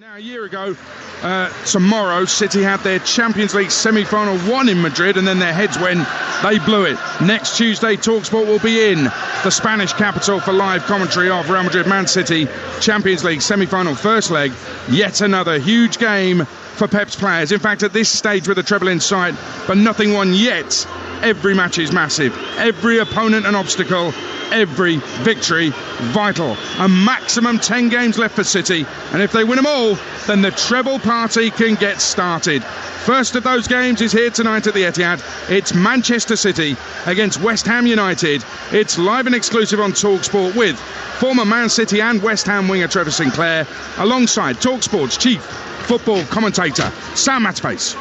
Now, a year ago, tomorrow, City had their Champions League semi-final won in Madrid, and then their heads went, they blew it. Next Tuesday, Talksport will be in the Spanish capital for live commentary of Real Madrid Man City Champions League semi-final first leg. Yet another huge game for Pep's players. In fact, at this stage with the treble in sight, but nothing won yet, every match is massive. Every opponent an obstacle. Every victory vital. A maximum 10 games left for City, and if they win them all, then the treble party can get started. First of those games is here tonight at the Etihad. It's Manchester City against West Ham United. It's live and exclusive on Talksport with former Man City and West Ham winger Trevor Sinclair, alongside Talksport's chief football commentator Sam Matface.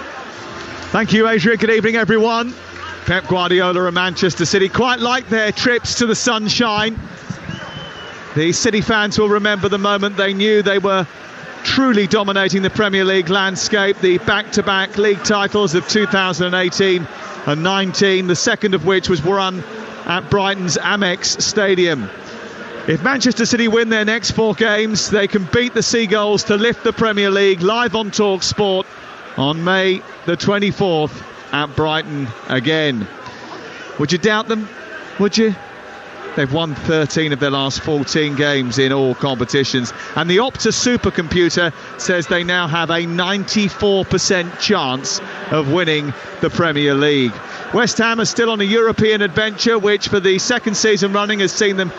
Thank you, Adrian. Good evening, everyone. Pep Guardiola and Manchester City quite like their trips to the sunshine. The City fans will remember the moment they knew they were truly dominating the Premier League landscape. The back-to-back league titles of 2018 and 19, the second of which was won at Brighton's Amex Stadium. If Manchester City win their next 4 games, they can beat the Seagulls to lift the Premier League, live on Talksport on May the 24th. At Brighton again. Would you doubt them? Would you? They've won 13 of their last 14 games in all competitions, and the Opta supercomputer says they now have a 94% chance of winning the Premier League. West Ham are still on a European adventure, which for the second season running has seen them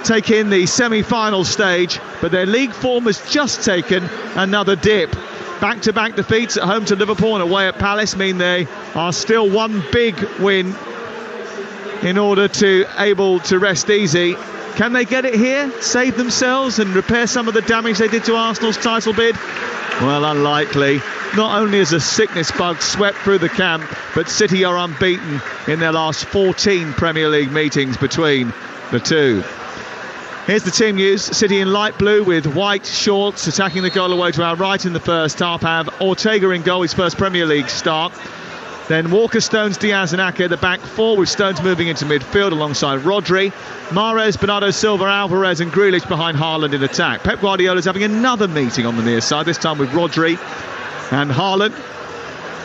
take in the semi-final stage, but their league form has just taken another dip. Back-to-back defeats at home to Liverpool and away at Palace mean they are still one big win in order to able to rest easy. Can they get it here, save themselves and repair some of the damage they did to Arsenal's title bid? Well, unlikely. Not only has a sickness bug swept through the camp, but City are unbeaten in their last 14 Premier League meetings between the two. Here's the team news. City in light blue with white shorts, attacking the goal away to our right in the first half. Have Ortega in goal, his first Premier League start. Then Walker, Stones, Diaz and Ake at the back 4, with Stones moving into midfield alongside Rodri. Mahrez, Bernardo Silva, Alvarez and Grealish behind Haaland in attack. Pep Guardiola's having another meeting on the near side, this time with Rodri and Haaland.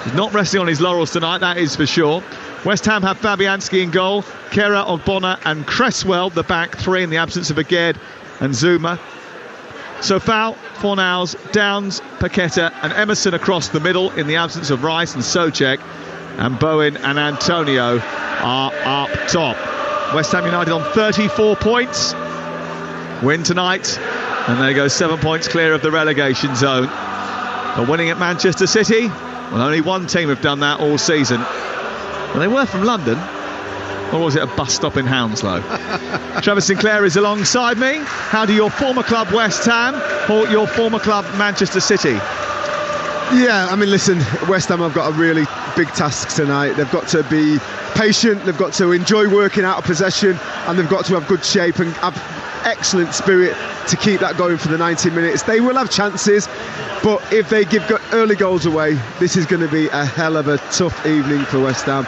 He's not resting on his laurels tonight, that is for sure. West Ham have Fabianski in goal, Kera, Ogbonna and Cresswell, the back 3 in the absence of Aged and Zuma. Sofal, Fornals, Downs, Paqueta and Emerson across the middle in the absence of Rice and Souček, and Bowen and Antonio are up top. West Ham United on 34 points, win tonight and they go 7 points clear of the relegation zone. But winning at Manchester City, well, only one team have done that all season. Well, they were from London, or was it a bus stop in Hounslow? Trevor Sinclair is alongside me. How do your former club West Ham or your former club Manchester City? Yeah, I mean, listen, West Ham have got a really big task tonight. They've got to be patient, they've got to enjoy working out of possession, and they've got to have good shape and have excellent spirit to keep that going for the 90 minutes. They will have chances, but if they give early goals away, this is going to be a hell of a tough evening for West Ham.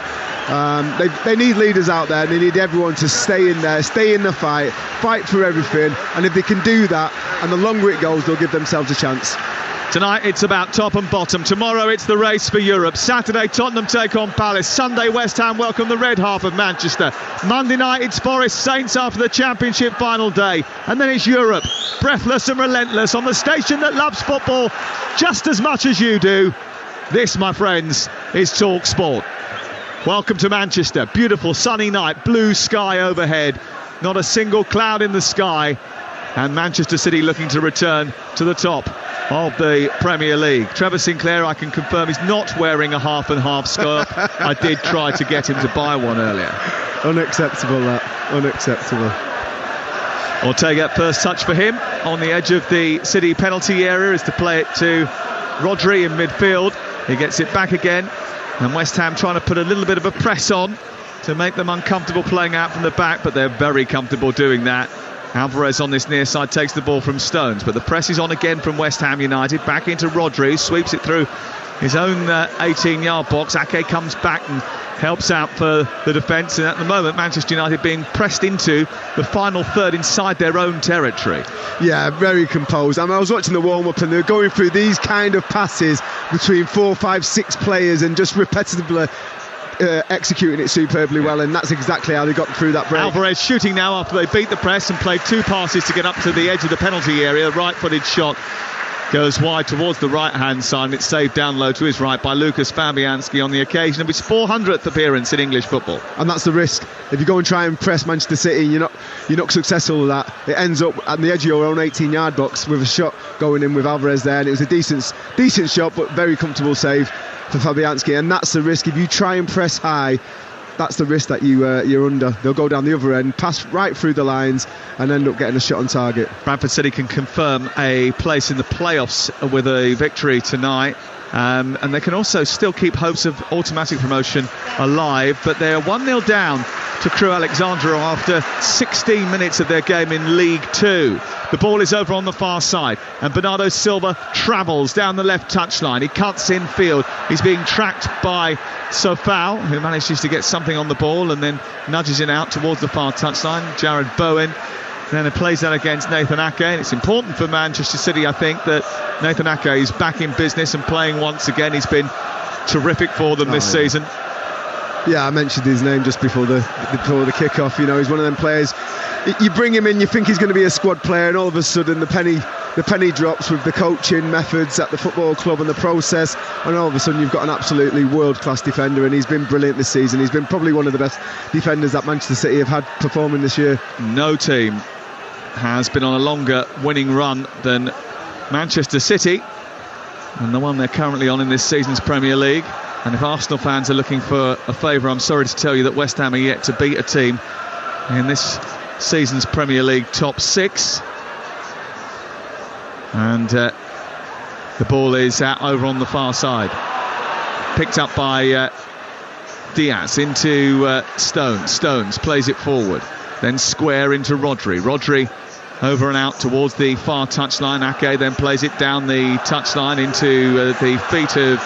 They need leaders out there. They need everyone to stay in there, stay in the fight for everything, and if they can do that, and the longer it goes, they'll give themselves a chance. Tonight it's about top and bottom. Tomorrow it's the race for Europe. Saturday Tottenham take on Palace. Sunday West Ham welcome the red half of Manchester. Monday night it's Forest Saints after the Championship final day. And then it's Europe, breathless and relentless on the station that loves football just as much as you do. This, my friends, is Talksport. Welcome to Manchester. Beautiful sunny night, blue sky overhead. Not a single cloud in the sky. And Manchester City looking to return to the top of the Premier League. Trevor Sinclair, I can confirm, is not wearing a half and half scarf. I did try to get him to buy one earlier. Unacceptable, that. Unacceptable. Ortega, first touch for him on the edge of the City penalty area is to play it to Rodri in midfield. He gets it back again, and West Ham trying to put a little bit of a press on to make them uncomfortable playing out from the back, but they're very comfortable doing that. Alvarez on this near side takes the ball from Stones, but the press is on again from West Ham United. Back into Rodri, sweeps it through his own 18-yard box. Ake comes back and helps out for the defence, and at the moment Manchester United being pressed into the final third inside their own territory. Yeah, very composed. I was watching the warm-up and they're going through these kind of passes between 4, 5, 6 players and just repetitively executing it superbly well, and that's exactly how they got through that break. Alvarez shooting now after they beat the press and played 2 passes to get up to the edge of the penalty area. Right-footed shot goes wide towards the right-hand side, and it's saved down low to his right by Lucas Fabianski on the occasion of his 400th appearance in English football. And that's the risk. If you go and try and press Manchester City and you're not successful with that, it ends up at the edge of your own 18-yard box with a shot going in with Alvarez there, and it was a decent shot, but very comfortable save for Fabianski. And that's the risk. If you try and press high, that's the risk that you're under. They'll go down the other end, pass right through the lines, and end up getting a shot on target. Bradford City can confirm a place in the playoffs with a victory tonight, and they can also still keep hopes of automatic promotion alive, but they're 1-0 down to Crewe Alexandra after 16 minutes of their game in League 2. The ball is over on the far side, and Bernardo Silva travels down the left touchline. He cuts in field. He's being tracked by Sofau, who manages to get something on the ball and then nudges it out towards the far touchline. Jared Bowen then it plays that against Nathan Ake, and it's important for Manchester City, I think, that Nathan Ake is back in business and playing once again. He's been terrific for them this season. Yeah, I mentioned his name just before the kick-off. You know, he's one of them players. You bring him in, you think he's going to be a squad player, and all of a sudden the penny drops with the coaching methods at the football club and the process, and all of a sudden you've got an absolutely world-class defender, and he's been brilliant this season. He's been probably one of the best defenders that Manchester City have had performing this year. No team has been on a longer winning run than Manchester City, and the one they're currently on in this season's Premier League. And if Arsenal fans are looking for a favour, I'm sorry to tell you that West Ham are yet to beat a team in this season's Premier League top 6. And the ball is out over on the far side, picked up by Diaz into Stones plays it forward, then square into Rodri over and out towards the far touchline. Ake then plays it down the touchline into the feet of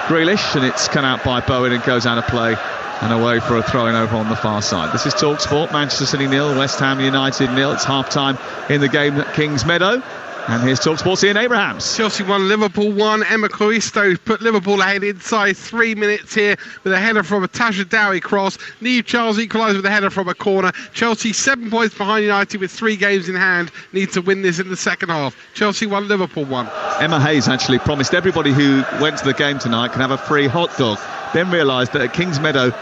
Grealish, and it's cut out by Bowen and goes out of play and away for a throw-in over on the far side. This is Talksport. Manchester City 0, West Ham United 0. It's half-time in the game at Kings Meadow. And here's Talksport's Ian Abrahams. Chelsea 1, Liverpool 1. Emma Claristo put Liverpool ahead inside 3 minutes here with a header from a Tasha Dowie cross. Niamh Charles equalised with a header from a corner. Chelsea 7 points behind United with 3 games in hand. Need to win this in the second half. Chelsea 1, Liverpool 1. Emma Hayes actually promised everybody who went to the game tonight can have a free hot dog. Then realised that at Kings Meadow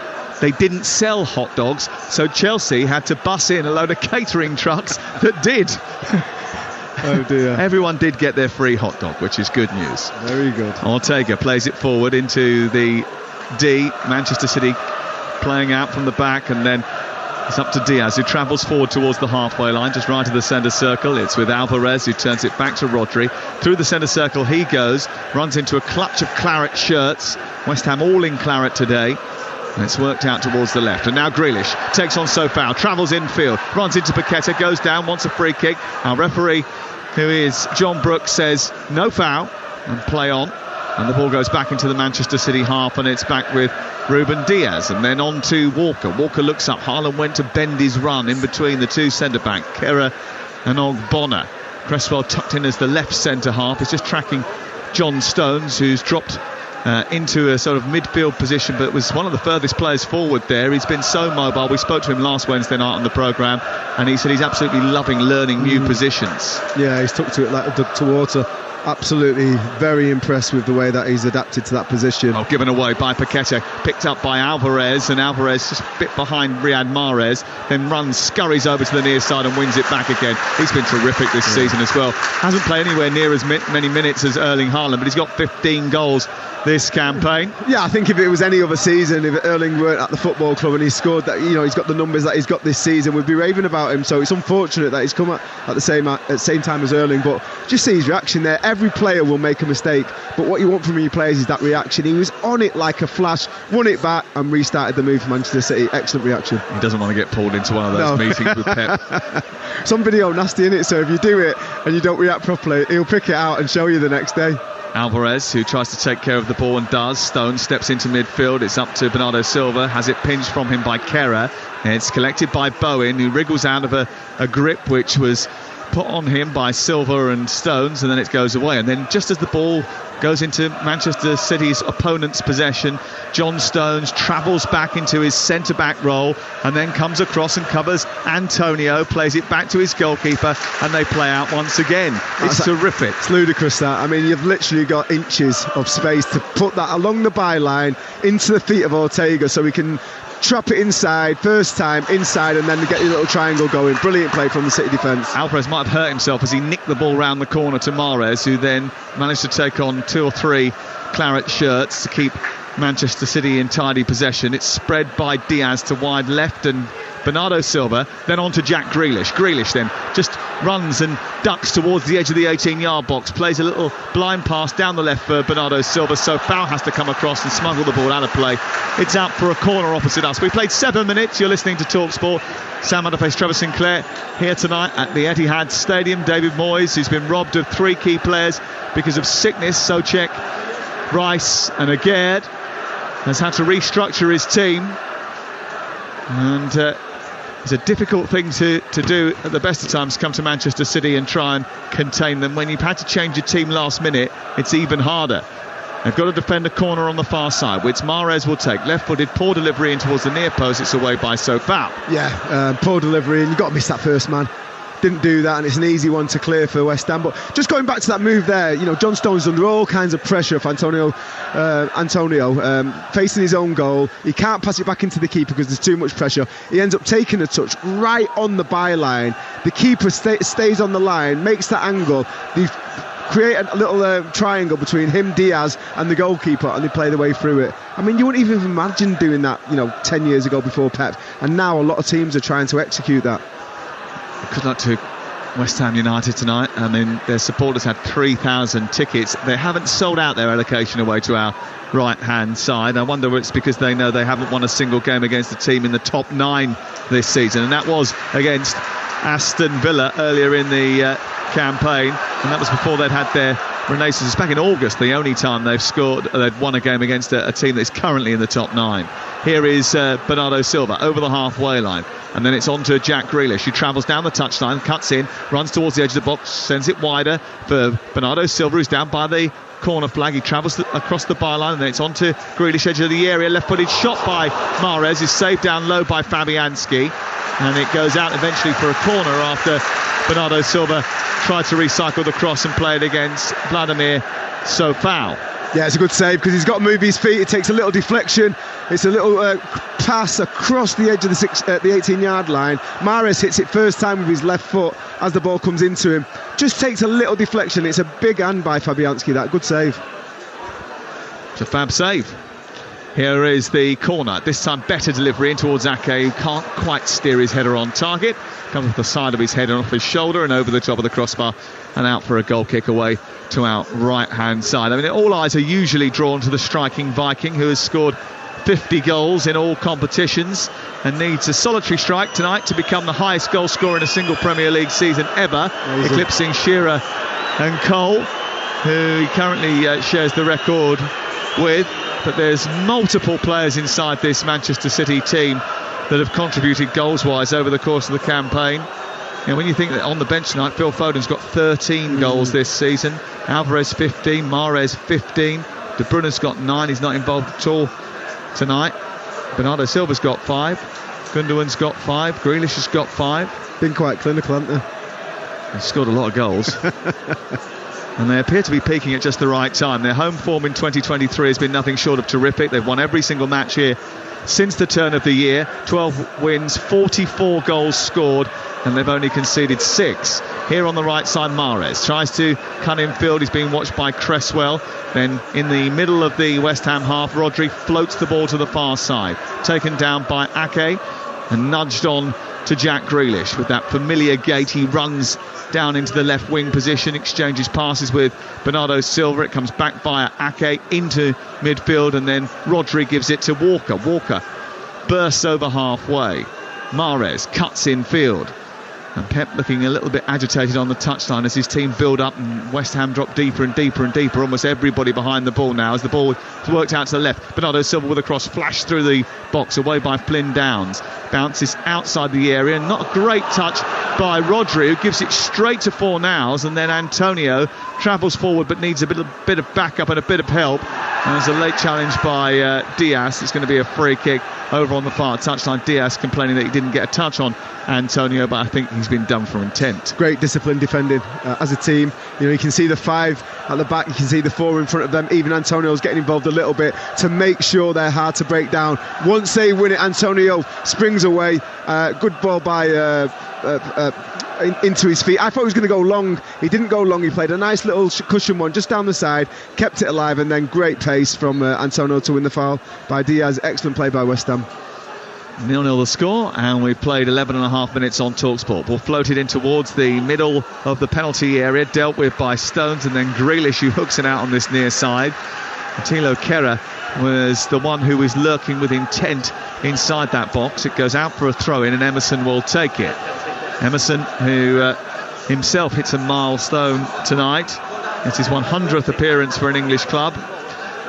they didn't sell hot dogs, so Chelsea had to bus in a load of catering trucks that did. Oh dear. Everyone did get their free hot dog, which is good news. Very good. Ortega plays it forward into the D. Manchester City playing out from the back, and then it's up to Diaz, who travels forward towards the halfway line, just right of the centre circle. It's with Alvarez, who turns it back to Rodri. Through the centre circle he goes, runs into a clutch of claret shirts. West Ham all in claret today. And it's worked out towards the left. And now Grealish takes on Sofau, travels infield, runs into Paqueta, goes down, wants a free kick. Our referee, who is John Brooks, says no foul and play on. And the ball goes back into the Manchester City half, and it's back with Ruben Diaz. And then on to Walker. Walker looks up. Haaland went to bend his run in between the two centre-back, Kera and Ogbonna. Cresswell tucked in as the left centre-half. He's just tracking John Stones, who's dropped into a sort of midfield position, but was one of the furthest players forward there. He's been so mobile. We spoke to him last Wednesday night on the programme, and he said he's absolutely loving learning new positions. Yeah, he's took to it like a duck to water. Absolutely very impressed with the way that he's adapted to that position. Oh, given away by Paqueta, picked up by Alvarez, and Alvarez just a bit behind Riyad Mahrez, then scurries over to the near side and wins it back again. He's been terrific this season as well. Hasn't played anywhere near as many minutes as Erling Haaland, but he's got 15 goals this campaign. Yeah, I think if it was any other season, if Erling weren't at the football club and he scored that, you know, he's got the numbers that he's got this season, we'd be raving about him. So it's unfortunate that he's come at the same time as Erling, but just see his reaction there. Every player will make a mistake, but what you want from your players is that reaction. He was on it like a flash, won it back and restarted the move for Manchester City. Excellent reaction. He doesn't want to get pulled into one of those meetings with Pep. Some video nasty in it, so if you do it and you don't react properly, he'll pick it out and show you the next day. Alvarez, who tries to take care of the ball and does. Stone steps into midfield. It's up to Bernardo Silva. Has it pinched from him by Kehrer. It's collected by Bowen, who wriggles out of a grip which was put on him by Silva and Stones, and then it goes away. And then just as the ball goes into Manchester City's opponent's possession, John Stones travels back into his centre-back role and then comes across and covers Antonio, plays it back to his goalkeeper, and they play out once again. It's terrific. It's ludicrous, that. I mean, you've literally got inches of space to put that along the byline into the feet of Ortega so he can trap it inside, first time inside, and then get your little triangle going. Brilliant play from the City defence. Alvarez might have hurt himself as he nicked the ball round the corner to Mahrez, who then managed to take on 2 or 3 claret shirts to keep Manchester City in tidy possession. It's spread by Diaz to wide left and Bernardo Silva, then on to Jack Grealish. Grealish then just runs and ducks towards the edge of the 18-yard box, plays a little blind pass down the left for Bernardo Silva, so Foul has to come across and smuggle the ball out of play. It's out for a corner opposite us. We played 7 minutes. You're listening to Talksport. Sam Underface, Trevor Sinclair here tonight at the Etihad Stadium. David Moyes, who's been robbed of 3 key players because of sickness, Souček, Rice and Aguerd, has had to restructure his team, and it's a difficult thing to do at the best of times, come to Manchester City and try and contain them. When you've had to change your team last minute, it's even harder. They've got to defend a corner on the far side, which Mahrez will take. Left-footed, poor delivery in towards the near post. It's away by Sofal. Yeah, poor delivery, and you've got to miss that first man. Didn't do that, and it's an easy one to clear for West Ham. But just going back to that move there, you know, John Stones under all kinds of pressure of Antonio, facing his own goal. He can't pass it back into the keeper because there's too much pressure. He ends up taking a touch right on the byline. The keeper stays on the line, makes that angle. They create a little triangle between him, Diaz, and the goalkeeper, and they play their way through it. I mean, you wouldn't even imagine doing that, 10 years ago before Pep, and now a lot of teams are trying to execute that. Good luck to West Ham United tonight. I mean, their supporters had 3,000 tickets. They haven't sold out their allocation away to our right-hand side. I wonder if it's because they know they haven't won a single game against a team in the top 9 this season, and that was against Aston Villa earlier in the campaign, and that was before they'd had their renaissance. It's back in August, the only time they'd won a game against a team that's currently in the top 9. Here is Bernardo Silva over the halfway line, and then it's on to Jack Grealish, who travels down the touchline, cuts in, runs towards the edge of the box, sends it wider for Bernardo Silva, who's down by the corner flag. He travels across the byline, and then it's on to Grealish, edge of the area, left-footed shot by Mahrez, is saved down low by Fabianski, and it goes out eventually for a corner after Bernardo Silva tried to recycle the cross and play it against Vladimir Sofal. Yeah, it's a good save because he's got to move his feet. It takes a little deflection. It's a little pass across the edge of the 18-yard line. Mahrez hits it first time with his left foot as the ball comes into him. Just takes a little deflection. It's a big hand by Fabianski. That good save. It's a fab save. Here is the corner. This time better delivery in towards Ake, who can't quite steer his header on target. Comes off the side of his head and off his shoulder and over the top of the crossbar and out for a goal kick away to our right-hand side. I mean, all eyes are usually drawn to the striking Viking, who has scored 50 goals in all competitions and needs a solitary strike tonight to become the highest goal scorer in a single Premier League season ever, eclipsing Shearer and Cole, who he currently shares the record with. But there's multiple players inside this Manchester City team that have contributed goals-wise over the course of the campaign. You know, when you think that on the bench tonight, Phil Foden's got 13 goals this season, Alvarez 15, Mahrez 15, De Bruyne's got 9, he's not involved at all tonight. Bernardo Silva's got 5, Gundogan's got 5, Grealish has got 5. Been quite clinical, haven't they? They've scored a lot of goals. And they appear to be peaking at just the right time. Their home form in 2023 has been nothing short of terrific. They've won every single match here since the turn of the year. 12 wins, 44 goals scored, and they've only conceded 6. Here on the right side, Mahrez tries to cut in field. He's being watched by Cresswell. Then in the middle of the West Ham half, Rodri floats the ball to the far side. Taken down by Ake and nudged on to Jack Grealish. With that familiar gait, he runs down into the left wing position, exchanges passes with Bernardo Silva. It comes back via Ake into midfield, and then Rodri gives it to Walker. Walker bursts over halfway. Mahrez cuts in field. And Pep looking a little bit agitated on the touchline as his team build up and West Ham drop deeper and deeper and deeper. Almost everybody behind the ball now as the ball is worked out to the left. Bernardo Silva with a cross flashed through the box away by Flynn Downs. Bounces outside the area. Not a great touch by Rodri, who gives it straight to Fornals, and then Antonio travels forward but needs a bit of backup and a bit of help. And there's a late challenge by Diaz. It's going to be a free kick over on the far touchline. Diaz complaining that he didn't get a touch on Antonio, but I think he's been done for intent. Great discipline defending as a team. You can see the 5 at the back, you can see the 4 in front of them. Even Antonio's getting involved a little bit to make sure they're hard to break down. Once they win it, Antonio springs away. Good ball by into his feet. I thought he was going to go long. He didn't go long. He played a nice little cushion one just down the side, kept it alive, and then great pace from Antonio to win the foul by Diaz. Excellent play by West Ham. 0-0 the score, and we've played 11.5 minutes on Talksport. Ball floated in towards the middle of the penalty area, dealt with by Stones, and then Grealish, who hooks it out on this near side. Attilo Kehrer was the one who was lurking with intent inside that box. It goes out for a throw-in, and Emerson will take it. Emerson, who himself hits a milestone tonight. It's his 100th appearance for an English club,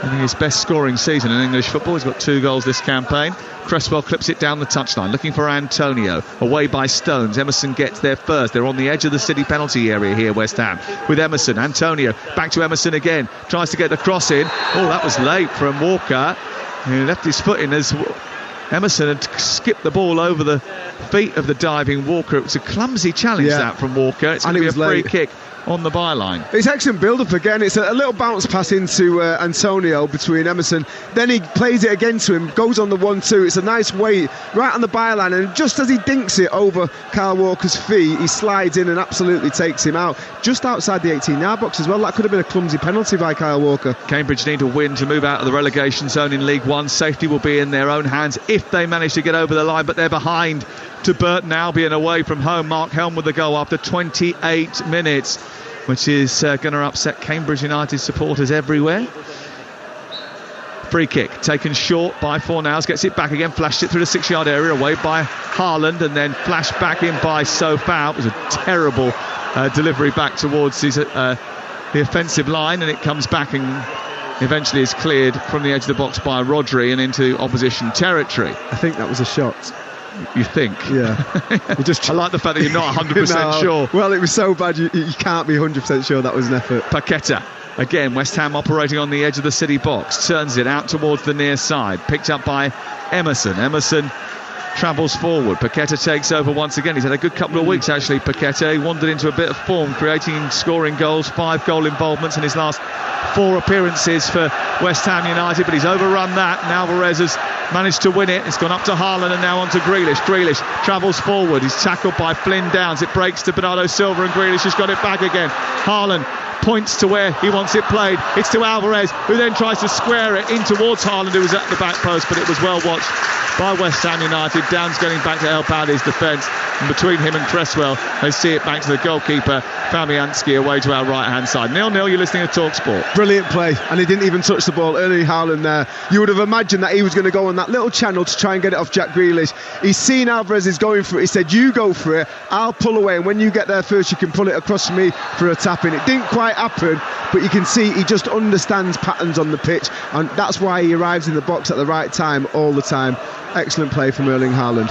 and his best scoring season in English football. He's got 2 goals this campaign. Cresswell clips it down the touchline, looking for Antonio, away by Stones. Emerson gets there first. They're on the edge of the City penalty area here, West Ham, with Emerson. Antonio, back to Emerson again, tries to get the cross in. Oh, that was late from Walker, who left his foot in as Emerson had skipped the ball over the feet of the diving Walker. It was a clumsy challenge, that, from Walker. It's going to be a free kick on the byline. It's excellent build-up again. It's a little bounce pass into Antonio between Emerson. Then he plays it again to him, goes on the 1-2. It's a nice weight right on the byline, and just as he dinks it over Kyle Walker's feet, he slides in and absolutely takes him out. Just outside the 18-yard box as well. That could have been a clumsy penalty by Kyle Walker. Cambridge need a win to move out of the relegation zone in League One. Safety will be in their own hands if they manage to get over the line, but they're behind to Burton Albion away from home. Mark Helm with the goal after 28 minutes, which is going to upset Cambridge United supporters everywhere. Free kick taken short by Fornals, gets it back again, flashed it through the 6-yard area, away by Haaland, and then flashed back in by Sofau. It was a terrible delivery back towards the offensive line, and it comes back and eventually is cleared from the edge of the box by Rodri and into opposition territory. I think that was a shot. You think? Yeah. I like the fact that you're not 100% sure. Well, it was so bad you can't be 100% sure that was an effort. Paqueta. Again, West Ham operating on the edge of the City box. Turns it out towards the near side. Picked up by Emerson. Emerson travels forward. Paqueta takes over once again. He's had a good couple of weeks, actually, Paqueta. He wandered into a bit of form, creating, scoring goals, 5 goal involvements in his last 4 appearances for West Ham United, but he's overrun that, and Alvarez has managed to win it. It's gone up to Haaland and now on to Grealish. Grealish travels forward. He's tackled by Flynn Downs. It breaks to Bernardo Silva, and Grealish has got it back again. Haaland points to where he wants it played. It's to Alvarez, who then tries to square it in towards Haaland, who was at the back post, but it was well watched by West Ham United. Downs getting back to help out his defence, and between him and Cresswell, they see it back to the goalkeeper, Fabianski, away to our right-hand side. 0-0, you're listening to Talksport. Brilliant play, and he didn't even touch the ball. Erling Haaland there, you would have imagined that he was going to go on that little channel to try and get it off Jack Grealish. He's seen Alvarez is going for it. He said, you go for it, I'll pull away, and when you get there first, you can pull it across to me for a tap-in. It didn't quite happen, but you can see he just understands patterns on the pitch, and that's why he arrives in the box at the right time all the time. Excellent play from Erling Haaland.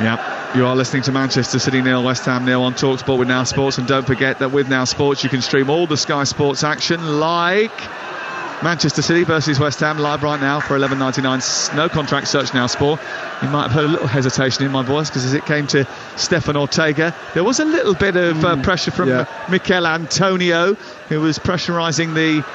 Yeah, you are listening to Manchester City 0, West Ham 0 on Talksport with Now Sports, and don't forget that with Now Sports you can stream all the Sky Sports action, like Manchester City versus West Ham, live right now for $11.99. No contract, search Now Sport. You might have heard a little hesitation in my voice, because as it came to Stefan Ortega, there was a little bit of pressure from Mikel Antonio, who was pressurising the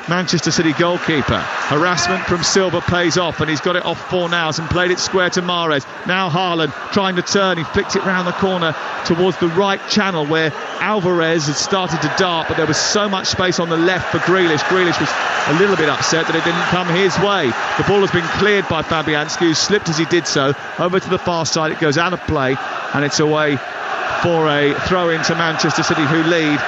Manchester City goalkeeper. Harassment from Silva pays off, and he's got it off Fornals and played it square to Mahrez. Now Haaland trying to turn. He flicked it round the corner towards the right channel where Alvarez had started to dart, but there was so much space on the left for Grealish. Grealish was a little bit upset that it didn't come his way. The ball has been cleared by Fabianski, who slipped as he did so. Over to the far side, it goes out of play, and it's away for a throw into Manchester City, who lead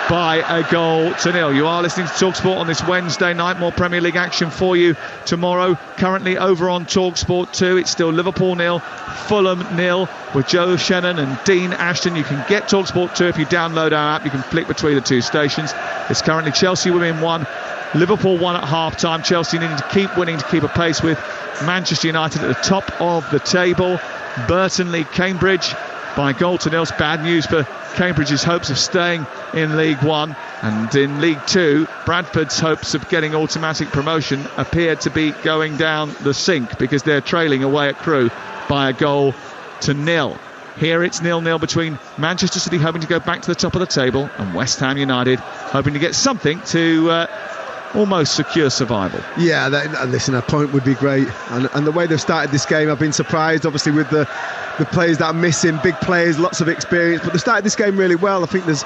by a goal to nil. You are listening to Talksport on this Wednesday night. More Premier League action for you tomorrow. Currently over on Talksport 2, it's still Liverpool 0, Fulham 0 with Joe Shannon and Dean Ashton. You can get Talksport 2 if you download our app. You can flick between the two stations. It's currently Chelsea women 1, Liverpool 1 at half-time. Chelsea needing to keep winning to keep a pace with Manchester United at the top of the table. Burton lead Cambridge by a goal to nil. Bad news for Cambridge's hopes of staying in League One, and in League Two, Bradford's hopes of getting automatic promotion appear to be going down the sink because they're trailing away at Crewe by a goal to nil. Here it's 0-0 between Manchester City hoping to go back to the top of the table and West Ham United hoping to get something to almost secure survival. Yeah, listen, a point would be great, and the way they've started this game, I've been surprised obviously with the players that are missing, big players, lots of experience, but they started this game really well. I think there's,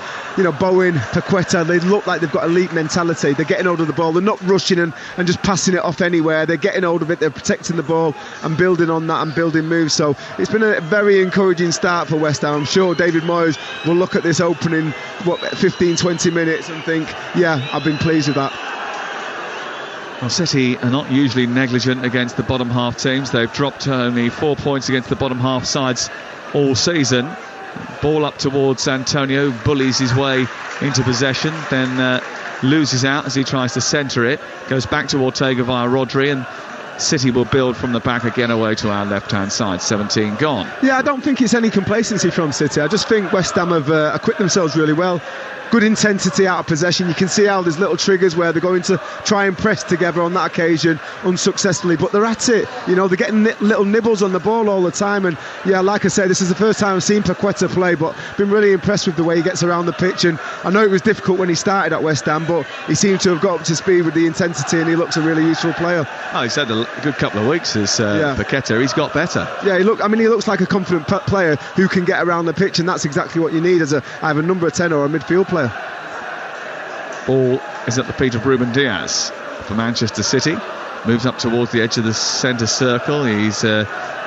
Bowen, Paqueta, they look like they've got elite mentality. They're getting hold of the ball, they're not rushing and just passing it off anywhere. They're getting hold of it, they're protecting the ball and building on that and building moves. So it's been a very encouraging start for West Ham. I'm sure David Moyes will look at this opening 15-20 minutes and think, yeah, I've been pleased with that. Well, City are not usually negligent against the bottom half teams. They've dropped only 4 points against the bottom half sides all season. Ball up towards Antonio, bullies his way into possession, then loses out as he tries to centre it. Goes back to Ortega via Rodri, and City will build from the back again away to our left-hand side. 17 gone. Yeah, I don't think it's any complacency from City. I just think West Ham have equipped themselves really well. Good intensity out of possession. You can see how there's little triggers where they're going to try and press together on that occasion unsuccessfully, but they're at it. They're getting little nibbles on the ball all the time, and yeah, like I say, this is the first time I've seen Paqueta play, but been really impressed with the way he gets around the pitch. And I know it was difficult when he started at West Ham, but he seemed to have got up to speed with the intensity, and he looks a really useful player. Oh, he's had a good couple of weeks as Paqueta. He's got better. Yeah, he looks like a confident player who can get around the pitch, and that's exactly what you need as either number 10 or a midfield player. Ball is at the feet of Ruben Diaz for Manchester City. Moves up towards the edge of the centre circle. He's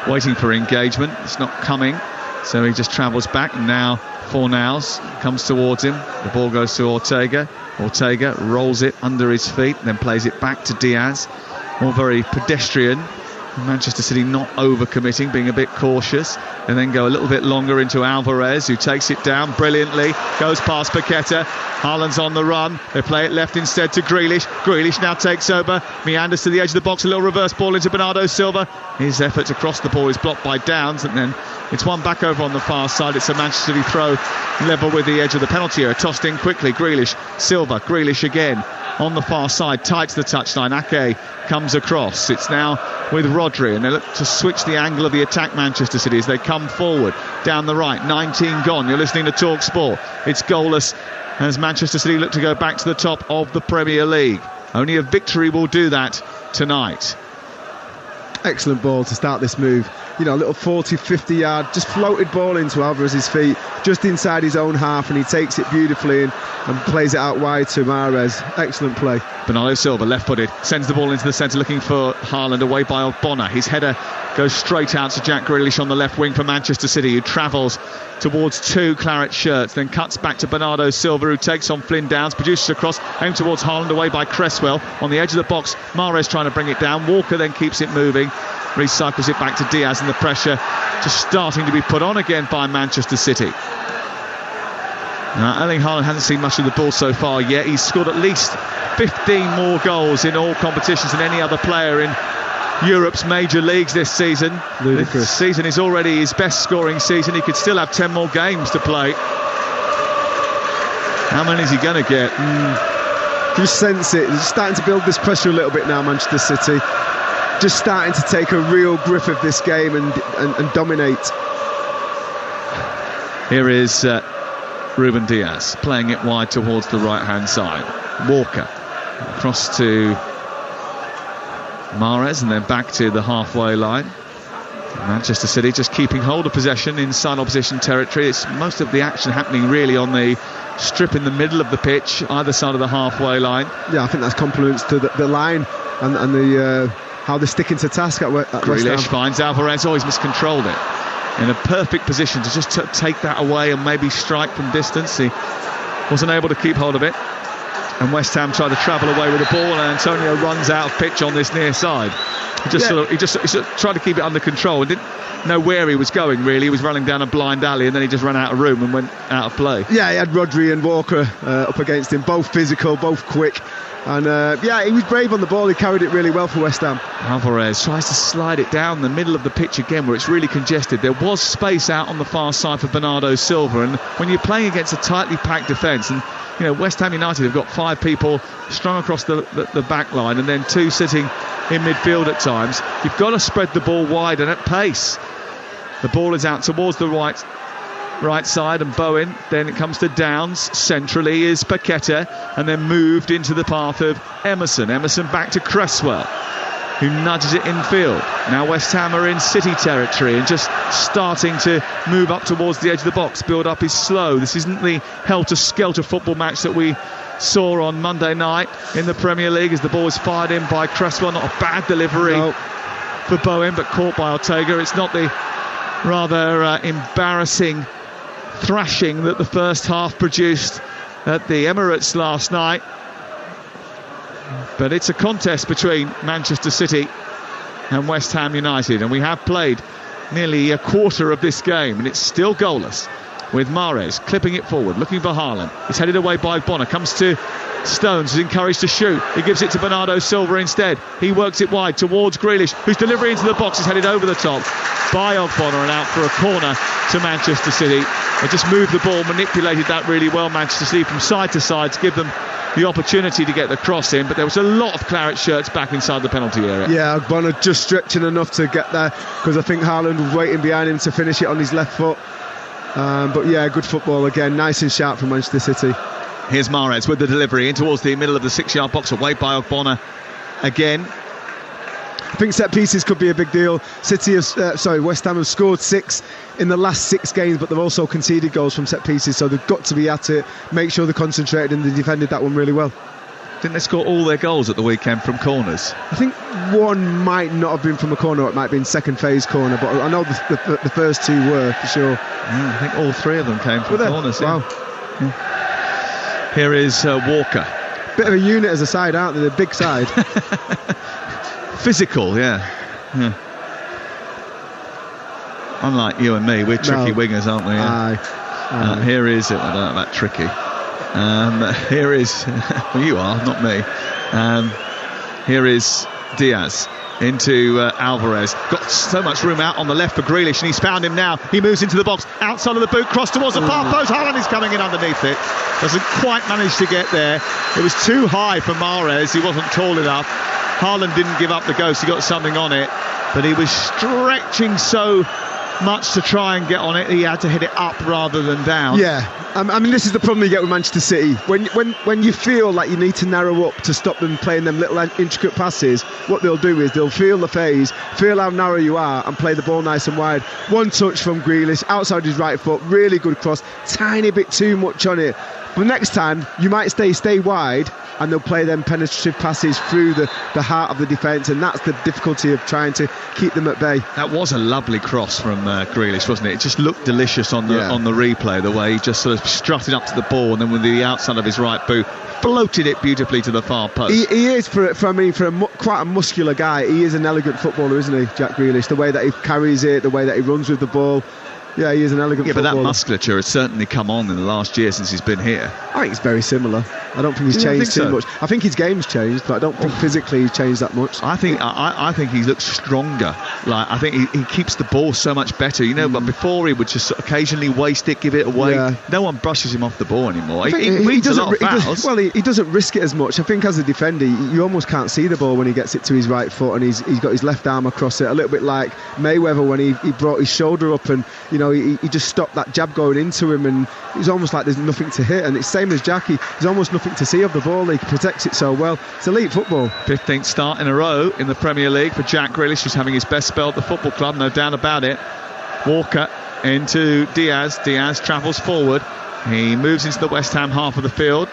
waiting for engagement. It's not coming, so he just travels back. And now Fornals comes towards him. The ball goes to Ortega. Ortega rolls it under his feet, then plays it back to Diaz. All very pedestrian. Manchester City not over-committing, being a bit cautious, and then go a little bit longer into Alvarez, who takes it down brilliantly, goes past Paqueta. Haaland's on the run. They play it left instead to Grealish. Grealish now takes over, meanders to the edge of the box, a little reverse ball into Bernardo Silva. His effort to cross the ball is blocked by Downs, and then it's one back over on the far side. It's a Manchester City throw level with the edge of the penalty area. Tossed in quickly. Grealish, Silva, Grealish again on the far side, tight to the touchline. Ake comes across. It's now with Rodri, and they look to switch the angle of the attack, Manchester City, as they come forward down the right. 19 gone. You're listening to Talk Sport. It's goalless as Manchester City look to go back to the top of the Premier League. Only a victory will do that tonight. Excellent ball to start this move. A little 40-50 yard just floated ball into Alvarez's feet just inside his own half, and he takes it beautifully and plays it out wide to Mahrez. Excellent play. Bernardo Silva, left-footed, sends the ball into the centre looking for Haaland, away by Ogbonna. His header goes straight out to Jack Grealish on the left wing for Manchester City, who travels towards two claret shirts, then cuts back to Bernardo Silva, who takes on Flynn Downs, produces a cross, aimed towards Haaland, away by Cresswell. On the edge of the box, Mahrez trying to bring it down. Walker then keeps it moving, recycles it back to Diaz, and the pressure just starting to be put on again by Manchester City. Now, Erling Haaland hasn't seen much of the ball so far yet. He's scored at least 15 more goals in all competitions than any other player in Europe's major leagues this season. Ludicrous. This season is already his best scoring season. He could still have 10 more games to play. How many is he going to get? Just sense it. He's starting to build this pressure a little bit now, Manchester City. Just starting to take a real grip of this game and dominate. Here is Ruben Diaz playing it wide towards the right-hand side. Walker across to Mahrez and then back to the halfway line. Manchester City just keeping hold of possession inside opposition territory. It's most of the action happening really on the strip in the middle of the pitch, either side of the halfway line. Yeah, I think that's compliments to the line and the how they're sticking to task at West Ham. Grealish finds Alvarez. Oh, he's miscontrolled it. In a perfect position to just take that away and maybe strike from distance. He wasn't able to keep hold of it, and West Ham tried to travel away with the ball, and Antonio runs out of pitch on this near side. He just tried to keep it under control and didn't know where he was going really. He was running down a blind alley, and then he just ran out of room and went out of play. Yeah, he had Rodri and Walker up against him, both physical, both quick. And he was brave on the ball. He carried it really well for West Ham. Alvarez tries to slide it down the middle of the pitch again, where it's really congested. There was space out on the far side for Bernardo Silva, and when you're playing against a tightly packed defence, and you know West Ham United have got 5 people strung across the back line and then 2 sitting in midfield at times, you've got to spread the ball wide and at pace. The ball is out towards the right side, and Bowen, then it comes to Downs. Centrally is Paqueta, and then moved into the path of Emerson back to Cresswell, who nudges it infield. Now West Ham are in City territory and just starting to move up towards the edge of the box. Build up is slow. This isn't the helter-skelter football match that we saw on Monday night in the Premier League, as the ball is fired in by Cresswell. Not a bad delivery for Bowen, but caught by Ortega. It's not the rather embarrassing thrashing that the first half produced at the Emirates last night, but it's a contest between Manchester City and West Ham United, and we have played nearly a quarter of this game, and it's still goalless, with Mahrez clipping it forward, looking for Haaland. It's headed away by Bonner, comes to Stones, is encouraged to shoot. He gives it to Bernardo Silva instead. He works it wide towards Grealish, whose delivery into the box is headed over the top by Ogbonna and out for a corner to Manchester City. They just moved the ball, manipulated that really well, Manchester City, from side to side to give them the opportunity to get the cross in, but there was a lot of claret shirts back inside the penalty area. Yeah, Ogbonna just stretching enough to get there, because I think Haaland was waiting behind him to finish it on his left foot. But yeah, good football again, nice and sharp from Manchester City. Here's Mahrez with the delivery in towards the middle of the 6-yard box, away by Ogbonna again. I think set pieces could be a big deal. West Ham have scored 6 in the last 6 games, but they've also conceded goals from set pieces, so they've got to be at it, make sure they're concentrated, and they defended that one really well. Didn't they score all their goals at the weekend from corners? I think one might not have been from a corner, or it might have been second phase corner, but I know the first 2 were for sure. Yeah, I think all 3 of them came from corners. Wow. Yeah. Here is Walker. Bit of a unit as a side, aren't they? The big side. Physical, yeah. Unlike you and me, we're tricky wingers, aren't we? Aye. Here is it. I don't know about tricky. Here is well, you are, not me. Here is Diaz into Alvarez. Got so much room out on the left for Grealish, and he's found him now. He moves into the box, outside of the boot, cross towards the far post. Haaland is coming in underneath it. Doesn't quite manage to get there. It was too high for Mahrez. He wasn't tall enough. Haaland didn't give up the ghost. He got something on it, but he was stretching so much to try and get on it. He had to hit it up rather than down. Yeah, I mean, this is the problem you get with Manchester City. When you feel like you need to narrow up to stop them playing them little intricate passes, what they'll do is they'll feel the phase, feel how narrow you are, and play the ball nice and wide. One touch from Grealish, outside his right foot, really good cross, tiny bit too much on it. But next time, you might stay wide, and they'll play them penetrative passes through the heart of the defence, and that's the difficulty of trying to keep them at bay. That was a lovely cross from Grealish, wasn't it? It just looked delicious on the replay, the way he just sort of strutted up to the ball, and then with the outside of his right boot floated it beautifully to the far post. He is, for quite a muscular guy, he is an elegant footballer, isn't he, Jack Grealish? The way that he carries it, the way that he runs with the ball. Yeah, he is an elegant footballer. But that musculature has certainly come on in the last year since he's been here. I think it's very similar. I don't think he's changed too much. I think his game's changed, but I don't think physically he's changed that much. I think he looks stronger. Like, I think he keeps the ball so much better. You know, but before he would just occasionally waste it, give it away. Yeah. No one brushes him off the ball anymore. He does a lot of fouls. He doesn't risk it as much. I think as a defender, you almost can't see the ball when he gets it to his right foot, and he's got his left arm across it. A little bit like Mayweather when he brought his shoulder up, and you know he just stopped that jab going into him, and it's almost like there's nothing to hit. And it's same as Jackie. There's almost nothing to see of the ball. He protects it so well. It's elite football. 15th start in a row in the Premier League for Jack Grealish, who's having his best spell at the football club, no doubt about it. Walker into Diaz. Diaz travels forward. He moves into the West Ham half of the field,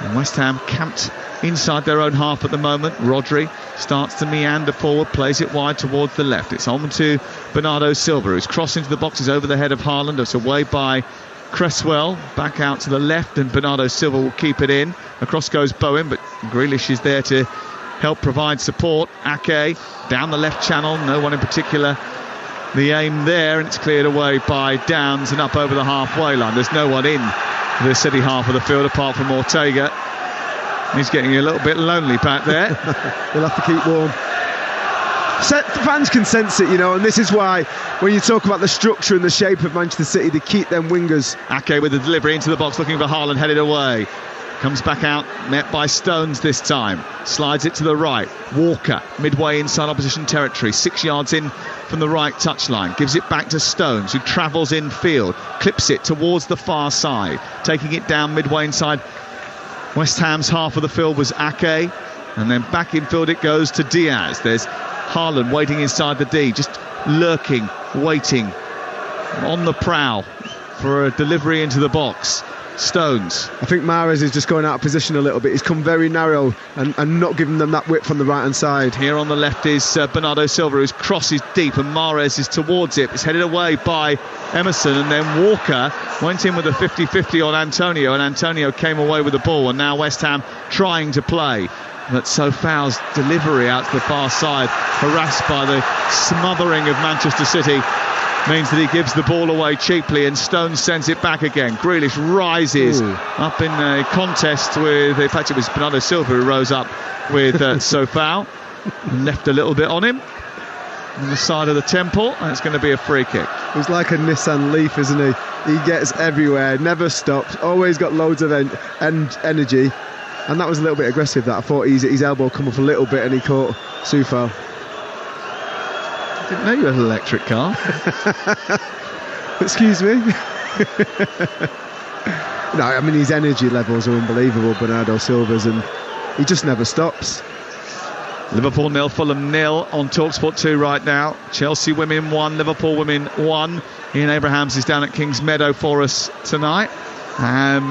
and West Ham camped inside their own half at the moment. Rodri starts to meander forward, plays it wide towards the left. It's on to Bernardo Silva, who's crossed into the boxes over the head of Haaland. It's away by Cresswell back out to the left, and Bernardo Silva will keep it in. Across goes Bowen, but Grealish is there to help provide support. Ake down the left channel, no one in particular the aim there, and it's cleared away by Downs and up over the halfway line. There's no one in the City half of the field apart from Ortega. He's getting a little bit lonely back there. He'll have to keep warm. Fans can sense it, you know, and this is why when you talk about the structure and the shape of Manchester City, they keep them wingers. Ake with the delivery into the box, looking for Haaland, headed away. Comes back out, met by Stones this time. Slides it to the right. Walker, midway inside opposition territory, 6 yards in from the right touchline. Gives it back to Stones, who travels infield. Clips it towards the far side. Taking it down midway inside West Ham's half of the field was Ake. And then back infield it goes to Diaz. There's Haaland waiting inside the D, just lurking, waiting, on the prowl for a delivery into the box. Stones. I think Mahrez is just going out of position a little bit. He's come very narrow and not giving them that width on the right hand side. Here on the left is Bernardo Silva, whose cross is deep, and Mahrez is towards it. It's headed away by Emerson, and then Walker went in with a 50-50 on Antonio, and Antonio came away with the ball, and now West Ham trying to play. But Sofau's delivery out to the far side, harassed by the smothering of Manchester City, means that he gives the ball away cheaply, and Stones sends it back again. Grealish rises up in a contest with, in fact it was Bernardo Silva who rose up with Sofau, and left a little bit on him on the side of the temple, and it's going to be a free kick. He's like a Nissan Leaf, isn't he? He gets everywhere, never stops, always got loads of energy, and that was a little bit aggressive. That I thought his elbow come off a little bit and he caught Sofau. Didn't know you had an electric car. Excuse me. No, I mean his energy levels are unbelievable, Bernardo Silva's, and he just never stops. Liverpool 0, Fulham 0 on Talksport 2 right now. Chelsea women 1, Liverpool women 1. Ian Abrahams is down at Kings Meadow for us tonight.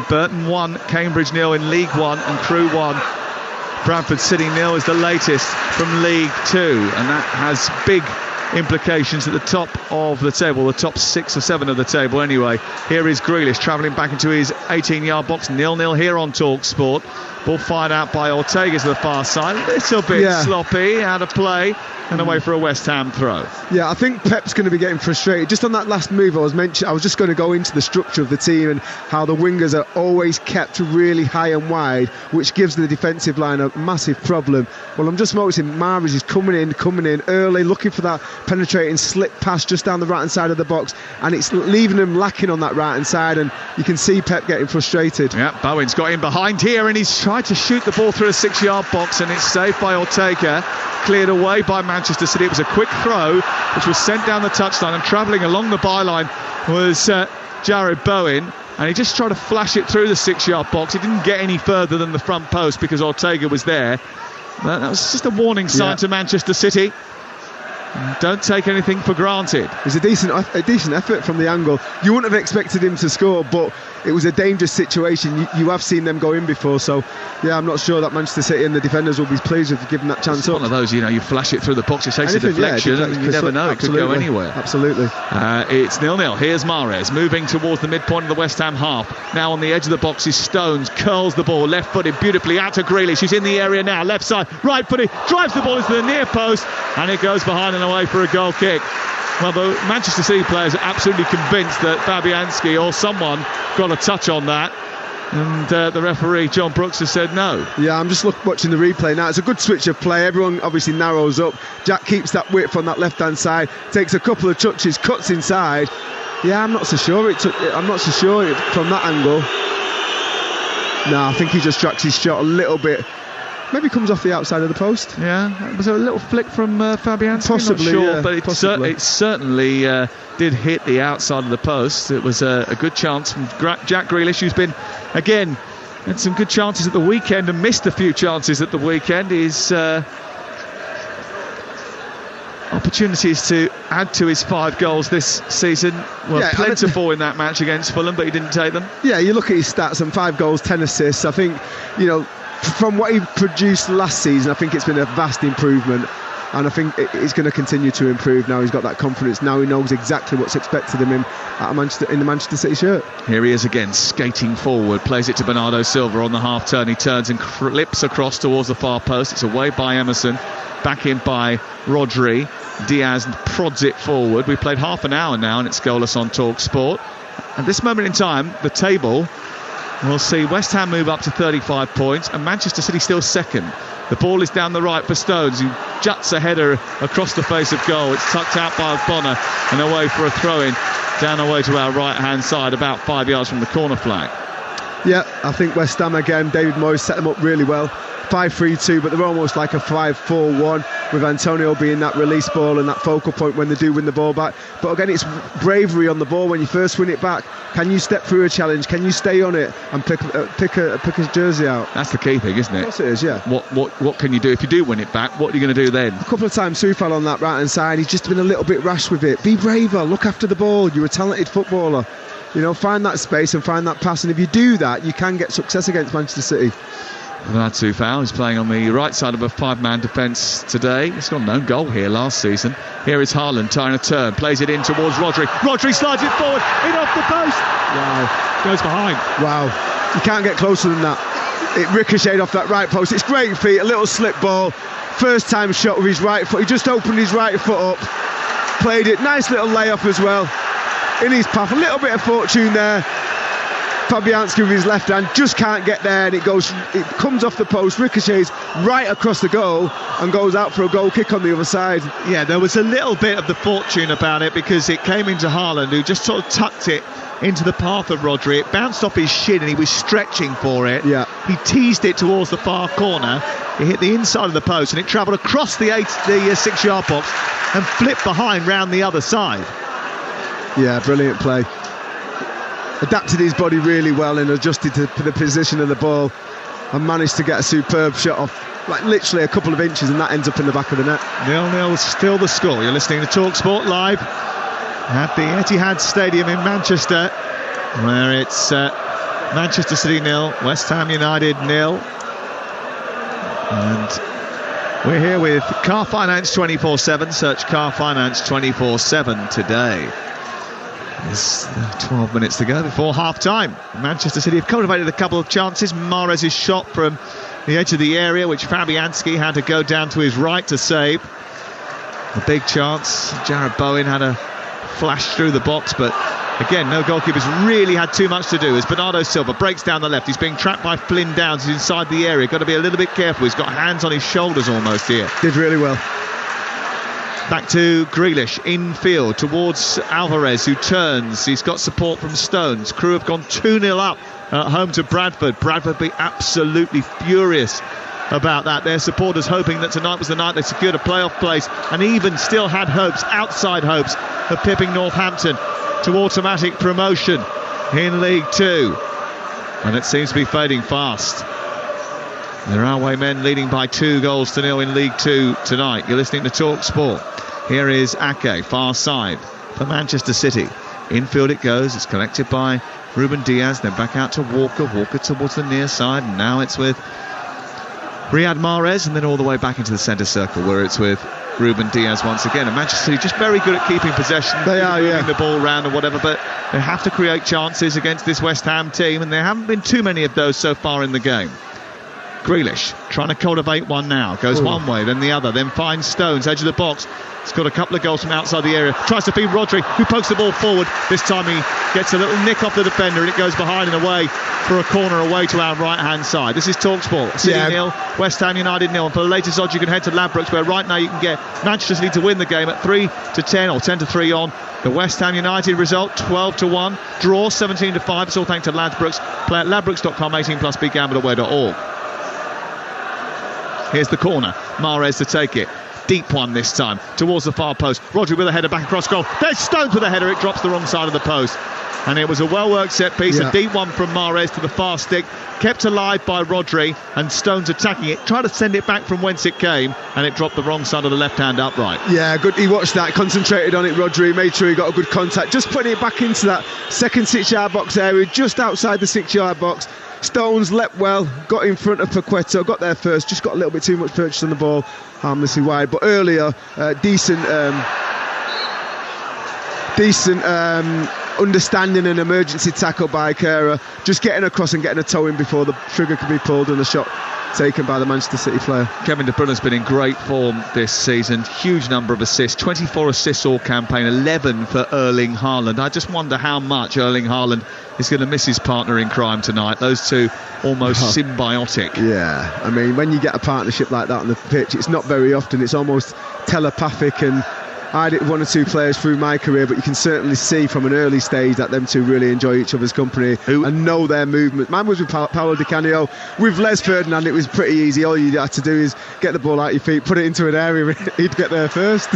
Burton 1, Cambridge 0 in League 1, and Crewe 1. Bradford City 0 is the latest from League 2, and that has big implications at the top of the table, the top 6 or 7 of the table anyway. Here is Grealish travelling back into his 18-yard box, 0-0 here on Talksport. Ball fired out by Ortega to the far side, a little bit sloppy, out of play, and away for a West Ham throw. Yeah, I think Pep's going to be getting frustrated. Just on that last move I was just going to go into the structure of the team and how the wingers are always kept really high and wide, which gives the defensive line a massive problem. Well, I'm just noticing Mahrez is coming in early, looking for that penetrating slip pass just down the right-hand side of the box, and it's leaving him lacking on that right-hand side, and you can see Pep getting frustrated. Yeah, Bowen's got in behind here, and he's tried to shoot the ball through a 6-yard box, and it's saved by Ortega, cleared away by Manchester City. It was a quick throw which was sent down the touchline, and travelling along the byline was Jared Bowen, and he just tried to flash it through the 6-yard box. He didn't get any further than the front post because Ortega was there. That was just a warning sign to Manchester City. Don't take anything for granted. It was a decent effort from the angle. You wouldn't have expected him to score, but it was a dangerous situation. You have seen them go in before, so yeah, I'm not sure that Manchester City and the defenders will be pleased with giving that chance. It's one of those, you flash it through the box, it takes a deflection, and you never know, it could go anywhere. Absolutely. It's 0-0. Here's Mahrez moving towards the midpoint of the West Ham half. Now on the edge of the box is Stones, curls the ball, left-footed beautifully out to Grealish. He's in the area now, left side, right-footed, drives the ball into the near post, and it goes behind and away for a goal kick. Well, the Manchester City players are absolutely convinced that Fabianski or someone got a touch on that, and the referee John Brooks has said no. Yeah, I'm just watching the replay now. It's a good switch of play. Everyone obviously narrows up. Jack keeps that width on that left-hand side, takes a couple of touches, cuts inside. Yeah, I'm not so sure I'm not so sure from that angle. No, I think he just tracks his shot a little bit. Maybe comes off the outside of the post. Yeah, was there a little flick from Fabianski? Possibly, not sure, yeah, but it certainly did hit the outside of the post. It was a good chance from Jack Grealish, who's been, again, had some good chances at the weekend and missed a few chances at the weekend. His opportunities to add to his 5 goals this season were plentiful in that match against Fulham, but he didn't take them. Yeah, you look at his stats and 5 goals, 10 assists. I think, from what he produced last season, I think it's been a vast improvement. and I think he's going to continue to improve now. He's got that confidence now. He knows exactly what's expected of him in the Manchester City shirt. Here he is again, skating forward, plays it to Bernardo Silva on the half turn. He turns and clips across towards the far post. It's away by Emerson, back in by Rodri. Diaz prods it forward. We've played half an hour now and it's goalless on Talksport. At this moment in time, the table will see West Ham move up to 35 points and Manchester City still second. The ball is down the right for Stones, who juts a header across the face of goal. It's tucked out by Bonner and away for a throw-in down away to our right-hand side, about 5 yards from the corner flag. Yeah, I think West Ham again, David Moyes set them up really well. 5-3-2, but they're almost like a 5-4-1, with Antonio being that release ball and that focal point when they do win the ball back. But again, it's bravery on the ball when you first win it back. Can you step through a challenge? Can you stay on it and pick a jersey out? That's the key thing, isn't it? Of course it is, yeah. What can you do if you do win it back? What are you going to do then? A couple of times Soufal on that right hand side, he's just been a little bit rash with it. Be braver, look after the ball. You're a talented footballer. You know, find that space and find that pass, and if you do that, you can get success against Manchester City. Vlad Soufal is playing on the right side of a five-man defence today. He's got an own goal here last season. Here is Haaland trying a turn, plays it in towards Rodri. Rodri slides it forward, in off the post. Wow, goes behind. Wow, you can't get closer than that. It ricocheted off that right post. It's great feet, a little slip ball. First time shot with his right foot. He just opened his right foot up, played it. Nice little layoff as well. In his path, a little bit of fortune there. Fabianski with his left hand just can't get there, and it comes off the post, ricochets right across the goal and goes out for a goal kick on the other side. Yeah, there was a little bit of the fortune about it because it came into Haaland, who just sort of tucked it into the path of Rodri. It bounced off his shin and he was stretching for it. Yeah. He teased it towards the far corner. It hit the inside of the post and it travelled across the 6-yard box and flipped behind round the other side. Yeah, brilliant play. Adapted his body really well and adjusted to the position of the ball and managed to get a superb shot off, like literally a couple of inches, and that ends up in the back of the net. 0-0 still the score. You're listening to Talksport live at the Etihad Stadium in Manchester, where it's Manchester City 0, West Ham United 0. And we're here with Car Finance 24/7. Search Car Finance 24/7 today. There's 12 minutes to go before half-time. Manchester City have cultivated a couple of chances. Mahrez's shot from the edge of the area, which Fabianski had to go down to his right to save. A big chance. Jarrod Bowen had a flash through the box, but again, no goalkeepers really had too much to do as Bernardo Silva breaks down the left. He's being trapped by Flynn Downs. He's inside the area. Got to be a little bit careful. He's got hands on his shoulders almost here. Did really well. Back to Grealish, infield towards Alvarez, who turns. He's got support from Stones. Crew have gone 2-0 up at home to Bradford. Bradford be absolutely furious about that. Their supporters hoping that tonight was the night they secured a playoff place and even still had hopes, outside hopes, of pipping Northampton to automatic promotion in League Two. And it seems to be fading fast. The Railway men leading by 2-0 in League Two tonight. You're listening to Talksport. Here is Ake, far side for Manchester City. Infield it goes. It's collected by Ruben Diaz. Then back out to Walker. Walker towards the near side. And now it's with Riyad Mahrez. And then all the way back into the centre circle where it's with Ruben Diaz once again. And Manchester City just very good at keeping possession. They are, yeah. Moving the ball around or whatever. But they have to create chances against this West Ham team. And there haven't been too many of those so far in the game. Grealish trying to cultivate one now. Goes one way, then the other, then finds Stones, edge of the box. He's got a couple of goals from outside the area. Tries to feed Rodri, who pokes the ball forward. This time he gets a little nick off the defender and it goes behind and away for a corner away to our right-hand side. This is Talksport. City 0, West Ham United 0. And for the latest odds, you can head to Ladbrokes, where right now you can get Manchester City to win the game at 3-10 or 10-3 on the West Ham United result, 12-1. Draw 17-5. It's all thanks to Ladbrokes. Play at ladbrokes.com, 18+, begambleaware.org. Here's the corner. Mahrez to take it. Deep one this time towards the far post. Rodri with a header back across goal. There's Stones with a header. It drops the wrong side of the post. And it was a well-worked set piece. A deep one from Mahrez to the far stick. Kept alive by Rodri, and Stones attacking it. Tried to send it back from whence it came, and it dropped the wrong side of the left-hand upright. Yeah, good. He watched that, concentrated on it, Rodri. Made sure he got a good contact. Just putting it back into that second 6-yard box area, just outside the 6-yard box. Stones leapt well, got in front of Paqueta, got there first, just got a little bit too much purchase on the ball, harmlessly wide. But earlier, decent understanding and emergency tackle by Kera, just getting across and getting a toe in before the trigger could be pulled and the shot taken by the Manchester City player. Kevin De Bruyne's been in great form this season, huge number of assists, 24 assists all campaign, 11 for Erling Haaland. I just wonder how much Erling Haaland is going to miss his partner in crime tonight. Those two almost symbiotic. Yeah, I mean, when you get a partnership like that on the pitch, it's not very often, it's almost telepathic. And I had one or two players through my career, but you can certainly see from an early stage that them two really enjoy each other's company and know their movement. Mine was with Paolo Di Canio. With Les Ferdinand, it was pretty easy. All you had to do is get the ball out your feet, put it into an area, he'd get there first.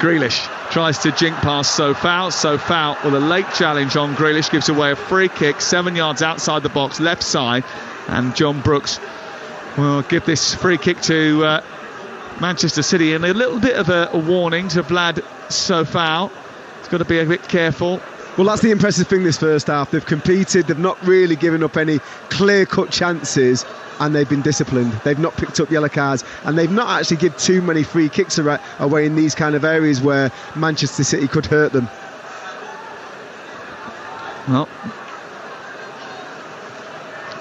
Grealish tries to jink past Sofao with a late challenge on Grealish, gives away a free kick 7 yards outside the box, left side, and John Brooks will give this free kick to Manchester City, and a little bit of a warning to Vlad Sofao. He's got to be a bit careful. Well, that's the impressive thing this first half. They've competed, they've not really given up any clear-cut chances, and they've been disciplined. They've not picked up yellow cards, and they've not actually given too many free kicks away in these kind of areas where Manchester City could hurt them. Well,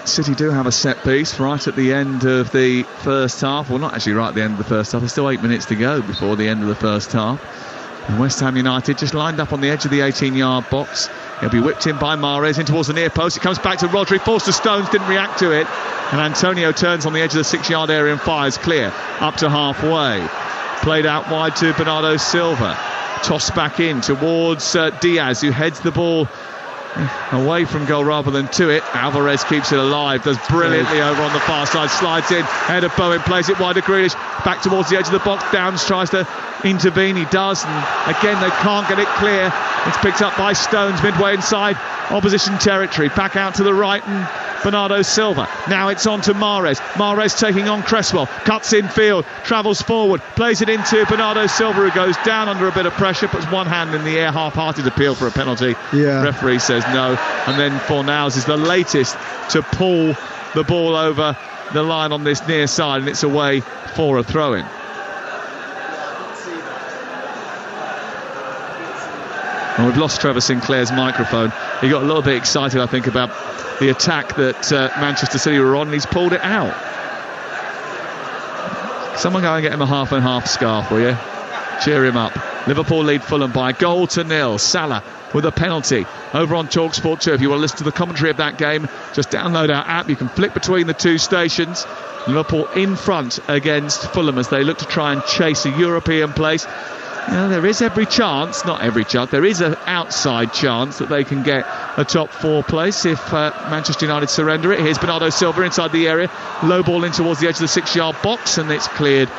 City do have a set piece right at the end of the first half. Well, not actually right at the end of the first half. There's still 8 minutes to go before the end of the first half. And West Ham United just lined up on the edge of the 18-yard box. He'll be whipped in by Mahrez in towards the near post. It comes back to Rodri, falls to Stones, didn't react to it. And Antonio turns on the edge of the 6-yard area and fires clear up to halfway. Played out wide to Bernardo Silva. Tossed back in towards Diaz, who heads the ball away from goal rather than to it. Alvarez keeps it alive, does brilliantly over on the far side, slides in, head of Bowen, plays it wide to Grealish, back towards the edge of the box. Downs tries to intervene, he does, and again they can't get it clear. It's picked up by Stones midway inside opposition territory, back out to the right, and Bernardo Silva. Now it's on to Mahrez taking on Cresswell, cuts in field, travels forward, plays it into Bernardo Silva, who goes down under a bit of pressure, puts one hand in the air, half-hearted appeal for a penalty. Referee says no, and then Fornals is the latest to pull the ball over the line on this near side, and it's away for a throw-in. Well, we've lost Trevor Sinclair's microphone. He got a little bit excited, I think, about the attack that Manchester City were on, and he's pulled it out. Someone go and get him a half and half scarf, will you? Cheer him up. Liverpool lead Fulham by 1-0. Salah with a penalty over on Talksport 2. If you want to listen to the commentary of that game, just download our app. You can flick between the two stations. Liverpool in front against Fulham as they look to try and chase a European place. You know, there is every chance, not every chance, there is an outside chance that they can get a top 4 place if Manchester United surrender it. Here's Bernardo Silva inside the area, low ball in towards the edge of the 6-yard box, and it's cleared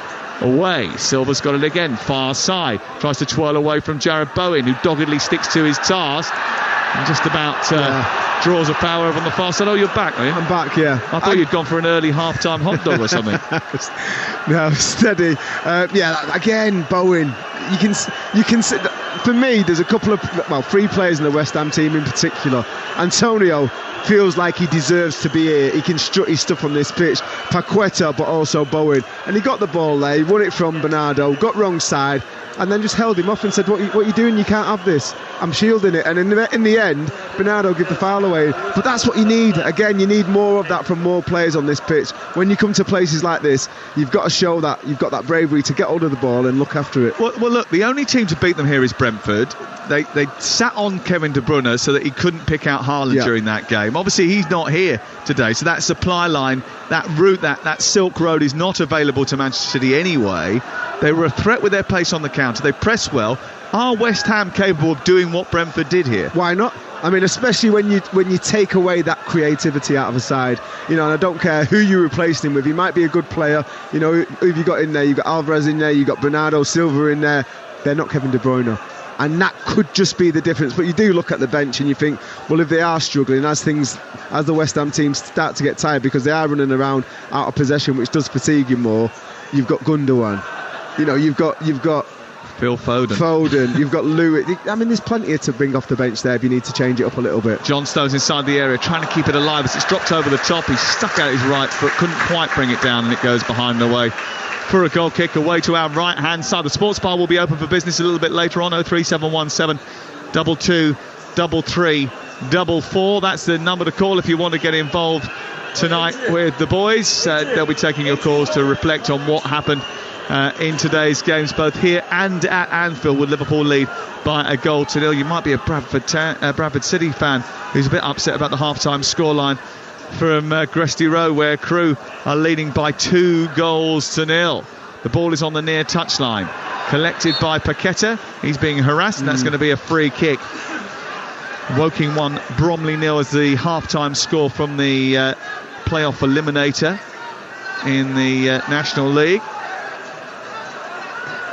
away. Silva's got it again, far side, tries to twirl away from Jared Bowen, who doggedly sticks to his task and just about draws a foul over on the far side. Oh, you're back, are you? I'm back, yeah. I thought you'd gone for an early half-time hot dog or something. No, steady. Again, Bowen. You can for me, there's a couple of, 3 players in the West Ham team in particular. Antonio feels like he deserves to be here. He can strut his stuff on this pitch. Paqueta, but also Bowen. And he got the ball there, he won it from Bernardo, got wrong side, and then just held him off and said, what are you doing? You can't have this. I'm shielding it. And in the end, Bernardo gave the foul away. But that's what you need. Again, you need more of that from more players on this pitch. When you come to places like this, you've got to show that you've got that bravery to get hold of the ball and look after it. Well, look, the only team to beat them here is Brentford. They sat on Kevin De Bruyne so that he couldn't pick out Haaland during that game. Obviously, he's not here today, so that supply line, that route, that Silk Road is not available to Manchester City anyway. They were a threat with their pace on the counter. They press well. Are West Ham capable of doing what Brentford did here? Why not? I mean, especially when you take away that creativity out of a side, and I don't care who you replace him with. He might be a good player. Who have you got in there? You've got Alvarez in there. You've got Bernardo Silva in there. They're not Kevin De Bruyne. And that could just be the difference. But you do look at the bench and you think, well, if they are struggling, as the West Ham team start to get tired because they are running around out of possession, which does fatigue you more, you've got Gundogan. You've got Phil Foden. Foden, you've got Lewis. I mean, there's plenty to bring off the bench there if you need to change it up a little bit. John Stones inside the area, trying to keep it alive as it's dropped over the top. He's stuck out his right foot, couldn't quite bring it down, and it goes behind and away for a goal kick away to our right-hand side. The sports bar will be open for business a little bit later on. 03717 22 33 44. That's the number to call if you want to get involved tonight with the boys. They'll be taking your calls to reflect on what happened in today's games, both here and at Anfield, with Liverpool lead by a goal to nil. You might be a Bradford City fan who's a bit upset about the half-time scoreline from Gresty Road, where Crewe are leading by 2 goals to nil. The ball is on the near touchline, collected by Paqueta. He's being harassed, and that's going to be a free kick. Woking 1, Bromley 0 as the half-time score from the playoff eliminator in the National League.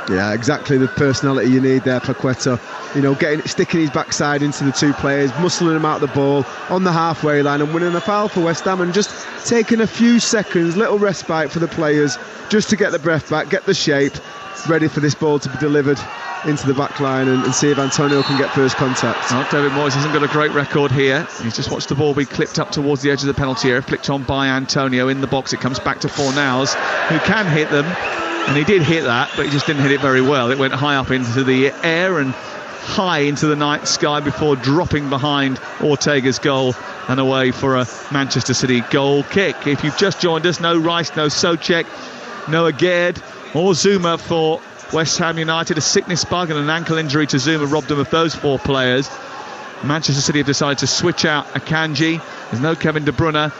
Yeah, exactly the personality you need there, Paqueta. You know, sticking his backside into the 2 players, muscling them out the ball on the halfway line and winning a foul for West Ham, and just taking a few seconds, little respite for the players, just to get the breath back, get the shape, ready for this ball to be delivered into the back line and see if Antonio can get first contact. Well, David Moyes hasn't got a great record here. He's just watched the ball be clipped up towards the edge of the penalty area, flicked on by Antonio in the box. It comes back to Fornals, who can hit them. And he did hit that, but he just didn't hit it very well. It went high up into the air and high into the night sky before dropping behind Ortega's goal and away for a Manchester City goal kick. If you've just joined us, no Rice, no Souček, no Agard or Zuma for West Ham United. A sickness bug and an ankle injury to Zuma robbed them of those 4 players. Manchester City have decided to switch out Akanji. There's no Kevin De Bruyne,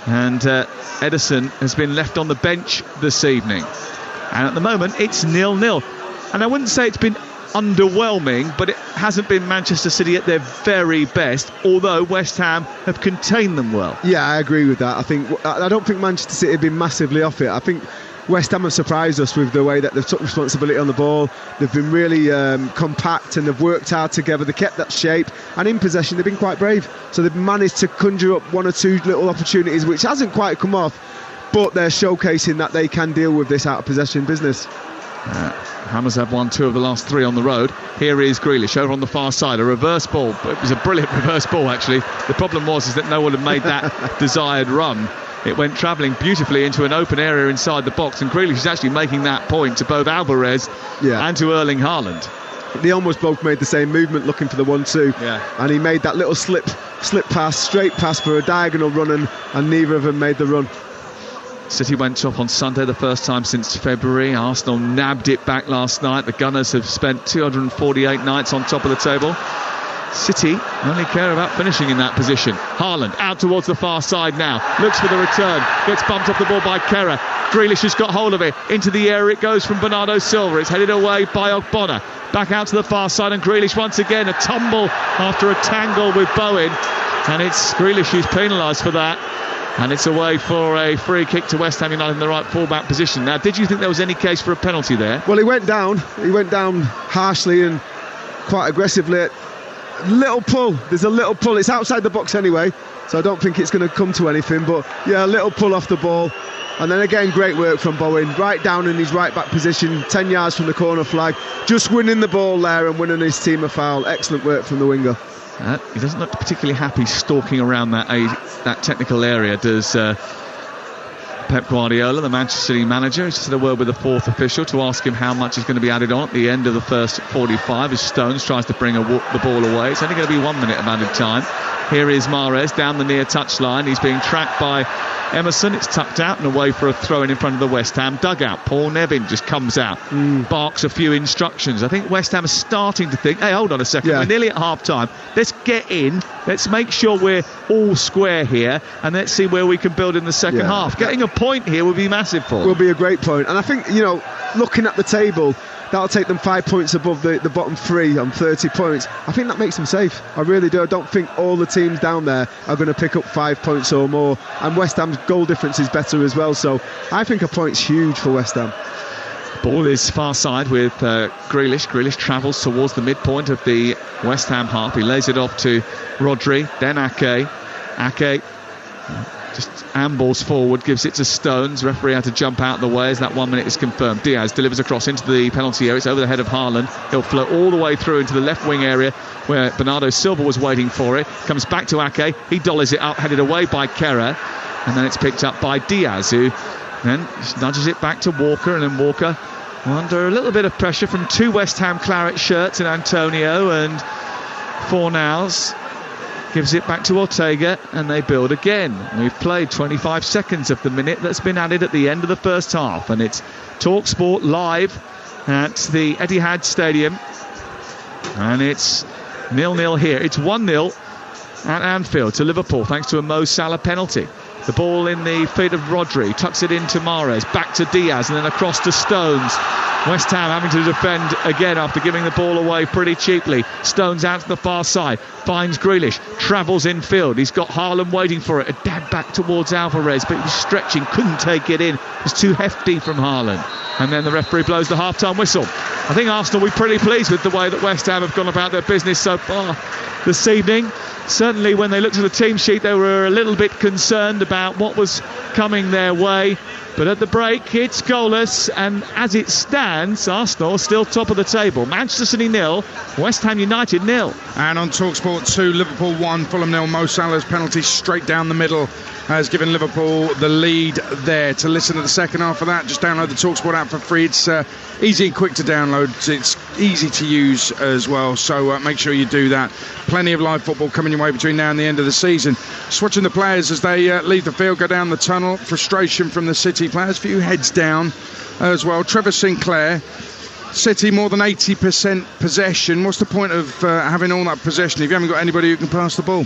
and Ederson has been left on the bench this evening. And at the moment, it's 0-0. And I wouldn't say it's been underwhelming, but it hasn't been Manchester City at their very best, although West Ham have contained them well. Yeah, I agree with that. I don't think Manchester City have been massively off it. I think West Ham have surprised us with the way that they've took responsibility on the ball. They've been really compact, and they've worked hard together. They kept that shape, and in possession they've been quite brave. So they've managed to conjure up 1 or 2 little opportunities, which hasn't quite come off, but they're showcasing that they can deal with this out of possession business. Hammers have won 2 of the last 3 on the road. Here is Grealish over on the far side, a reverse ball. It was a brilliant reverse ball, actually. The problem is that no one had made that desired run. It went travelling beautifully into an open area inside the box, and Grealish is actually making that point to both Alvarez and to Erling Haaland. They almost both made the same movement looking for the 1-2, and he made that little slip pass, straight pass for a diagonal run, and neither of them made the run. City went top on Sunday, the first time since February. Arsenal nabbed it back last night. The Gunners have spent 248 nights on top of the table. City only care about finishing in that position. Haaland out towards the far side now, looks for the return, gets bumped off the ball by Kerr. Grealish has got hold of it, into the air it goes from Bernardo Silva. It's headed away by Ogbonna, back out to the far side, and Grealish once again a tumble after a tangle with Bowen, and it's Grealish who's penalised for that. And it's away for a free kick to West Ham United in the right full-back position. Now, did you think there was any case for a penalty there? Well, he went down harshly and quite aggressively. Little pull. There's a little pull. It's outside the box anyway, so I don't think it's going to come to anything. But yeah, a little pull off the ball. And then again, great work from Bowen. Right down in his right-back position, 10 yards from the corner flag. Just winning the ball there and winning his team a foul. Excellent work from the winger. He doesn't look particularly happy stalking around that technical area, does Pep Guardiola, the Manchester City manager. He's just had a word with the 4th official to ask him how much is going to be added on at the end of the first 45 as Stones tries to bring the ball away. It's only going to be 1 minute of added time. Here is Mahrez down the near touchline. He's being tracked by Emerson. It's tucked out and away for a throw-in in front of the West Ham dugout. Paul Nevin just comes out, barks a few instructions. I think West Ham is starting to think, hey, hold on a second, we're nearly at half-time. Let's get in. Let's make sure we're all square here, and let's see where we can build in the second half. Getting a point here would be massive for them. Will be a great point. And I think, looking at the table, that'll take them 5 points above the bottom 3 on 30 points. I think that makes them safe. I really do. I don't think all the teams down there are going to pick up 5 points or more. And West Ham's goal difference is better as well. So I think a point's huge for West Ham. Ball is far side with Grealish. Grealish travels towards the midpoint of the West Ham half. He lays it off to Rodri, then Ake. Ake just ambles forward, gives it to Stones. Referee had to jump out of the way as that 1 minute is confirmed. Diaz delivers across into the penalty area. It's over the head of Haaland. He'll float all the way through into the left wing area where Bernardo Silva was waiting for it. Comes back to Ake. He dollies it up, headed away by Kehrer. And then it's picked up by Diaz, who then nudges it back to Walker. And then Walker, under a little bit of pressure from 2 West Ham claret shirts and Antonio and Fornals, gives it back to Ortega, and they build again. We've played 25 seconds of the minute that's been added at the end of the first half, and it's Talksport live at the Etihad Stadium, and it's 0-0 here. It's 1-0 at Anfield to Liverpool thanks to a Mo Salah penalty. The ball in the feet of Rodri, tucks it into Mahrez, back to Diaz, and then across to Stones. West Ham having to defend again after giving the ball away pretty cheaply. Stones out to the far side, finds Grealish, travels infield. He's got Haaland waiting for it. A dab back towards Alvarez, but he was stretching, couldn't take it in. It was too hefty from Haaland. And then the referee blows the half-time whistle. I think Arsenal will be pretty pleased with the way that West Ham have gone about their business so far this evening. Certainly when they looked at the team sheet, they were a little bit concerned about what was coming their way. But at the break, it's goalless, and as it stands, Arsenal still top of the table. Manchester City 0, West Ham United 0. And on Talksport 2, Liverpool 1, Fulham 0. Mo Salah's penalty straight down the middle has given Liverpool the lead there. To listen to the second half of that, just download the Talksport app for free. It's easy and quick to download. It's easy to use as well, so make sure you do that. Plenty of live football coming your way between now and the end of the season. Just watching the players as they leave the field, go down the tunnel. Frustration from the City players, few heads down as well. Trevor Sinclair, City more than 80% possession. What's the point of having all that possession if you haven't got anybody who can pass the ball?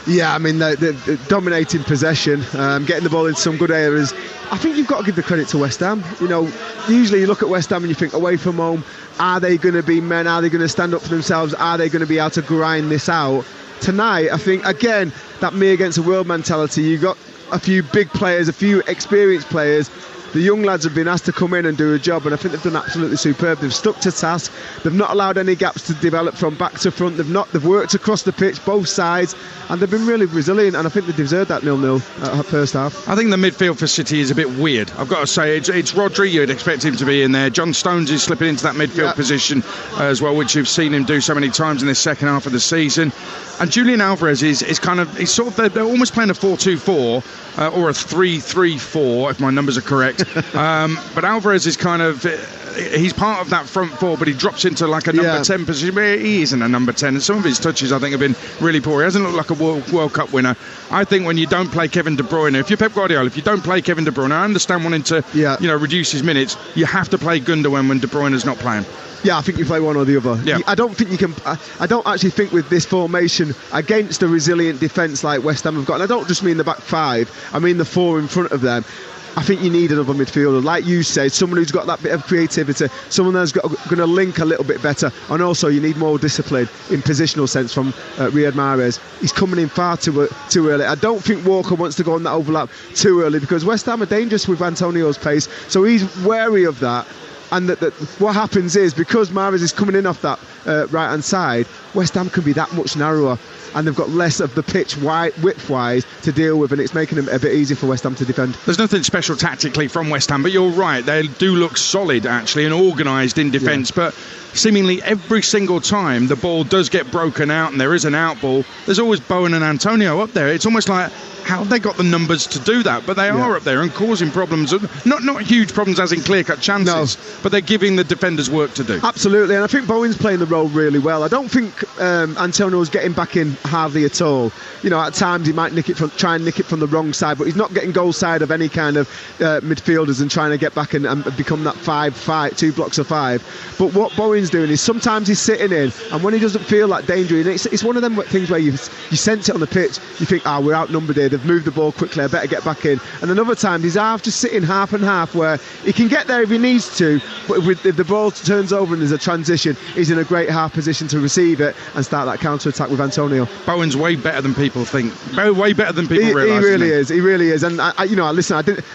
Yeah, I mean, they're dominating possession, getting the ball in some good areas. I think you've got to give the credit to West Ham. You know, usually you look at West Ham and you think away from home, are they going to be men? Are they going to stand up for themselves? Are they going to be able to grind this out? Tonight, I think, again, that me against the world mentality. You've got a few big players, a few experienced players. The young lads have been asked to come in and do a job, and I think they've done absolutely superb. They've stuck to task. They've not allowed any gaps to develop from back to front. They've worked across the pitch, both sides, and they've been really resilient, and I think they deserved that 0-0 first half. I think the midfield for City is a bit weird. I've got to say, it's Rodri. You'd expect him to be in there. John Stones is slipping into that midfield position as well, which you've seen him do so many times in this second half of the season. And Julian Alvarez is he's sort of, they're almost playing a 4-2-4 or a 3-3-4 if my numbers are correct. But Alvarez is kind of, he's part of that front four, but he drops into like a number 10 position where he isn't a number 10, and some of his touches I think have been really poor. He hasn't looked like a World Cup winner. I think when you don't play Kevin De Bruyne, if you're Pep Guardiola, if you don't play Kevin De Bruyne, I understand wanting to reduce his minutes, you have to play Gundogan when De Bruyne is not playing. Yeah, I think you play one or the other. Yeah. I don't think you can. I don't actually think with this formation against a resilient defence like West Ham have got, and I don't just mean the back five, I mean the four in front of them. I think you need another midfielder, like you said, someone who's got that bit of creativity, someone that's going to link a little bit better, and also you need more discipline in positional sense from Riyad Mahrez. He's coming in far too early. I don't think Walker wants to go on that overlap too early because West Ham are dangerous with Antonio's pace, so he's wary of that. And that what happens is, because Mahrez is coming in off that right-hand side, West Ham can be that much narrower, and they've got less of the pitch width-wise to deal with, and it's making it a bit easier for West Ham to defend. There's nothing special tactically from West Ham, but you're right, they do look solid actually and organised in defence, but seemingly every single time the ball does get broken out and there is an out ball, there's always Bowen and Antonio up there. It's almost like, how have they got the numbers to do that? But they are up there and causing problems. Not huge problems as in clear-cut chances, but they're giving the defenders work to do. Absolutely, and I think Bowen's playing the role really well. I don't think Antonio's getting back in hardly at all. You know, at times he might try and nick it from the wrong side, but he's not getting goal side of any kind of midfielders and trying to get back and become that 2 blocks of 5. But what Bowen's doing is sometimes he's sitting in, and when he doesn't feel that danger, and it's one of them things where you sense it on the pitch, you think, we're outnumbered here, they've moved the ball quickly, I better get back in. And then other times he's just sitting half and half, where he can get there if he needs to, but if the ball turns over and there's a transition, he's in a great half position to receive it and start that counter-attack with Antonio. Bowen's way better than people think. Way better than people realise. He really is. And I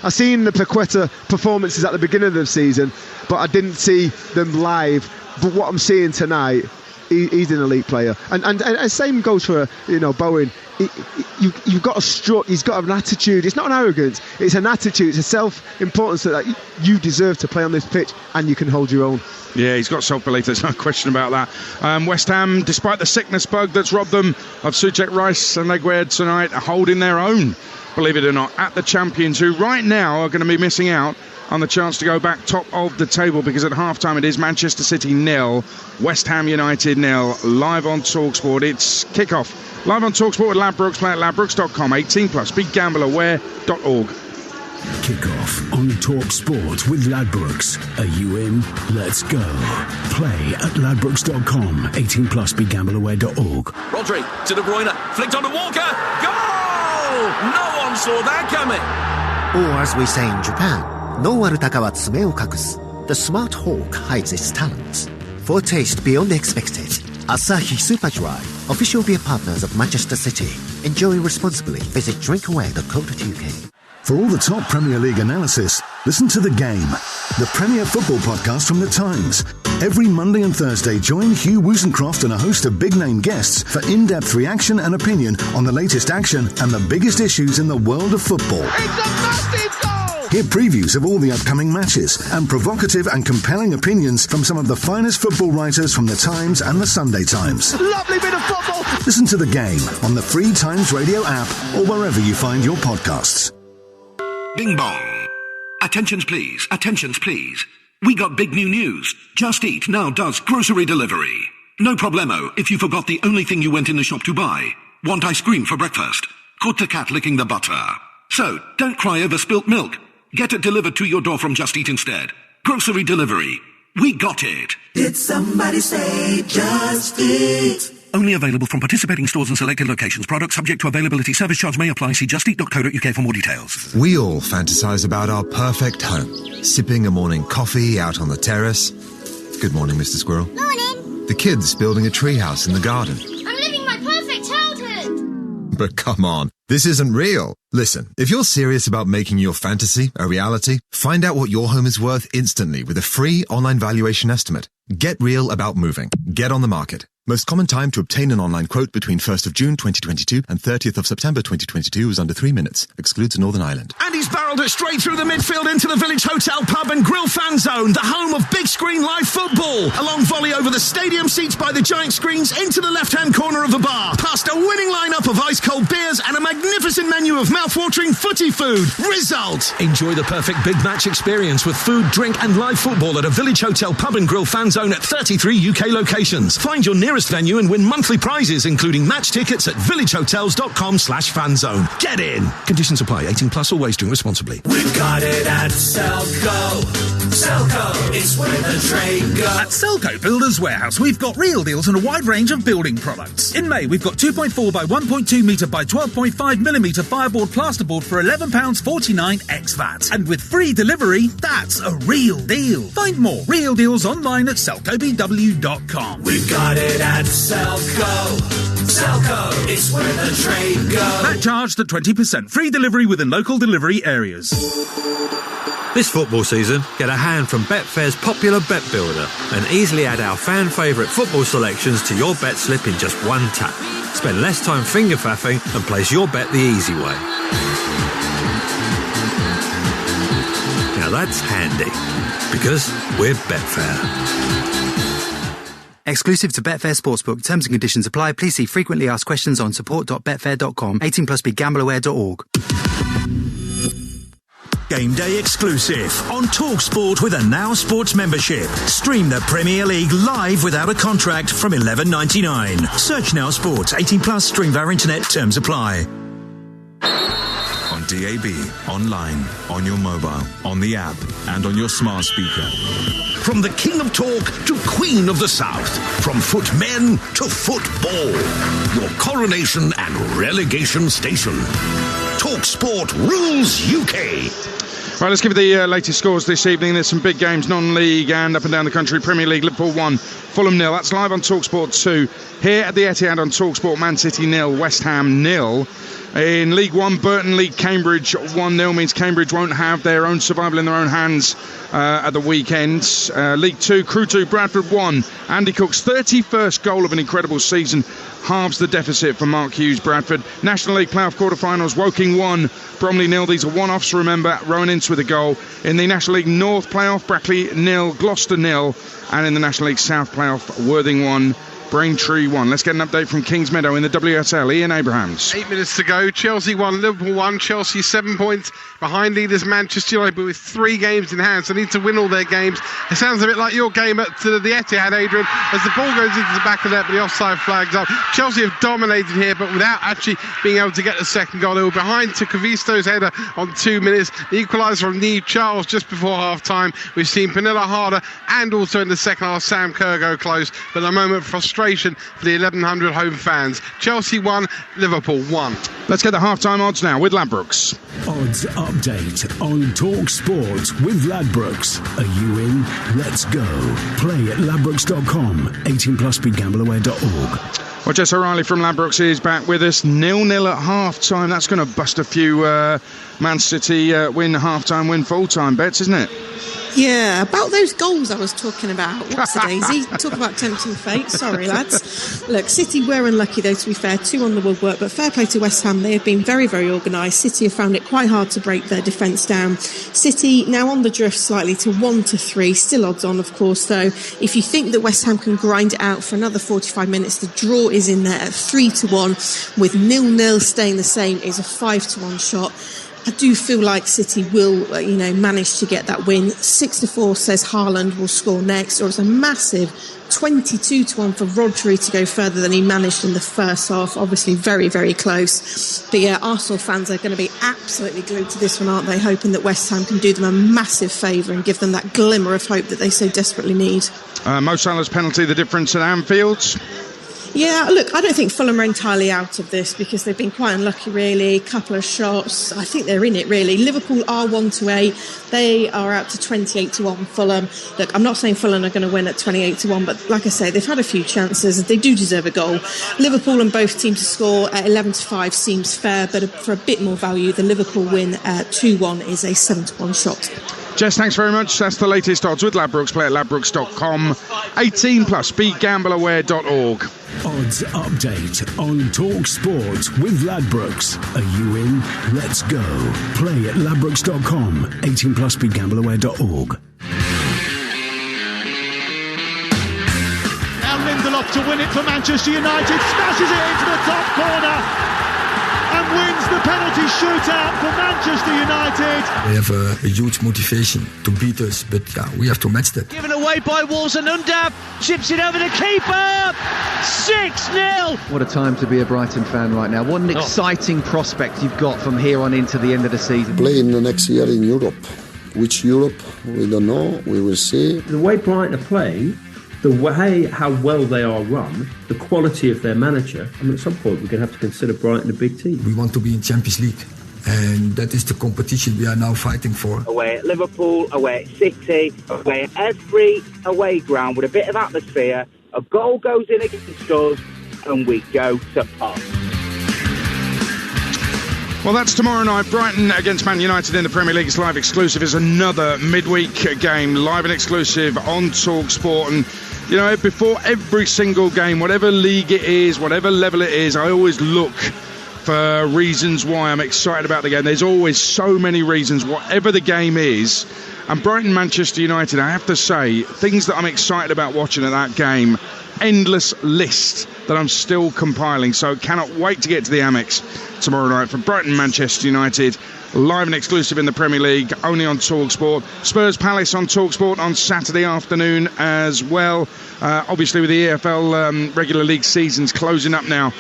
seen the Paqueta performances at the beginning of the season, but I didn't see them live. But what I'm seeing tonight, he's an elite player, and same goes for Bowen. you've got a strut. He's got an attitude. It's not an arrogance. It's an attitude. It's a self-importance that you deserve to play on this pitch, and you can hold your own. Yeah, he's got self-belief, there's no question about that. West Ham, despite the sickness bug that's robbed them of Suchek Rice and Leguer tonight, are holding their own, believe it or not, at the champions, who right now are going to be missing out on the chance to go back top of the table, because at half-time it is Manchester City 0, West Ham United 0, live on Talksport. It's kick-off. Live on Talksport with Ladbrokes, play at ladbrokes.com, 18+, begambleaware.org. Kick-off on Talksport with Ladbrokes. Are you in? Let's go. Play at ladbrokes.com, 18+, begambleaware.org. Rodri to De Bruyne, flicked on to Walker. Goal! No one saw that coming. Or as we say in Japan, no warutaka wa tsume o kakusu. The smart hawk hides its talents. For a taste beyond expected, Asahi Super Dry, official beer partners of Manchester City. Enjoy responsibly. Visit drinkaware.co.uk. For all the top Premier League analysis, listen to The Game, the Premier Football podcast from The Times. Every Monday and Thursday, join Hugh Woosencroft and a host of big-name guests for in-depth reaction and opinion on the latest action and the biggest issues in the world of football. It's a massive goal! Hear previews of all the upcoming matches and provocative and compelling opinions from some of the finest football writers from The Times and The Sunday Times. Lovely bit of football! Listen to The Game on the free Times Radio app or wherever you find your podcasts. Bing bong. Attentions please, attentions please. We got big new news. Just Eat now does grocery delivery. No problemo if you forgot the only thing you went in the shop to buy. Want ice cream for breakfast? Caught the cat licking the butter. So, don't cry over spilt milk. Get it delivered to your door from Just Eat instead. Grocery delivery. We got it. Did somebody say Just Eat? Only available from participating stores and selected locations. Products subject to availability. Service charge may apply. See justeat.co.uk for more details. We all fantasize about our perfect home. Sipping a morning coffee out on the terrace. Good morning, Mr. Squirrel. Morning. The kids building a treehouse in the garden. I'm living my perfect childhood. But come on, this isn't real. Listen, if you're serious about making your fantasy a reality, find out what your home is worth instantly with a free online valuation estimate. Get real about moving. Get on the market. Most common time to obtain an online quote between 1st of June 2022 and 30th of September 2022 was under 3 minutes. Excludes Northern Ireland. And he's barreled it straight through the midfield into the Village Hotel Pub and Grill fan zone, the home of big screen live football. A long volley over the stadium seats by the giant screens into the left-hand corner of the bar, past a winning lineup of ice-cold beers and a magnificent menu of mouth-watering footy food. Result! Enjoy the perfect big match experience with food, drink and live football at a Village Hotel Pub and Grill fan zone at 33 UK locations. Find your nearest venue and win monthly prizes, including match tickets at villagehotels.com/fanzone. Get in! Conditions apply. 18 plus. Always drink responsibly. We've got it at Selco. Selco, it's where the trade goes. At Selco Builders Warehouse, we've got real deals on a wide range of building products. In May, we've got 2.4 by 1.2 metre by 12.5 millimetre fireboard plasterboard for £11.49 ex VAT. And with free delivery, that's a real deal. Find more real deals online at selcobw.com. We've got it at Selco. Selco, it's where the trade goes. That charged at 20%. Free delivery within local delivery areas. This football season, get a hand from Betfair's popular Bet Builder and easily add our fan favourite football selections to your bet slip in just one tap. Spend less time finger faffing and place your bet the easy way. Now that's handy, because we're Betfair. Exclusive to Betfair Sportsbook. Terms and conditions apply. Please see frequently asked questions on support.betfair.com. 18 plus begambleaware.org. Game day exclusive on Talksport with a Now Sports membership. Stream the Premier League live without a contract from $11.99. Search Now Sports. 18 plus. Stream via internet. Terms apply. On DAB, online, on your mobile, on the app, and on your smart speaker. From the King of Talk to Queen of the South. From footmen to football. Your coronation and relegation station. Talksport rules UK. Right, let's give you the latest scores this evening. There's some big games, non-league and up and down the country. Premier League, Liverpool 1, Fulham 0. That's live on Talksport 2. Here at the Etihad on Talksport, Man City 0, West Ham 0. In League One, Burton lead Cambridge 1-0, means Cambridge won't have their own survival in their own hands at the weekend. League 2, Crew 2, Bradford 1. Andy Cook's 31st goal of an incredible season halves the deficit for Mark Hughes' Bradford. National League playoff quarterfinals, Woking 1, Bromley 0. These are one-offs, remember. Rowan Ince with a goal. In the National League North playoff, Brackley 0, Gloucester 0. And in the National League South playoff, Worthing 1, Braintree 1. Let's get an update from Kingsmeadow in the WSL. Ian Abrahams. 8 minutes to go. Chelsea 1, Liverpool 1. Chelsea 7 points behind leaders Manchester United, but with 3 games in hand, so they need to win all their games. It sounds a bit like your game at the Etihad, Adrian, as the ball goes into the back of the net, but the offside flag's up. Chelsea have dominated here, but without actually being able to get the second goal. They were behind to Kavisto's header on 2 minutes. The equaliser from Neve Charles just before half-time. We've seen Pernilla Harder and also in the second half Sam Kerr go close, but a moment of frustration for the 1100 home fans. Chelsea 1, Liverpool 1. Let's get the half-time odds now with Ladbrokes. Odds update on Talksport with Ladbrokes. Are you in? Let's go. Play at ladbrokes.com. 18+ begambleaware.org. Well, Jess O'Reilly from Ladbrokes is back with us. 0-0 at half-time. That's going to bust a few Man City win half-time, win full-time bets, isn't it? Yeah, about those goals I was talking about. What's the daisy? Talk about tempting fate. Sorry, lads. Look, City were unlucky, though, to be fair. 2 on the woodwork, but fair play to West Ham. They have been very, very organised. City have found it quite hard to break their defence down. City now on the drift slightly to 1-3. Still odds on, of course, though. If you think that West Ham can grind it out for another 45 minutes, the draw is in there at 3-1, with 0-0 staying the same is a 5-1 shot. I do feel like City will, manage to get that win. 6-4 says Haaland will score next, or it's a massive 22-1 for Rodri to go further than he managed in the first half. Obviously very, very close. But yeah, Arsenal fans are going to be absolutely glued to this one, aren't they? Hoping that West Ham can do them a massive favour and give them that glimmer of hope that they so desperately need. Mo Salah's penalty, the difference at Anfield. Yeah, look, I don't think Fulham are entirely out of this because they've been quite unlucky, really. Couple of shots. I think they're in it, really. Liverpool are 1-8. They are out to 28-1 Fulham. Look, I'm not saying Fulham are going to win at 28-1, but like I say, they've had a few chances. They do deserve a goal. Liverpool and both teams to score at 11-5 seems fair, but for a bit more value, the Liverpool win at 2-1 is a 7-1 shot. Jess, thanks very much. That's the latest odds with Ladbrokes. Play at ladbrokes.com. 18+, begambleaware.org. Odds update on Talksport with Ladbrokes. Are you in? Let's go. Play at ladbrokes.com. 18+ begambleaware.org. Now Lindelof to win it for Manchester United. Smashes it into the top corner and wins the penalty shootout for Manchester United. They have a huge motivation to beat us, but we have to match that. Given away by Wolves, and Undab chips it over the keeper. 6-0. What a time to be a Brighton fan right now. What an exciting prospect you've got from here on into the end of the season. Play in the next year in Europe. Which Europe? We don't know. We will see. The way Brighton are playing, the way how well they are run, the quality of their manager, at some point we're going to have to consider Brighton a big team. We want to be in Champions League, and that is the competition we are now fighting for. Away at Liverpool, away at City, away at every away ground with a bit of atmosphere, a goal goes in against us and we go to pot. Well, that's tomorrow night. Brighton against Man United in the Premier League. It's live exclusive. It's another midweek game, live and exclusive on Talksport. And, before every single game, whatever league it is, whatever level it is, I always look for reasons why I'm excited about the game. There's always so many reasons, whatever the game is. And Brighton, Manchester United, I have to say, things that I'm excited about watching at that game, endless list that I'm still compiling. So cannot wait to get to the Amex tomorrow night for Brighton, Manchester United. Live and exclusive in the Premier League, only on Talksport. Spurs Palace on Talksport on Saturday afternoon as well. Obviously, with the EFL regular league seasons closing up now,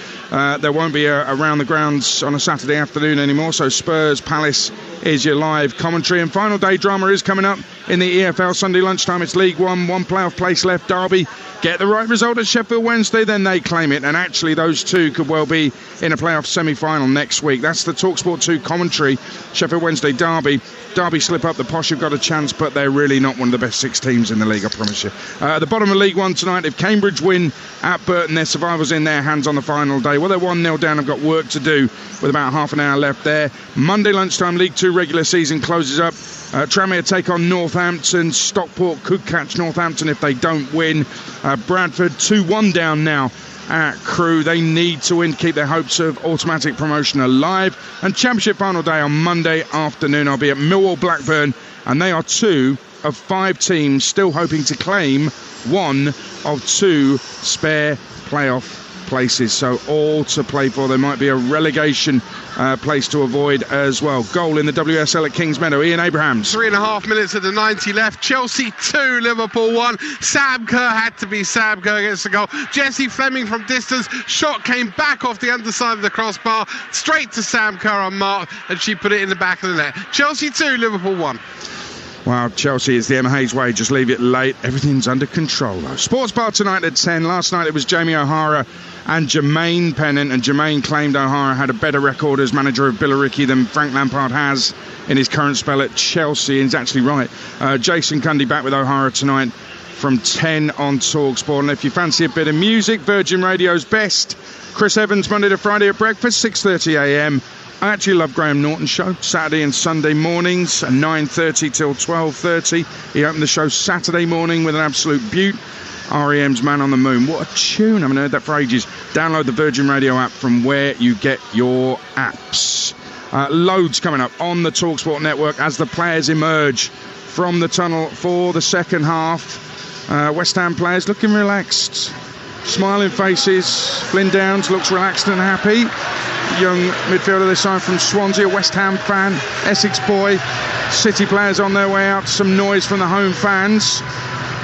there won't be a round the grounds on a Saturday afternoon anymore. So Spurs Palace is your live commentary. And final day drama is coming up in the EFL Sunday lunchtime. It's League One playoff place left. Derby get the right result. result at Sheffield Wednesday, then they claim it. And actually, those two could well be in a playoff semi-final next week. That's the Talksport 2 commentary. Sheffield Wednesday Derby. Derby slip up, the Posh have got a chance, but they're really not one of the best 6 teams in the league, I promise you. At the bottom of League One tonight, if Cambridge win at Burton, their survival's in their hands on the final day. Well, they're 1-0 down, have got work to do with about half an hour left there. Monday lunchtime, League 2 regular season closes up. Tranmere take on Northampton. Stockport could catch Northampton if they don't win. Bradford 2-1 down now at Crewe. They need to win to keep their hopes of automatic promotion alive. And Championship final day on Monday afternoon. I'll be at Millwall Blackburn, and they are 2 of 5 teams still hoping to claim 1 of 2 spare playoff places, so all to play for. There might be a relegation place to avoid as well. Goal in the WSL at Kings Meadow, Ian Abrahams. 3.5 minutes at the 90 left. Chelsea 2, Liverpool 1. Sam Kerr had to be Sam Kerr against the goal. Jesse Fleming from distance. Shot came back off the underside of the crossbar, straight to Sam Kerr on mark, and she put it in the back of the net. Chelsea 2, Liverpool 1. Wow, Chelsea is the Emma Hayes way. Just leave it late. Everything's under control, though. Sports Bar tonight at 10. Last night it was Jamie O'Hara and Jermaine Pennant, and Jermaine claimed O'Hara had a better record as manager of Billericay than Frank Lampard has in his current spell at Chelsea, and he's actually right. Jason Cundy back with O'Hara tonight from 10 on Talksport. And if you fancy a bit of music, Virgin Radio's best. Chris Evans, Monday to Friday at breakfast, 6:30 a.m. I actually love Graham Norton's show, Saturday and Sunday mornings, 9:30 till 12:30. He opened the show Saturday morning with an absolute beaut. R.E.M's Man on the Moon. What a tune. I haven't heard that for ages. Download the Virgin Radio app from where you get your apps. Loads coming up on the Talksport network as the players emerge from the tunnel for the second half. West Ham players looking relaxed. Smiling faces. Flynn Downs looks relaxed and happy. Young midfielder this time from Swansea, a West Ham fan, Essex boy. City players on their way out. Some noise from the home fans,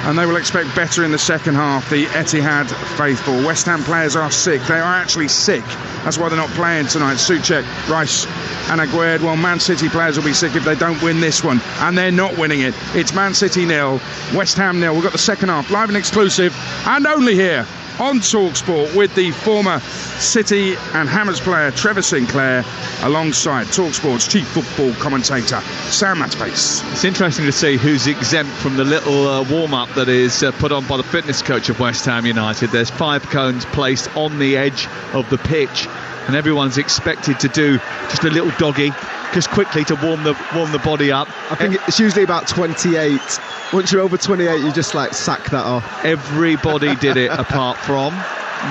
and they will expect better in the second half. The Etihad faithful. West Ham players are sick. They are actually sick. That's why they're not playing tonight. Souček, Rice and Aguerd. Well, Man City players will be sick if they don't win this one, and they're not winning it. It's Man City 0, West Ham 0. We've got the second half live and exclusive, and only here on Talksport with the former City and Hammers player Trevor Sinclair alongside Talksport's chief football commentator Sam Matpace. It's interesting to see who's exempt from the little warm-up that is put on by the fitness coach of West Ham United. There's 5 cones placed on the edge of the pitch, and everyone's expected to do just a little doggy just quickly to warm the body up. I think it's usually about 28. Once you're over 28, you just like sack that off. Everybody did it apart from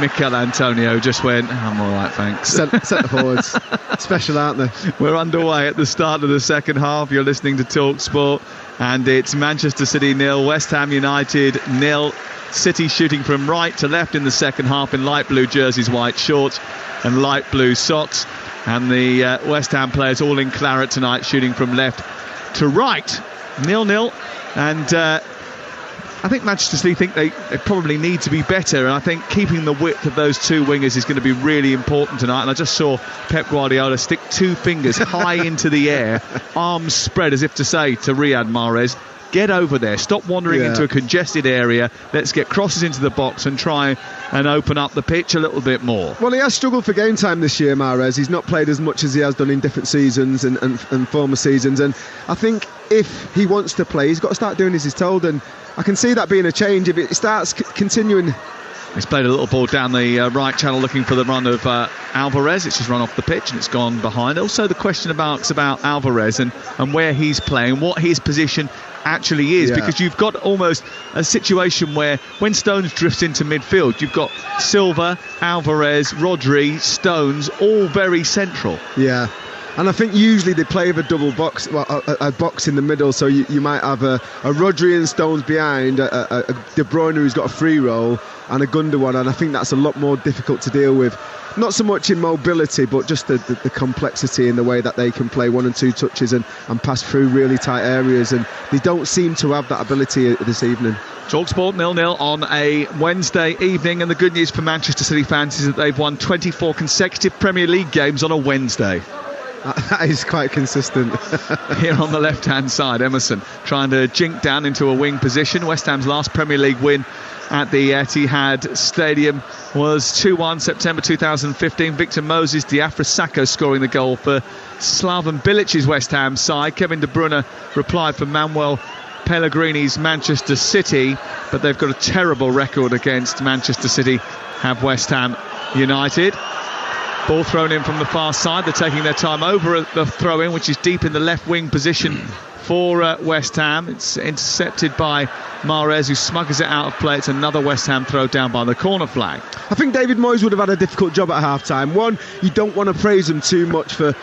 Mikel Antonio. Just went, I'm all right, thanks. Centre forwards, special, aren't they? We're underway at the start of the second half. You're listening to Talksport, and it's Manchester City 0, West Ham United 0. City shooting from right to left in the second half in light blue jerseys, white shorts and light blue socks. And the West Ham players all in claret tonight, shooting from left to right. 0-0. And I think Manchester City think they probably need to be better. And I think keeping the width of those 2 wingers is going to be really important tonight. And I just saw Pep Guardiola stick 2 fingers high into the air, arms spread as if to say to Riyad Mahrez, get over there, stop wandering into a congested area, let's get crosses into the box and try and open up the pitch a little bit more. Well, he has struggled for game time this year, Mahrez. He's not played as much as he has done in different seasons and former seasons, and I think if he wants to play, he's got to start doing as he's told, and I can see that being a change if it starts continuing. He's played a little ball down the right channel looking for the run of Alvarez. It's just run off the pitch and it's gone behind. Also the question about Alvarez and where he's playing, what his position actually is, because you've got almost a situation where when Stones drifts into midfield, you've got Silva, Alvarez, Rodri, Stones, all very central. Yeah. And I think usually they play with a double box, a box in the middle, so you might have a Rodri and Stones behind, a De Bruyne who's got a free roll, and a Gundogan, and I think that's a lot more difficult to deal with. Not so much in mobility, but just the complexity in the way that they can play 1 and 2 touches and pass through really tight areas, and they don't seem to have that ability this evening. Talksport 0-0 on a Wednesday evening, and the good news for Manchester City fans is that they've won 24 consecutive Premier League games on a Wednesday. That is quite consistent. Here on the left-hand side, Emerson trying to jink down into a wing position. West Ham's last Premier League win at the Etihad Stadium was 2-1 September 2015. Victor Moses, Diafra Sakho scoring the goal for Slaven Bilic's West Ham side. Kevin De Bruyne replied for Manuel Pellegrini's Manchester City, but they've got a terrible record against Manchester City, have West Ham United. Ball thrown in from the far side. They're taking their time over the throw-in, which is deep in the left wing position for West Ham. It's intercepted by Mahrez, who smuggles it out of play. It's another West Ham throw down by the corner flag. I think David Moyes would have had a difficult job at half-time. One, you don't want to praise them too much for,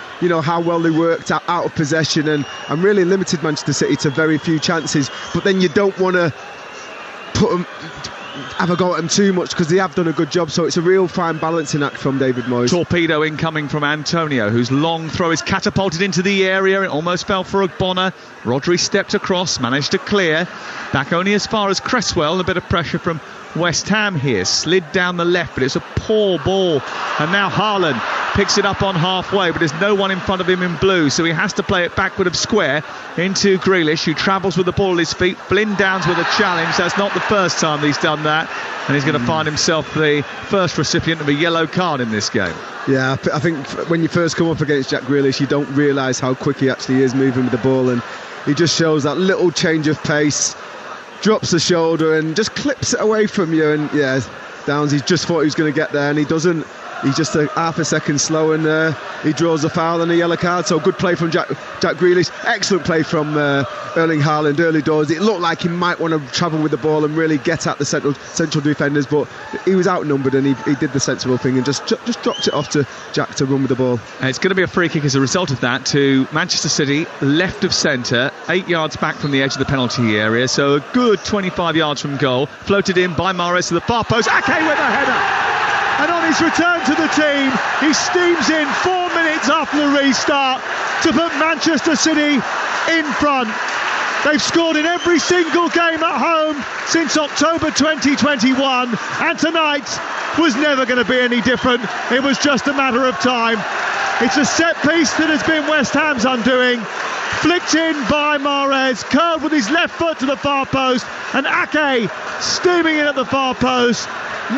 how well they worked out of possession and really limited Manchester City to very few chances. But then you don't want to have a go at them too much because they have done a good job, so it's a real fine balancing act from David Moyes. Torpedo incoming from Antonio, whose long throw is catapulted into the area. It almost fell for Ogbonna. Rodri stepped across, managed to clear. Back only as far as Cresswell. A bit of pressure from West Ham here. Slid down the left, but it's a poor ball. And now Haaland picks it up on halfway, but there's no one in front of him in blue, so he has to play it backward of square into Grealish, who travels with the ball at his feet. Flynn Downs with a challenge. That's not the first time he's done that, and he's going to find himself the first recipient of a yellow card in this game. Yeah, I think when you first come up against Jack Grealish, you don't realise how quick he actually is moving with the ball, and he just shows that little change of pace, drops the shoulder and just clips it away from you. And yeah, Downs, he just thought he was going to get there, and he doesn't. He's just a half a second slow, and he draws a foul and a yellow card. So good play from Jack Grealish. Excellent play from Erling Haaland early doors. It looked like he might want to travel with the ball and really get at the central defenders, but he was outnumbered, and he did the sensible thing and just dropped it off to Jack to run with the ball. It's going to be a free kick as a result of that to Manchester City, left of centre, 8 yards back from the edge of the penalty area, so a good 25 yards from goal. Floated in by Mahrez to the far post. Ake with a header. And on his return to the team, he steams in 4 minutes after the restart to put Manchester City in front. They've scored in every single game at home since October 2021, and tonight was never going to be any different. It was just a matter of time. It's a set piece that has been West Ham's undoing. Flicked in by Mahrez, curled with his left foot to the far post, and Ake steaming in at the far post,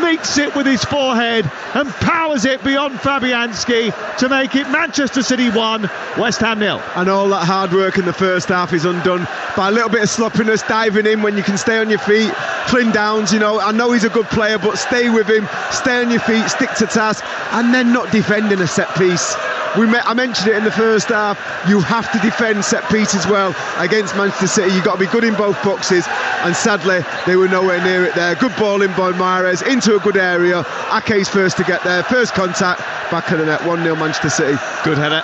meets it with his forehead and powers it beyond Fabianski to make it Manchester City 1, West Ham 0. And all that hard work in the first half is undone by a little bit of sloppiness, diving in when you can stay on your feet. Flynn Downs, I know he's a good player, but stay with him, stay on your feet, stick to task, and then not defending a set piece. I mentioned it in the first half. You have to defend set pieces well against Manchester City. You've got to be good in both boxes, and sadly they were nowhere near it there. Good ball in by Mahrez into a good area. Ake's first to get there, first contact, back of the net, 1-0 Manchester City. Good header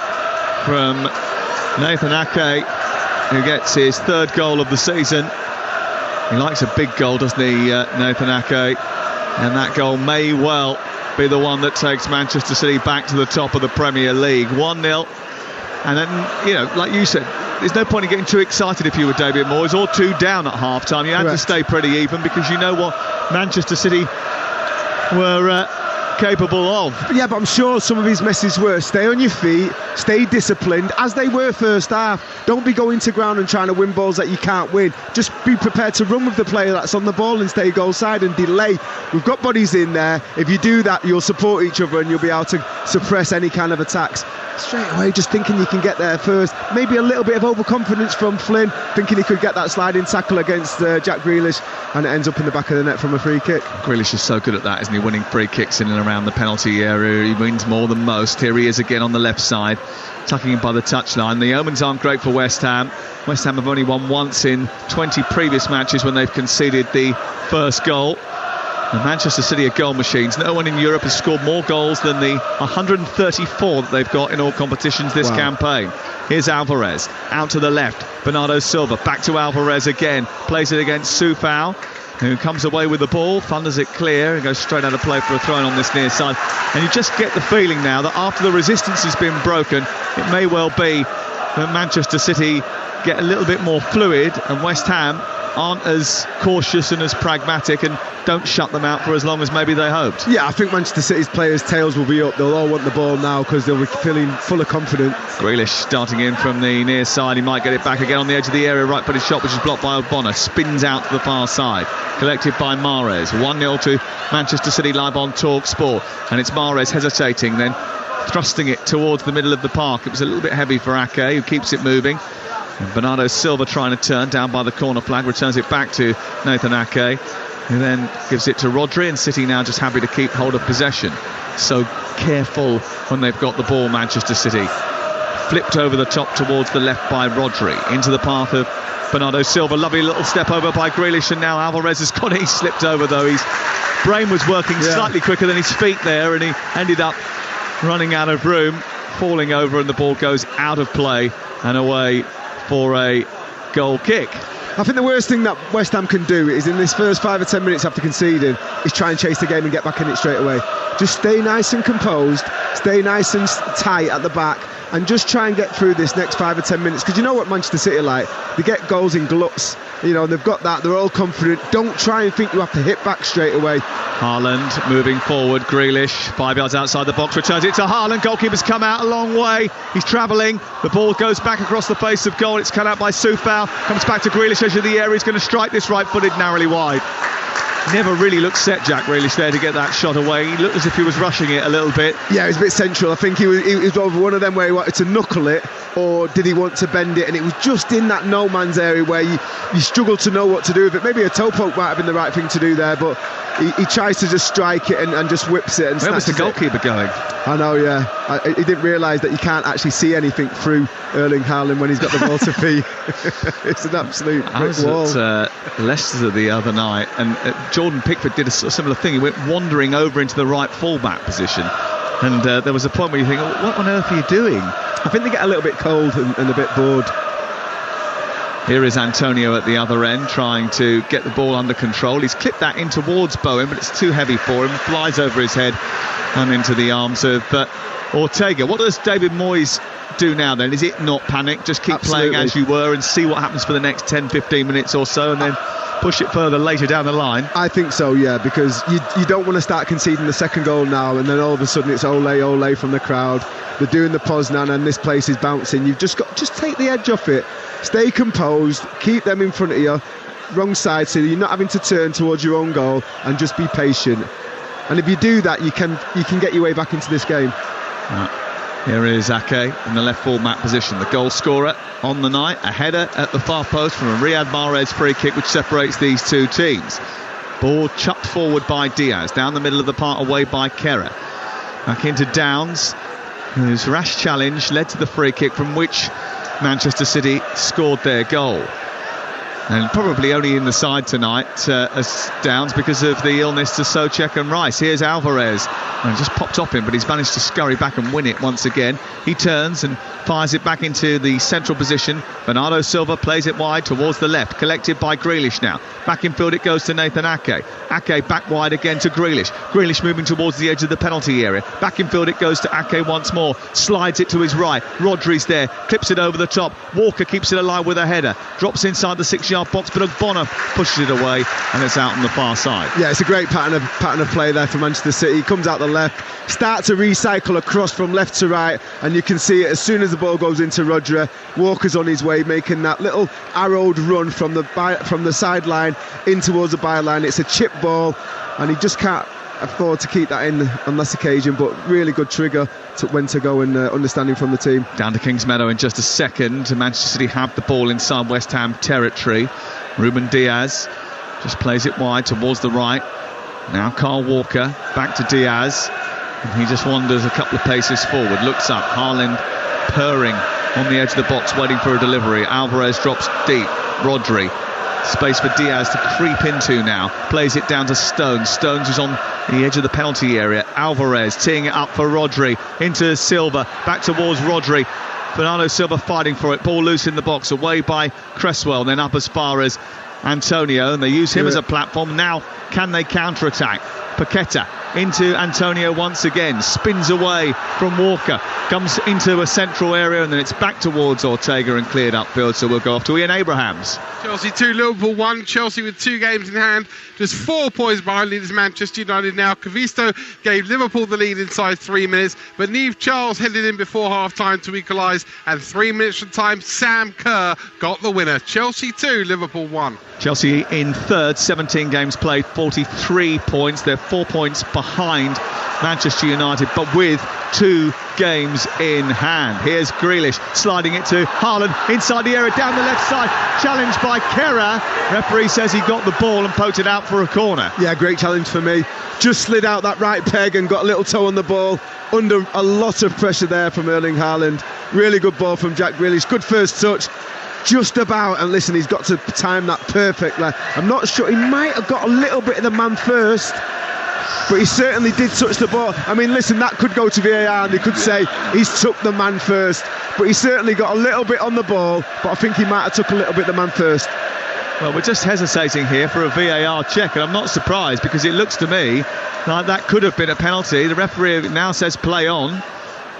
from Nathan Ake, who gets his third goal of the season. He likes a big goal, doesn't he, Nathan Ake? And that goal may well be the one that takes Manchester City back to the top of the Premier League. 1-0. And then, like you said, there's no point in getting too excited if you were David Moyes, or too down at half-time. You had to stay pretty even because you know what Manchester City were capable of. Yeah, but I'm sure some of his messages were stay on your feet, stay disciplined, as they were first half. Don't be going to ground and trying to win balls that you can't win. Just be prepared to run with the player that's on the ball and stay goal side and delay. We've got bodies in there. If you do that, you'll support each other and you'll be able to suppress any kind of attacks. Straight away, just thinking you can get there first. Maybe a little bit of overconfidence from Flynn, thinking he could get that sliding tackle against Jack Grealish, and it ends up in the back of the net from a free kick. Grealish is so good at that, isn't he? Winning free kicks in and around the penalty area. He wins more than most. Here he is again on the left side, tucking in by the touchline. The omens aren't great for West Ham. West Ham have only won once in 20 previous matches when they've conceded the first goal. And Manchester City are goal machines. No one in Europe has scored more goals than the 134 that they've got in all competitions this campaign. Here's Alvarez, out to the left. Bernardo Silva, back to Alvarez again. Plays it against Soufal, who comes away with the ball, thunders it clear, and goes straight out of play for a throw-in on this near side. And you just get the feeling now that after the resistance has been broken, it may well be that Manchester City get a little bit more fluid, and West Ham aren't as cautious and as pragmatic and don't shut them out for as long as maybe they hoped. Yeah, I think Manchester City's players' tails will be up. They'll all want the ball now because they'll be feeling full of confidence. Grealish starting in from the near side. He might get it back again on the edge of the area. Right-footed shot, which is blocked by O'Connor. Spins out to the far side. Collected by Mahrez. 1-0 to Manchester City live on Talksport. And it's Mahrez hesitating, then thrusting it towards the middle of the park. It was a little bit heavy for Ake, who keeps it moving. And Bernardo Silva trying to turn down by the corner flag, returns it back to Nathan Ake, who then gives it to Rodri, and City now just happy to keep hold of possession. So careful when they've got the ball, Manchester City. Flipped over the top towards the left by Rodri, into the path of Bernardo Silva. Lovely little step over by Grealish, and now Alvarez has got it. He slipped over though. His brain was working slightly quicker than his feet there, and he ended up running out of room, falling over, and the ball goes out of play and away for a goal kick. I think the worst thing that West Ham can do is in this first 5 or 10 minutes after conceding is try and chase the game and get back in it straight away. Just stay nice and composed, stay nice and tight at the back, and just try and get through this next 5 or 10 minutes, because you know what Manchester City are like. They get goals in gluts, and they've got that. They're all confident. Don't try and think you have to hit back straight away. Haaland moving forward. Grealish 5 yards outside the box, returns it to Haaland. Goalkeeper's come out a long way. He's travelling. The ball goes back across the face of goal. It's cut out by Soufal. Comes back to Grealish, edge of the area. He's going to strike this right-footed narrowly wide. Never really looked set, Jack Grealish, there to get that shot away. He looked as if he was rushing it a little bit. Yeah, it was a bit central. I think he was over one of them where he wanted to knuckle it, or did he want to bend it? And it was just in that no man's area where you struggle to know what to do with it. Maybe a toe poke might have been the right thing to do there, but he tries to just strike it and just whips it. And where was the goalkeeper going? I know, yeah. He didn't realise that you can't actually see anything through Erling Haaland when he's got the ball to feet. It's an absolute brick wall. I was at Leicester the other night, and Jordan Pickford did a similar thing. He went wandering over into the right full-back position, and there was a point where you think, what on earth are you doing? I think they get a little bit cold and a bit bored. Here is Antonio at the other end, trying to get the ball under control. He's clipped that in towards Bowen, but it's too heavy for him. Flies over his head and into the arms of Ortega. What does David Moyes do now then? Is it not panic? Just keep playing as you were and see what happens for the next 10-15 minutes or so, and then push it further later down the line? I think so, yeah, because you don't want to start conceding the second goal now, and then all of a sudden it's ole from the crowd. They're doing the Poznan and this place is bouncing. You've just take the edge off it. Stay composed, keep them in front of you, wrong side, so you're not having to turn towards your own goal, and just be patient. And if you do that, you can get your way back into this game. Here is Ake in the left full-back position, the goal scorer on the night. A header at the far post from a Riyad Mahrez free kick, which separates these two teams. Ball chucked forward by Diaz, down the middle of the park, away by Kerrer. Back into Downs, whose rash challenge led to the free kick from which Manchester City scored their goal. And probably only in the side tonight as Downs because of the illness to Souček and Rice. Here's Alvarez, and just popped off him, but he's managed to scurry back and win it once again. He turns and fires it back into the central position. Bernardo Silva plays it wide towards the left, collected by Grealish now. Back in field it goes to Nathan Ake. Ake back wide again to Grealish. Grealish moving towards the edge of the penalty area. Back in field it goes to Ake once more. Slides it to his right. Rodri's there, clips it over the top. Walker keeps it alive with a header. Drops inside the 6-yard box, but Ogbonna pushes it away, and it's out on the far side. Yeah, it's a great pattern of play there for Manchester City. Comes out the left, starts to recycle across from left to right, and you can see it as soon as the ball goes into Rodri. Walker's on his way, making that little arrowed run from the sideline in towards the byline. It's a chip ball, and he just can't afford to keep that in on this occasion, but really good trigger to when to go, and understanding from the team. Down to Kingsmeadow in just a second. Manchester City have the ball inside West Ham territory. Ruben Diaz just plays it wide towards the right. Now Kyle Walker back to Diaz, and he just wanders a couple of paces forward, looks up. Haaland purring on the edge of the box, waiting for a delivery. Alvarez drops deep. Rodri, space for Diaz to creep into now. Plays it down to Stones. Stones is on the edge of the penalty area. Alvarez teeing it up for Rodri. Into Silva. Back towards Rodri. Bernardo Silva fighting for it. Ball loose in the box. Away by Cresswell. Then up as far as Antonio. And they use him as a platform. Now, can they counter-attack? Paqueta into Antonio once again, spins away from Walker, comes into a central area, and then it's back towards Ortega and cleared upfield, so we'll go off to Ian Abrahams. Chelsea 2, Liverpool 1. Chelsea with 2 games in hand, just 4 points behind leaders Manchester United now. Cavisto gave Liverpool the lead inside 3 minutes, but Niamh Charles headed in before half-time to equalise, and 3 minutes from time, Sam Kerr got the winner. Chelsea 2, Liverpool 1. Chelsea in third, 17 games played, 43 points. They're 4 points behind Manchester United, but with 2 games in hand. Here's Grealish sliding it to Haaland inside the area, down the left side, challenged by Kerr. Referee says he got the ball and poked it out for a corner. Yeah, great challenge for me. Just slid out that right peg and got a little toe on the ball, under a lot of pressure there from Erling Haaland. Really good ball from Jack Grealish, good first touch. Just about, and listen, he's got to time that perfectly. I'm not sure, he might have got a little bit of the man first, but he certainly did touch the ball. I mean, listen, that could go to VAR and they could say he's took the man first, but he certainly got a little bit on the ball, but I think he might have took a little bit the man first. Well, we're just hesitating here for a VAR check, and I'm not surprised, because it looks to me like that could have been a penalty. The referee now says play on.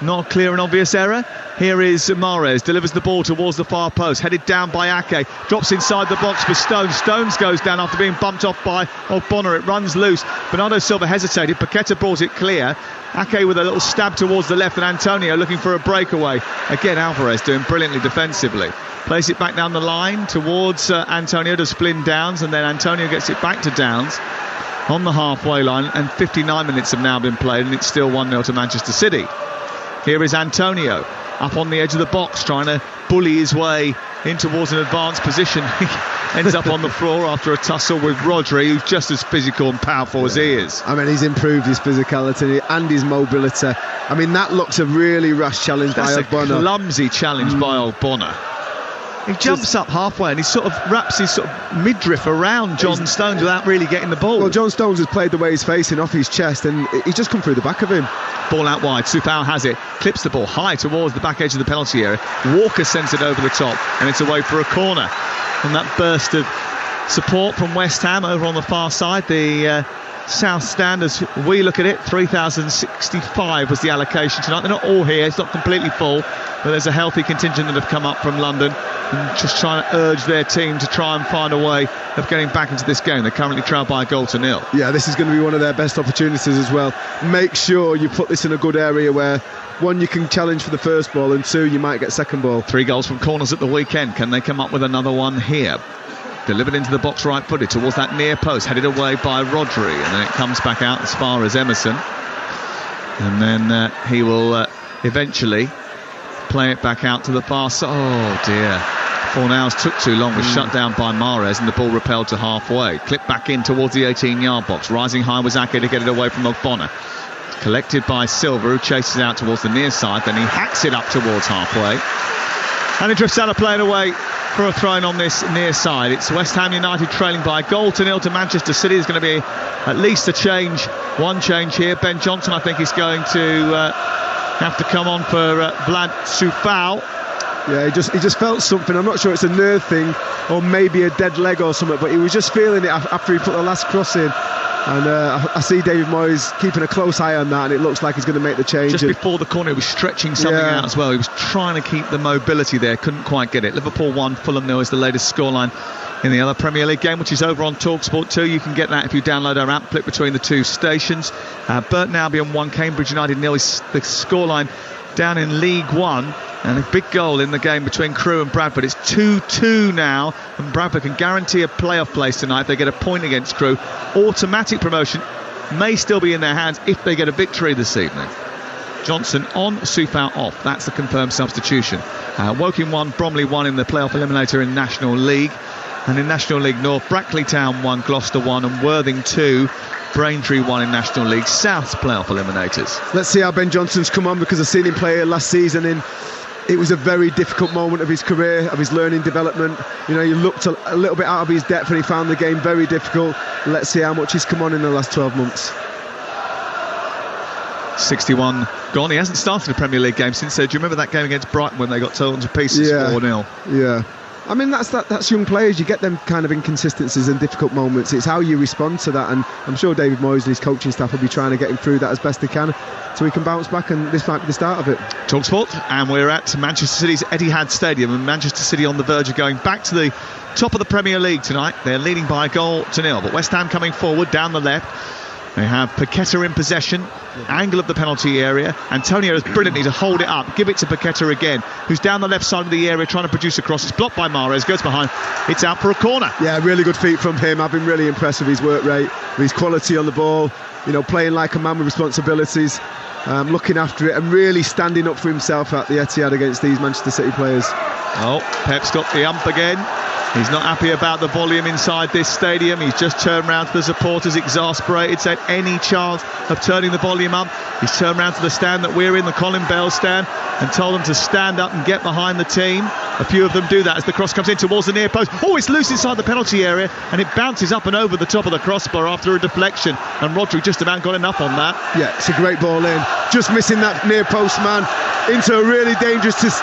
Not a clear and obvious error. Here is Mahrez, delivers the ball towards the far post, headed down by Ake, drops inside the box for Stones. Stones goes down after being bumped off by Ogbonna. It runs loose. Bernardo Silva hesitated. Paqueta brought it clear. Ake with a little stab towards the left, and Antonio looking for a breakaway. Again, Alvarez doing brilliantly defensively. Plays it back down the line towards Antonio to Splin Downs, and then Antonio gets it back to Downs on the halfway line, and 59 minutes have now been played, and it's still 1-0 to Manchester City. Here is Antonio up on the edge of the box, trying to bully his way in towards an advanced position. He ends up on the floor after a tussle with Rodri, who's just as physical and powerful as he is. I mean, he's improved his physicality and his mobility. I mean, that looks a really rash challenge by Ogbonna. That's a clumsy challenge by Ogbonna. He jumps up halfway and he sort of wraps his sort of midriff around John Stones without really getting the ball. Well, John Stones has played the way he's facing off his chest, and he's just come through the back of him. Ball out wide, Soufal has it, clips the ball high towards the back edge of the penalty area. Walker sends it over the top, and it's away for a corner. And that burst of support from West Ham over on the far side, the South Stand, as we look at it, 3,065 was the allocation tonight. They're not all here, it's not completely full, but there's a healthy contingent that have come up from London and just trying to urge their team to try and find a way of getting back into this game. They're currently trailed by a 1-0. Yeah, this is going to be one of their best opportunities as well. Make sure you put this in a good area where, one, you can challenge for the first ball, and 2, you might get second ball. 3 goals from corners at the weekend. Can they come up with another one here? Delivered into the box right-footed towards that near post, headed away by Rodri, and then it comes back out as far as Emerson, and then he will eventually play it back out to the far side. Oh dear, Fornals took too long, was shut down by Mahrez, and the ball repelled to halfway, clipped back in towards the 18-yard box. Rising high was Ake to get it away from Ogbonna, collected by Silva, who chases out towards the near side, then he hacks it up towards halfway, and it drifts out of play and away for a throw-in on this near side. It's West Ham United trailing by 1-0 to Manchester City. There's going to be at least a change, one change here. Ben Johnson, I think, is going to have to come on for Vlad Soufal. Yeah, he just felt something. I'm not sure it's a nerve thing or maybe a dead leg or something, but he was just feeling it after he put the last cross in. And I see David Moyes keeping a close eye on that, and it looks like he's going to make the change. Just before the corner, he was stretching something out as well. He was trying to keep the mobility there, couldn't quite get it. Liverpool 1, Fulham 0 is the latest scoreline in the other Premier League game, which is over on Talksport 2. You can get that if you download our app, flip between the 2 stations. Burton Albion 1, Cambridge United 0 is the scoreline down in League 1. And a big goal in the game between Crewe and Bradford. It's 2-2 now, and Bradford can guarantee a playoff place tonight if they get a point against Crewe. Automatic promotion may still be in their hands if they get a victory this evening. Johnson on, Soufal off. That's the confirmed substitution. Woking 1, Bromley 1 in the playoff eliminator in National League. And in National League North, Brackley Town 1, Gloucester 1, and Worthing 2. Braintree 1 in National League South's playoff eliminators. Let's see how Ben Johnson's come on, because I've seen him play last season it was a very difficult moment of his career, of his learning development. You know, he looked a little bit out of his depth and he found the game very difficult. Let's see how much he's come on in the last 12 months. 61 gone. He hasn't started a Premier League game since. Do you remember that game against Brighton when they got torn to pieces 4-0? Yeah. I mean, that's young players. You get them kind of inconsistencies and difficult moments. It's how you respond to that, and I'm sure David Moyes and his coaching staff will be trying to get him through that as best they can, so he can bounce back, and this might be the start of it. Talksport, and we're at Manchester City's Etihad Stadium, and Manchester City on the verge of going back to the top of the Premier League tonight. They're leading by 1-0, but West Ham coming forward down the left. They have Paqueta in possession, angle of the penalty area. Antonio is brilliantly to hold it up, give it to Paqueta again, who's down the left side of the area trying to produce a cross. It's blocked by Mahrez, goes behind, it's out for a corner. Yeah, really good feet from him. I've been really impressed with his work rate, with his quality on the ball, playing like a man with responsibilities, looking after it and really standing up for himself at the Etihad against these Manchester City players. Oh, Pep's got the ump again. He's not happy about the volume inside this stadium. He's just turned round to the supporters, exasperated, said any chance of turning the volume up. He's turned round to the stand that we're in, the Colin Bell stand, and told them to stand up and get behind the team. A few of them do that as the cross comes in towards the near post. Oh, it's loose inside the penalty area, and it bounces up and over the top of the crossbar after a deflection, and Rodri just about got enough on that. Yeah, it's a great ball in. Just missing that near post man into a really dangerous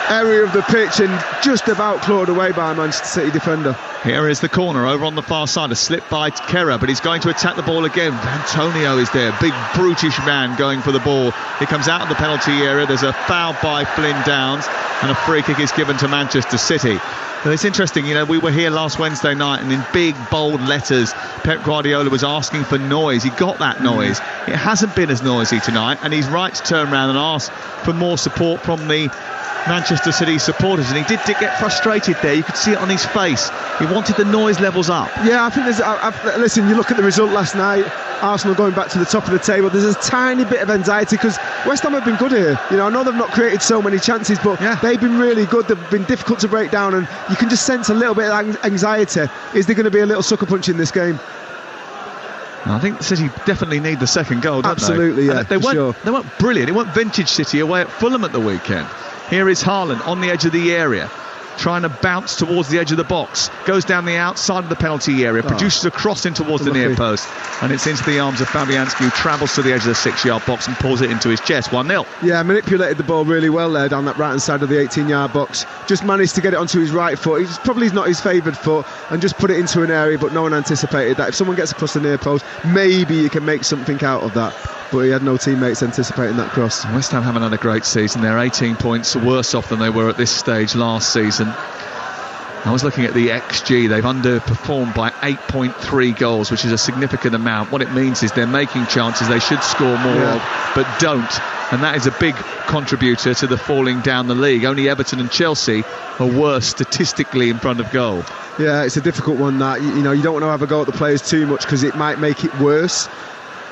area of the pitch, and just about clawed away by a Manchester City defender. Here is the corner over on the far side, a slip by Kerr, but he's going to attack the ball again. Antonio is there, big brutish man going for the ball. He comes out of the penalty area. There's a foul by Flynn Downs, and a free kick is given to Manchester City. But it's interesting, we were here last Wednesday night, and in big bold letters Pep Guardiola was asking for noise. He got that noise. It hasn't been as noisy tonight, and he's right to turn around and ask for more support from the Manchester City supporters, and he did get frustrated there. You could see it on his face. He wanted the noise levels up. Yeah, I think listen, you look at the result last night, Arsenal going back to the top of the table, there's a tiny bit of anxiety because West Ham have been good here. I know they've not created so many chances, but they've been really good. They've been difficult to break down, and you can just sense a little bit of anxiety. Is there going to be a little sucker punch in this game? I think City definitely need the second goal, don't Absolutely, they? Yeah, they weren't brilliant. It weren't vintage City away at Fulham at the weekend. Here is Haaland on the edge of the area, trying to bounce towards the edge of the box, goes down the outside of the penalty area, produces a cross in towards the near post, and it's into the arms of Fabianski, who travels to the edge of the 6-yard box and pulls it into his chest. 1-0. Yeah, manipulated the ball really well there down that right hand side of the 18-yard box. Just managed to get it onto his right foot. It's probably not his favoured foot, and just put it into an area, but no one anticipated that. If someone gets across the near post, maybe you can make something out of that. But he had no teammates anticipating that cross. West Ham haven't had a great season. They're 18 points worse off than they were at this stage last season. I was looking at the XG. They've underperformed by 8.3 goals, which is a significant amount. What it means is they're making chances they should score more of, but don't. And that is a big contributor to the falling down the league. Only Everton and Chelsea are worse statistically in front of goal. Yeah, it's a difficult one, that. You don't want to have a go at the players too much because it might make it worse.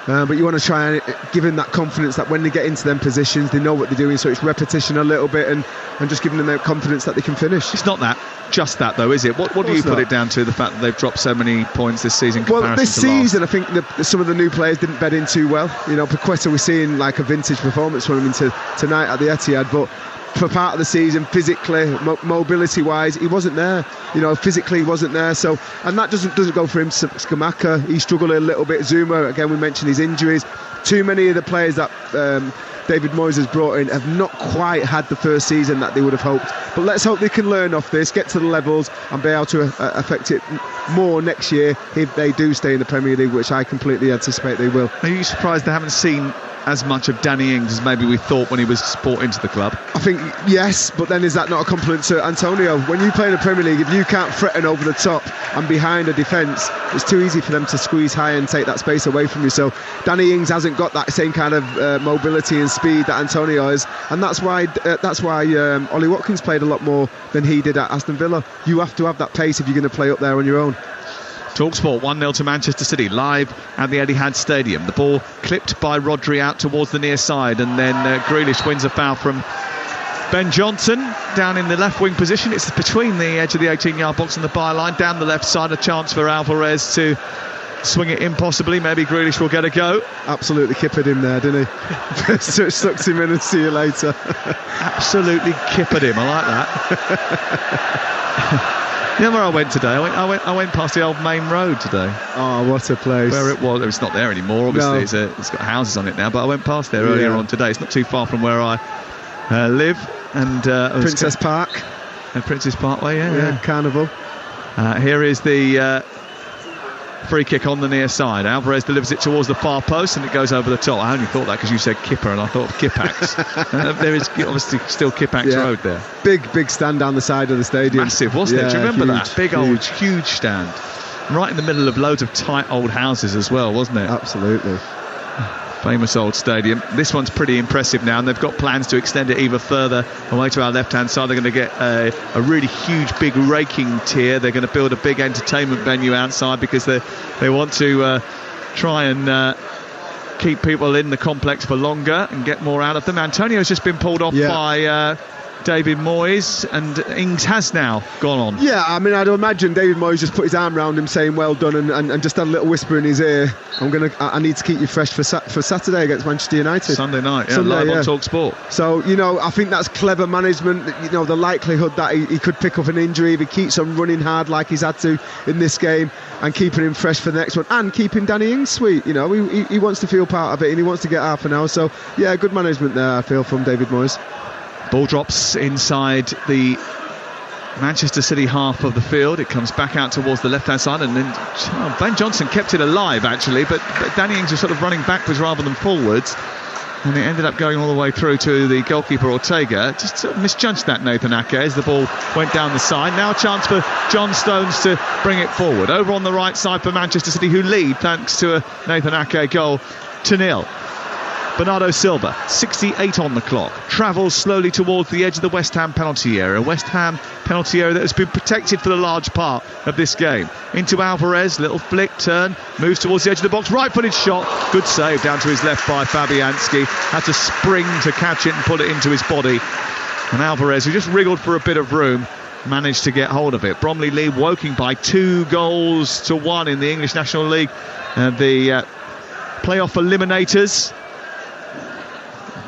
But you want to try and give them that confidence that when they get into them positions, they know what they're doing. So it's repetition a little bit and just giving them that confidence that they can finish. It's not just that though, is it? What do you put it down to, the fact that they've dropped so many points this season? Well, this season, I think some of the new players didn't bed in too well. Paqueta, we're seeing like a vintage performance from him tonight at the Etihad, but for part of the season, physically, mobility-wise, he wasn't there. Physically, he wasn't there. So, and that doesn't go for him. Skamaka, he struggled a little bit. Zuma, again, we mentioned his injuries. Too many of the players that David Moyes has brought in have not quite had the first season that they would have hoped. But let's hope they can learn off this, get to the levels, and be able to affect it more next year if they do stay in the Premier League, which I completely anticipate they will. Are you surprised they haven't seen as much of Danny Ings as maybe we thought when he was brought into the club? I think yes, but then is that not a compliment to Antonio? When you play in the Premier League, if you can't threaten over the top and behind a defence, it's too easy for them to squeeze high and take that space away from you. So Danny Ings hasn't got that same kind of mobility and speed that Antonio has, and that's why Ollie Watkins played a lot more than he did at Aston Villa. You have to have that pace if you're going to play up there on your own. Talksport 1-0 to Manchester City, live at the Etihad Stadium. The ball clipped by Rodri out towards the near side, and then Grealish wins a foul from Ben Johnson down in the left wing position. It's between the edge of the 18-yard box and the byline. Down the left side, a chance for Alvarez to swing it in possibly. Maybe Grealish will get a go. Absolutely kippered him there, didn't he? First touch sucks him in and see you later. Absolutely kippered him. I like that. You know where I went today? I went past the old main road today. Oh, what a place. Where it was. It's not there anymore, obviously. No. It's got houses on it now, but I went past there earlier on today. It's not too far from where I live. And Princess Park. Prince's Parkway, yeah. Carnival. Here is the free kick on the near side. Alvarez delivers it towards the far post and it goes over the top. I only thought that because you said Kipper and I thought of Kipax. There is obviously still Kipax Road there. Big stand down the side of the stadium. Massive, wasn't it? Do you remember that? Big huge stand. Right in the middle of loads of tight old houses as well, wasn't it? Absolutely. Famous old stadium. This one's pretty impressive now, and they've got plans to extend it even further away to our left-hand side. They're going to get a really huge, big raking tier. They're going to build a big entertainment venue outside because they want to try and keep people in the complex for longer and get more out of them. Antonio's just been pulled off by David Moyes, and Ings has now gone on. Yeah, I mean, I'd imagine David Moyes just put his arm around him saying well done and just had a little whisper in his ear. I need to keep you fresh for Saturday against Manchester United. Sunday night, live on Talksport. So, I think that's clever management. The likelihood that he could pick up an injury if he keeps on running hard like he's had to in this game and keeping him fresh for the next one and keeping Danny Ings sweet. He wants to feel part of it and he wants to get half an hour. So, yeah, good management there, I feel, from David Moyes. Ball drops inside the Manchester City half of the field. It comes back out towards the left-hand side, and then Ben Johnson kept it alive, actually, but Danny Ings was sort of running backwards rather than forwards, and it ended up going all the way through to the goalkeeper Ortega. Just sort of misjudged that, Nathan Ake, as the ball went down the side. Now a chance for John Stones to bring it forward. Over on the right side for Manchester City, who lead thanks to a Nathan Ake goal 2-0. Bernardo Silva, 68 on the clock, travels slowly towards the edge of the West Ham penalty area. West Ham penalty area that has been protected for the large part of this game. Into Alvarez, little flick, turn, moves towards the edge of the box, right-footed shot, good save down to his left by Fabianski. Had to spring to catch it and put it into his body. And Alvarez, who just wriggled for a bit of room, managed to get hold of it. Bromley lead Woking by 2-1 in the English National League. The playoff eliminators.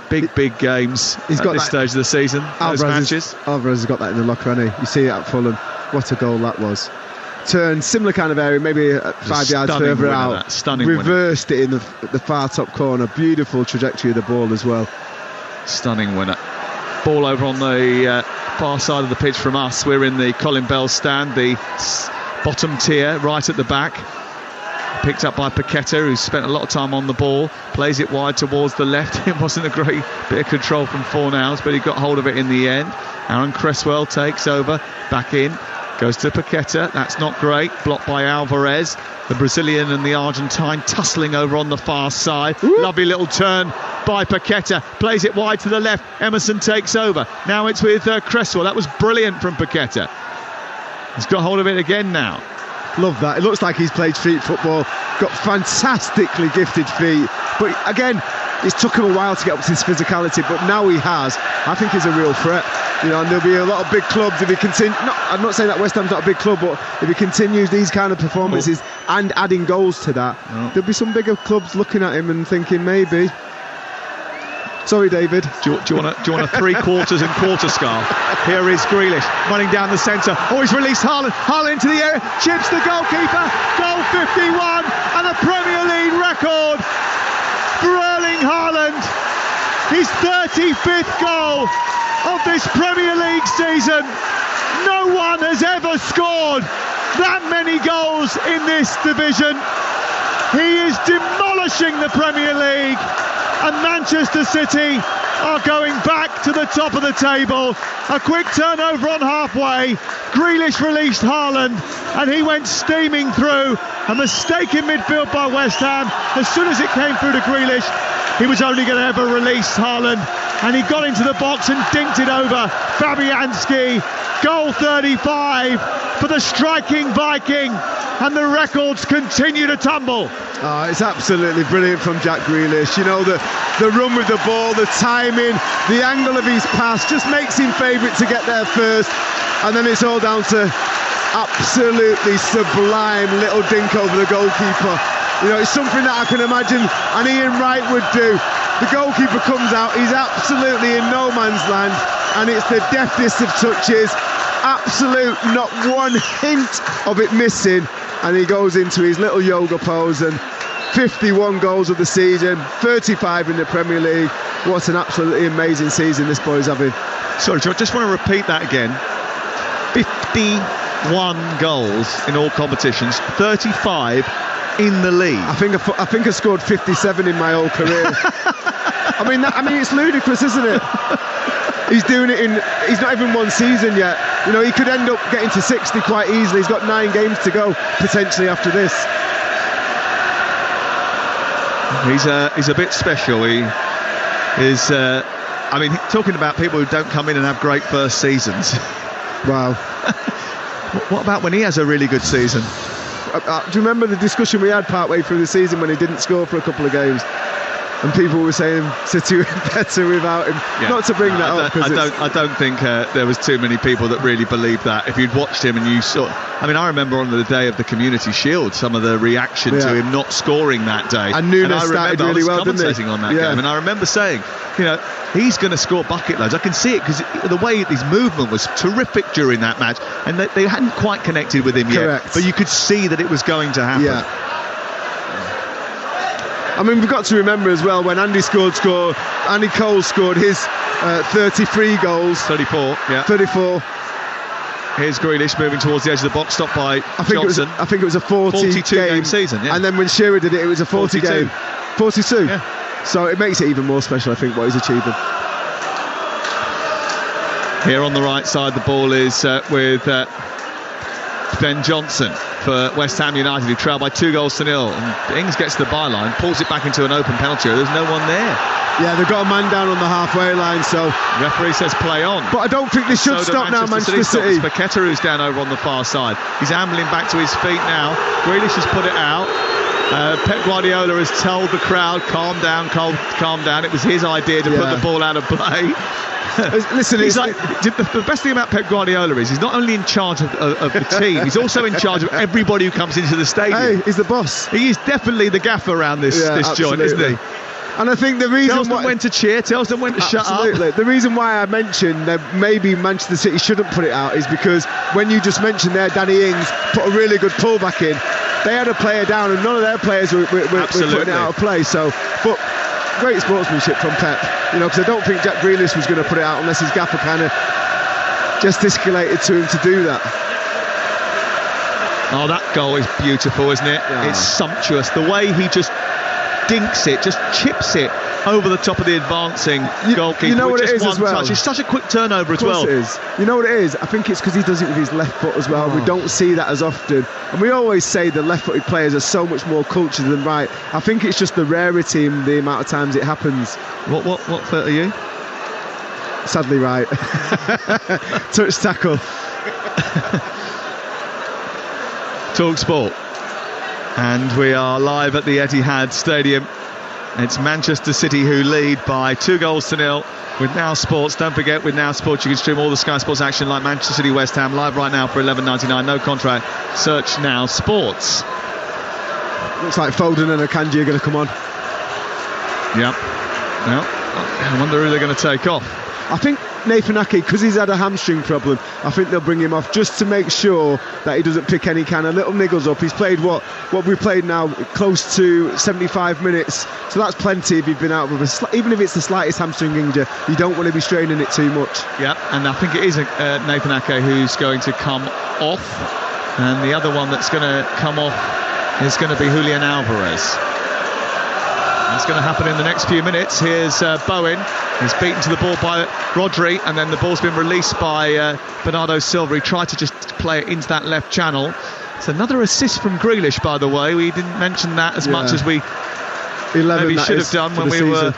Big games at this stage of the season. Alvarez has got that in the locker, hasn't he? You see it at Fulham. What a goal that was. Turn, similar kind of area, maybe 5 yards further out. Stunning reversed winner. It in the far top corner. Beautiful trajectory of the ball as well. Stunning winner. Ball over on the far side of the pitch from us. We're in the Colin Bell stand, the bottom tier, right at the back. Picked up by Paqueta, who's spent a lot of time on the ball, plays it wide towards the left. It wasn't a great bit of control from Fornals, but he got hold of it in the end. Aaron Cresswell takes over, back in, goes to Paqueta. That's not great, blocked by Alvarez. The Brazilian and the Argentine tussling over on the far side. Ooh. Lovely little turn by Paqueta, plays it wide to the left. Emerson takes over. Now it's with Cresswell. That was brilliant from Paqueta. He's got hold of it again now. Love that. It looks like he's played street football, got fantastically gifted feet, but again, it's took him a while to get up to his physicality, but now he has. I think he's a real threat, and there'll be a lot of big clubs if he continues. I'm not saying that West Ham's not a big club, but if he continues these kind of performances and adding goals to that, there'll be some bigger clubs looking at him and thinking maybe. Sorry, David. Do you want a 3/4 and quarter scarf? Here is Grealish running down the centre. Oh, he's released Haaland. Haaland into the area, chips the goalkeeper. Goal 51 and a Premier League record for Erling Haaland. His 35th goal of this Premier League season. No one has ever scored that many goals in this division. He is demolishing the Premier League. And Manchester City are going back to the top of the table. A quick turnover on halfway. Grealish released Haaland and he went steaming through. A mistake in midfield by West Ham. As soon as it came through to Grealish, he was only going to ever release Haaland, and he got into the box and dinked it over Fabianski. Goal 35 for the striking Viking, and the records continue to tumble. Oh, it's absolutely brilliant from Jack Grealish. The run with the ball, the timing, the angle of his pass just makes him favourite to get there first, and then it's all down to absolutely sublime little dink over the goalkeeper. It's something that I can imagine an Ian Wright would do. The goalkeeper comes out, he's absolutely in no man's land, and it's the deftest of touches, absolute, not one hint of it missing, and he goes into his little yoga pose, and 51 goals of the season, 35 in the Premier League. What an absolutely amazing season this boy's having. Sorry, I just want to repeat that again. 51 goals in all competitions, 35 in the league. I think I scored 57 in my whole career. I mean, it's ludicrous, isn't it? He's doing it he's not even one season yet. You know, he could end up getting to 60 quite easily. He's got 9 games to go, potentially, after this. He's a bit special. He is, I mean, talking about people who don't come in and have great first seasons. Wow. What about when he has a really good season? Do you remember the discussion we had partway through the season when he didn't score for a couple of games? And people were saying City were better without him. Yeah. Not to bring that up. I don't think there was too many people that really believed that. If you'd watched him and you saw... I mean, I remember on the day of the Community Shield, some of the reaction to him not scoring that day. And Nunes started really well, didn't he? Commentating on that game, and I remember saying, you know, he's going to score bucket loads. I can see it because the way his movement was terrific during that match, and they hadn't quite connected with him yet. But you could see that it was going to happen. Yeah. I mean, we've got to remember as well, when Andy Cole scored his 33 goals. 34, yeah. 34. Here's Grealish moving towards the edge of the box, stopped by Johnson. I think it was a 42 game season, yeah. And then when Shearer did it was a 40 game. 42. Yeah. So it makes it even more special, I think, what he's achieving. Here on the right side, the ball is with Ben Johnson for West Ham United, who trail by 2-0. And Ings gets to the byline, pulls it back into an open penalty area. There's no one there. Yeah, they've got a man down on the halfway line, so... Referee says play on. But I don't think they should stop now, Manchester City. It's Paqueta who's down over on the far side. He's ambling back to his feet now. Grealish has put it out. Pep Guardiola has told the crowd, calm down. It was his idea to put the ball out of play. Listen, he's like, the best thing about Pep Guardiola is he's not only in charge of the team, he's also in charge of everybody who comes into the stadium. Hey, he's the boss. He is definitely the gaffer around this joint, isn't he? And I think the reason tells them when to cheer, tells them when to shut up. The reason why I mentioned that maybe Manchester City shouldn't put it out is because when you just mentioned there, Danny Ings put a really good pullback in. They had a player down, and none of their players were putting it out of play. So, but great sportsmanship from Pep, you know, because I don't think Jack Grealish was going to put it out unless his gaffer kind of gesticulated to him to do that. Oh, that goal is beautiful, isn't it? Yeah. It's sumptuous. The way he just dinks it, just chips it over the top of the advancing goalkeeper. You know what it is as well? Touch. It's such a quick turnover as well. It is. You know what it is? I think it's because he does it with his left foot as well. We don't see that as often. And we always say the left-footed players are so much more cultured than right. I think it's just the rarity in the amount of times it happens. What foot are you? Sadly right. Touch tackle. Talksport. And we are live at the Etihad Stadium. It's Manchester City who lead by 2-0 with Now Sports. Don't forget, with Now Sports you can stream all the Sky Sports action like Manchester City West Ham live right now for $11.99, no contract. Search Now Sports. Looks like Foden and Akanji are going to come on. Yep. Well, I wonder who they're going to take off. I think Nathan Ake, because he's had a hamstring problem, I think they'll bring him off just to make sure that he doesn't pick any kind of little niggles up. He's played what we've played now, close to 75 minutes, so that's plenty if you've been out with even if it's the slightest hamstring injury, you don't want to be straining it too much. Yeah, and I think it is Nathan Ake who's going to come off, and the other one that's going to come off is going to be Julian Alvarez. That's going to happen in the next few minutes. Here's Bowen. He's beaten to the ball by Rodri, and then the ball's been released by Bernardo Silva. He tried to just play it into that left channel. It's another assist from Grealish, by the way. We didn't mention that as much as we maybe should have done when we were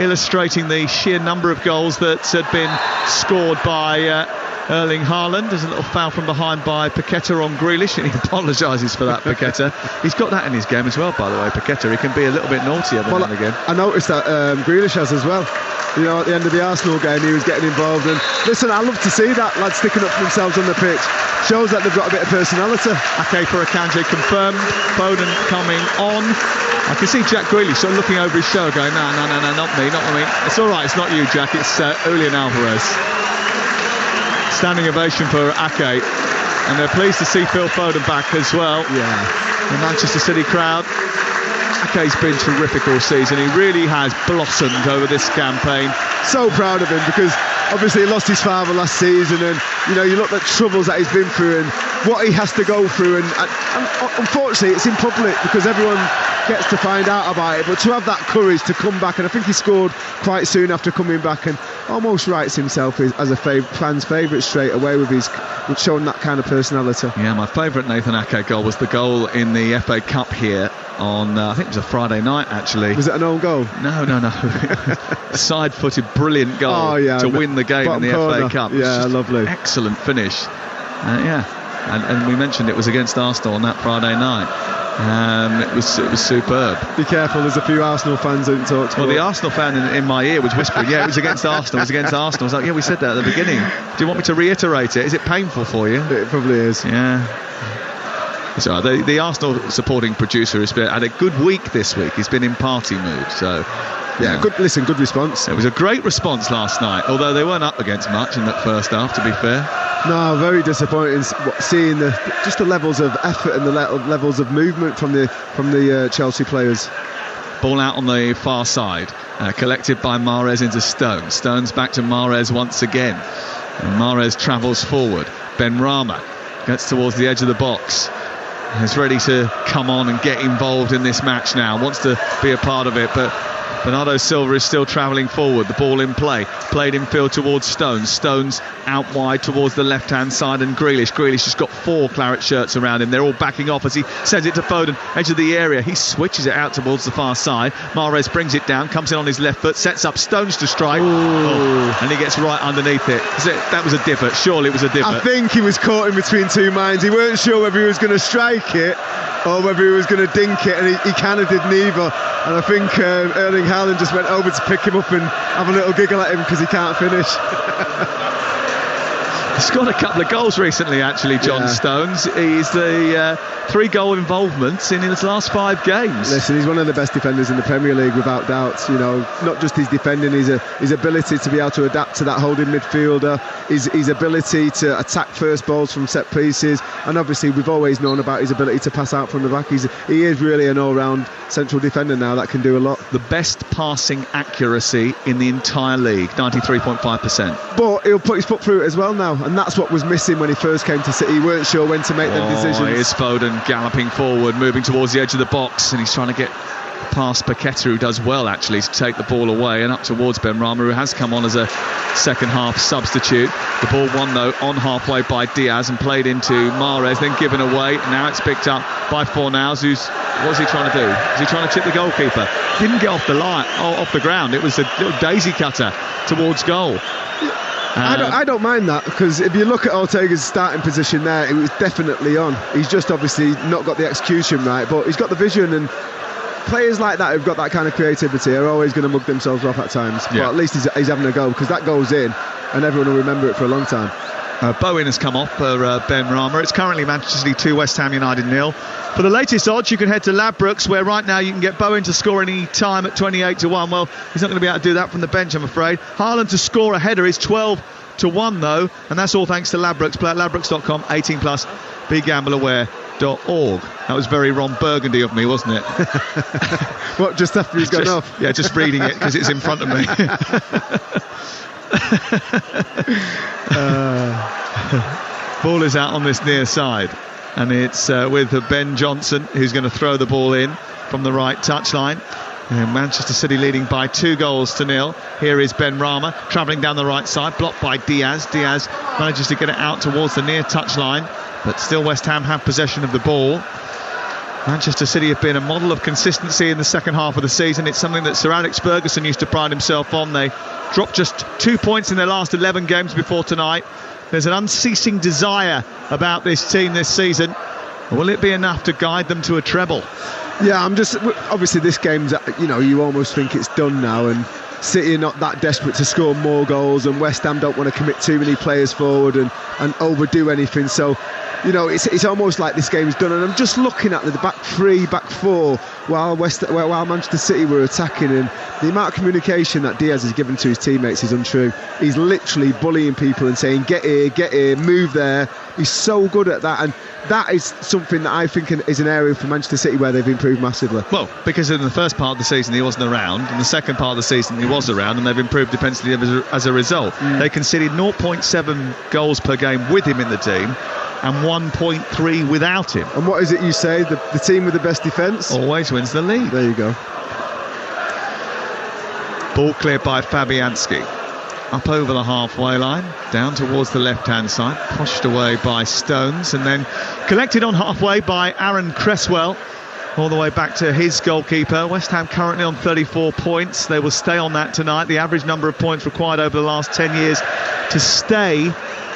illustrating the sheer number of goals that had been scored by Erling Haaland. There's a little foul from behind by Paqueta on Grealish, and he apologises for that, Paqueta. He's got that in his game as well, by the way, Paqueta. He can be a little bit naughty every now and again. I noticed that Grealish has as well. You know, at the end of the Arsenal game, he was getting involved. And listen, I love to see that, lads sticking up for themselves on the pitch. Shows that they've got a bit of personality. Ake for Akanji confirmed. Foden coming on. I can see Jack Grealish sort of looking over his shoulder going, no, not me. It's all right, it's not you, Jack, it's Julian Alvarez. Standing ovation for Ake, and they're pleased to see Phil Foden back as well. Yeah, the Manchester City crowd. Ake's been terrific all season. He really has blossomed over this campaign. So proud of him, because obviously he lost his father last season, and you look at troubles that he's been through and what he has to go through, and unfortunately it's in public because everyone gets to find out about it, but to have that courage to come back, and I think he scored quite soon after coming back and almost writes himself as a fan's favourite straight away with showing that kind of personality. Yeah, my favourite Nathan Ake goal was the goal in the FA Cup here on I think it was a Friday night actually. Was it an own goal? No. Side-footed brilliant goal to win the game in the FA Cup. Yeah, lovely. Excellent finish. And we mentioned it was against Arsenal on that Friday night. It was superb. Be careful, there's a few Arsenal fans in Talksport. Well, the Arsenal fan in my ear was whispering, yeah, it was against Arsenal, it was against Arsenal. I was like, yeah, we said that at the beginning. Do you want me to reiterate it? Is it painful for you? It probably is. Yeah. So the Arsenal supporting producer has had a good week this week. He's been in party mood, so... Yeah, good response. It was a great response last night, although they weren't up against much in that first half, to be fair. No, very disappointing seeing the levels of effort and the levels of movement from the Chelsea players. Ball out on the far side, collected by Mahrez into Stones. Stones back to Mahrez once again. And Mahrez travels forward. Benrahma gets towards the edge of the box. Is ready to come on and get involved in this match now. Wants to be a part of it, but Bernardo Silva is still travelling forward. The ball in play. Played in field towards Stones. Stones out wide towards the left-hand side, and Grealish has got 4 claret shirts around him. They're all backing off as he sends it to Foden, edge of the area. He switches it out towards the far side. Mahrez brings it down, comes in on his left foot, sets up Stones to strike. And he gets right underneath it. That was a divot. Surely it was a divot. I think he was caught in between two minds. He weren't sure whether he was going to strike it or whether he was going to dink it, and he kind of did neither. And I think Erling Haaland just went over to pick him up and have a little giggle at him because he can't finish. He's scored a couple of goals recently, actually, John Stones. He's the 3-goal involvement in his last 5 games. Listen, he's one of the best defenders in the Premier League, without doubt. Not just his defending, his ability to be able to adapt to that holding midfielder, his ability to attack first balls from set pieces, and obviously we've always known about his ability to pass out from the back. He is really an all-round central defender now that can do a lot. The best passing accuracy in the entire league, 93.5%. But he'll put his foot through it as well now, and that's what was missing when he first came to City. He weren't sure when to make them decisions. Here's Foden galloping forward, moving towards the edge of the box, and he's trying to get past Paqueta, who does well actually to take the ball away, and up towards Benrahma, who has come on as a second half substitute. The ball won though on halfway by Diaz and played into Mahrez, then given away. Now it's picked up by Fornals. What's he trying to do? Is he trying to chip the goalkeeper? Didn't get off the ground. It was a little daisy cutter towards goal. I don't mind that, because if you look at Ortega's starting position there, it was definitely on. He's just obviously not got the execution right, but he's got the vision, and players like that who've got that kind of creativity are always going to mug themselves off at times. But at least he's having a go, because that goes in and everyone will remember it for a long time. Bowen has come off for Benrahma. It's currently Manchester City 2, West Ham United 0. For the latest odds, you can head to Ladbrokes, where right now you can get Bowen to score any time at 28-1. Well, he's not going to be able to do that from the bench, I'm afraid. Haaland to score a header is 12-1 though, and that's all thanks to Ladbrokes. Play at ladbrokes.com, 18+, begambleaware.org. That was very Ron Burgundy of me, wasn't it? What, just after he's gone off? Yeah, just reading it because it's in front of me. Ball is out on this near side, and it's with Ben Johnson, who's going to throw the ball in from the right touchline. And Manchester City leading by 2-0. Here is Benrahma travelling down the right side, blocked by Diaz. Diaz manages to get it out towards the near touchline, but still West Ham have possession of the ball. Manchester City have been a model of consistency in the second half of the season. It's something that Sir Alex Ferguson used to pride himself on. They dropped just 2 points in their last 11 games before tonight. There's an unceasing desire about this team this season. Will it be enough to guide them to a treble? Yeah, obviously this game's, you almost think it's done now, and City are not that desperate to score more goals, and West Ham don't want to commit too many players forward and overdo anything. So you know, it's almost like this game's done. And I'm just looking at the back three, back four, while Manchester City were attacking, and the amount of communication that Diaz has given to his teammates is untrue. He's literally bullying people and saying, get here, move there. He's so good at that, and that is something that I think is an area for Manchester City where they've improved massively. Well, because in the first part of the season he wasn't around, in the second part of the season he was around, and they've improved defensively as a result. They conceded 0.7 goals per game with him in the team and 1.3 without him. And what is it you say? The team with the best defence always wins the league. There you go. Ball cleared by Fabianski. Up over the halfway line, down towards the left-hand side, pushed away by Stones, and then collected on halfway by Aaron Cresswell, all the way back to his goalkeeper. West Ham currently on 34 points. They will stay on that tonight. The average number of points required over the last 10 years to stay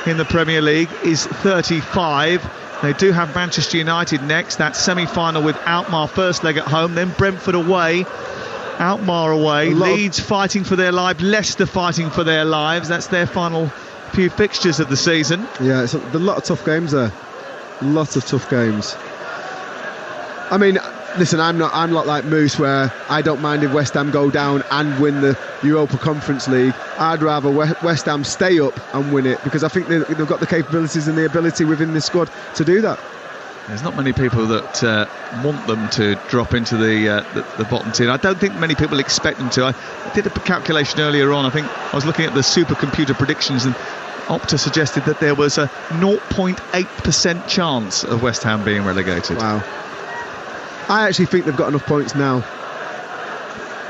in the Premier League is 35. They do have Manchester United next. That semi-final with Alkmaar first leg at home, then Brentford away. Alkmaar away, Leeds fighting for their lives, Leicester fighting for their lives. That's their final few fixtures of the season. Yeah, it's a lot of tough games there. Lots of tough games. I mean, listen, I'm not like Moose, where I don't mind if West Ham go down and win the Europa Conference League. I'd rather West Ham stay up and win it, because I think they've got the capabilities and the ability within this squad to do that. There's not many people that want them to drop into the bottom tier. I don't think many people expect them to. I did a calculation earlier on. I think I was looking at the supercomputer predictions, and Opta suggested that there was a 0.8% chance of West Ham being relegated. Wow. I actually think they've got enough points now.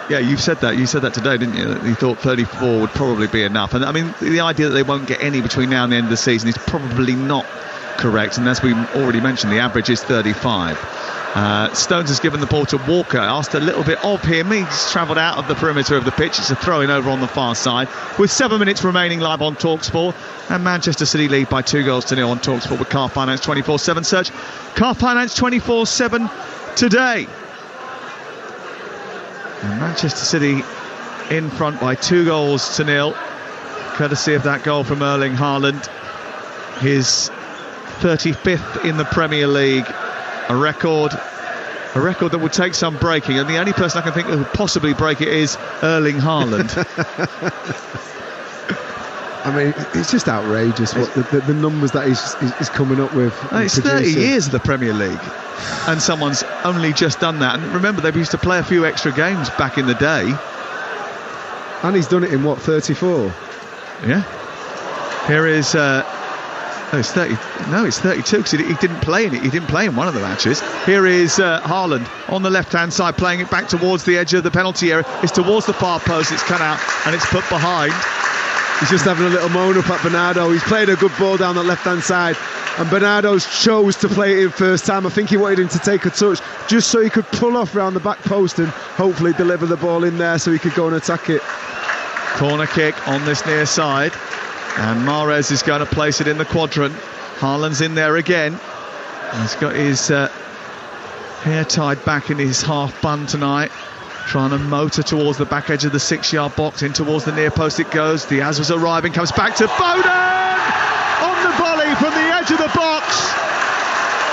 Yeah, you said that today, didn't you? That you thought 34 would probably be enough. And I mean, the idea that they won't get any between now and the end of the season is probably not correct, and as we already mentioned, the average is 35. Stones has given the ball to Walker, asked a little bit of him. He's travelled out of the perimeter of the pitch. It's a throw-in over on the far side with 7 minutes remaining live on Talksport, and Manchester City lead by 2-0 on Talksport with Car Finance 24/7. Search Car Finance 24/7 today. And Manchester City in front by 2-0, courtesy of that goal from Erling Haaland, his 35th in the Premier League, a record that would take some breaking, and the only person I can think who would possibly break it is Erling Haaland. I mean, it's just outrageous what the numbers that he's coming up with. It's 30 years of the Premier League, and someone's only just done that. And remember, they used to play a few extra games back in the day. And he's done it in, what, 34? Yeah. Here is... it's 30. No, it's 32 because he didn't play in it. He didn't play in one of the matches. Here is Haaland on the left-hand side, playing it back towards the edge of the penalty area. It's towards the far post. It's cut out and it's put behind. He's just having a little moan up at Bernardo. He's played a good ball down the left-hand side, and Bernardo's chose to play it in first time. I think he wanted him to take a touch just so he could pull off round the back post and hopefully deliver the ball in there so he could go and attack it. Corner kick on this near side. And Mahrez is going to place it in the quadrant. Haaland's in there again. He's got his hair tied back in his half bun tonight, trying to motor towards the back edge of the 6-yard box. In towards the near post it goes. Diaz was arriving, comes back to Foden on the volley from the edge of the box.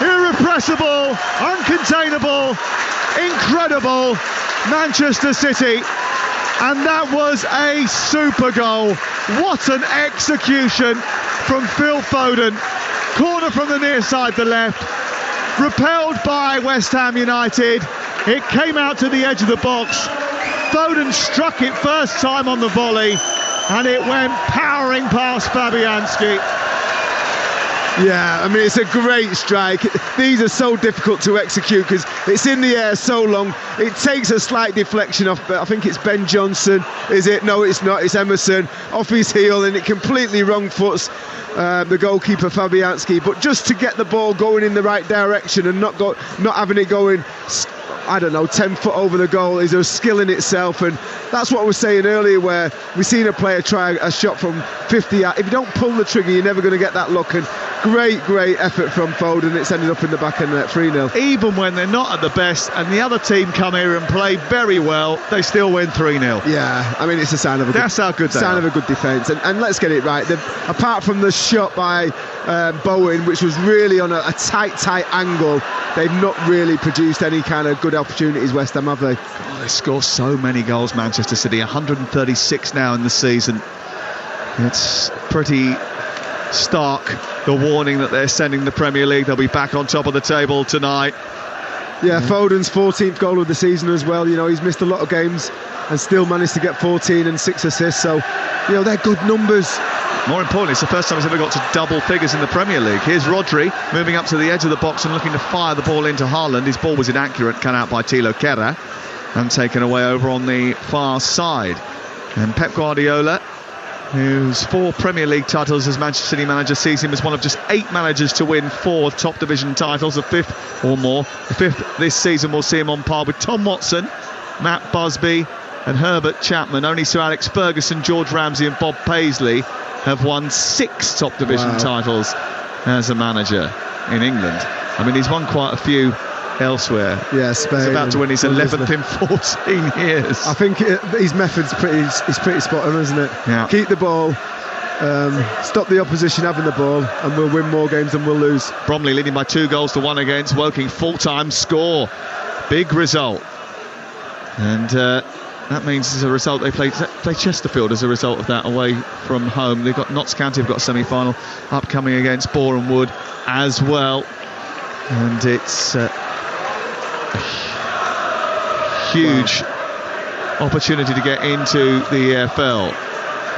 Irrepressible, uncontainable, incredible Manchester City. And that was a super goal. What an execution from Phil Foden. Corner from the near side, the left. Repelled by West Ham United. It came out to the edge of the box. Foden struck it first time on the volley, and it went powering past Fabianski. Yeah, I mean, it's a great strike. These are so difficult to execute because it's in the air so long. It takes a slight deflection off, but I think it's Ben Johnson, is it? No, it's not. It's Emerson off his heel, and it completely wrong foots the goalkeeper Fabianski. But just to get the ball going in the right direction and not having it going, I don't know, 10 foot over the goal is a skill in itself. And that's what I was saying earlier, where we've seen a player try a shot from 50 yards. If you don't pull the trigger, you're never going to get that look. And great effort from Foden. It's ended up in the back end at 3-0. Even when they're not at the best and the other team come here and play very well, they still win 3-0. Yeah, I mean, it's a sign of a That's how good they sign are. of a good defence. And let's get it right. Apart from the shot by Bowen, which was really on a tight angle, they've not really produced any kind of good opportunities, West Ham, have they? Oh, they score so many goals, Manchester City. 136 now in the season. It's pretty stark, the warning that they're sending the Premier League. They'll be back on top of the table tonight. Yeah, Foden's 14th goal of the season as well. You know, he's missed a lot of games and still managed to get 14 and 6 assists. So, you know, they're good numbers. More importantly, it's the first time he's ever got to double figures in the Premier League. Here's Rodri moving up to the edge of the box and looking to fire the ball into Haaland. His ball was inaccurate, cut out by Thilo Kehrer and taken away over on the far side. And Pep Guardiola, whose 4 Premier League titles as Manchester City manager, sees him as one of just 8 managers to win 4 top division titles, the 5th or more. The 5th this season will see him on par with Tom Watson, Matt Busby and Herbert Chapman. Only Sir Alex Ferguson, George Ramsey and Bob Paisley have won 6 top division titles as a manager in England. I mean, he's won quite a few elsewhere. Yeah, Spain. He's about to win his 11th in 14 years. I think his method's pretty spot on, isn't it? Yeah. Keep the ball, stop the opposition having the ball, and we'll win more games than we'll lose. Bromley leading by 2-1 against Woking. Full-time score. Big result. And that means as a result they play Chesterfield as a result of that away from home. They've got Notts County have got a semi-final upcoming against Boreham Wood as well. And it's huge opportunity to get into the EFL.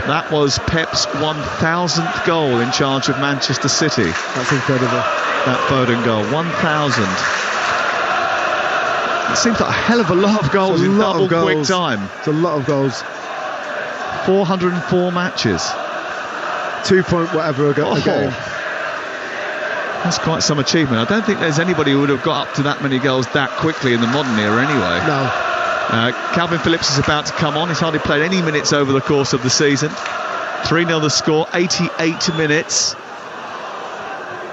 That was Pep's 1,000th goal in charge of Manchester City. That's incredible. That Foden goal, 1,000. It seems like a hell of a lot of goals in double quick time. It's a lot of goals. 404 matches. 2 point whatever a game. That's quite some achievement. I don't think there's anybody who would have got up to that many goals that quickly in the modern era anyway. No. Calvin Phillips is about to come on. He's hardly played any minutes over the course of the season. 3-0 the score, 88 minutes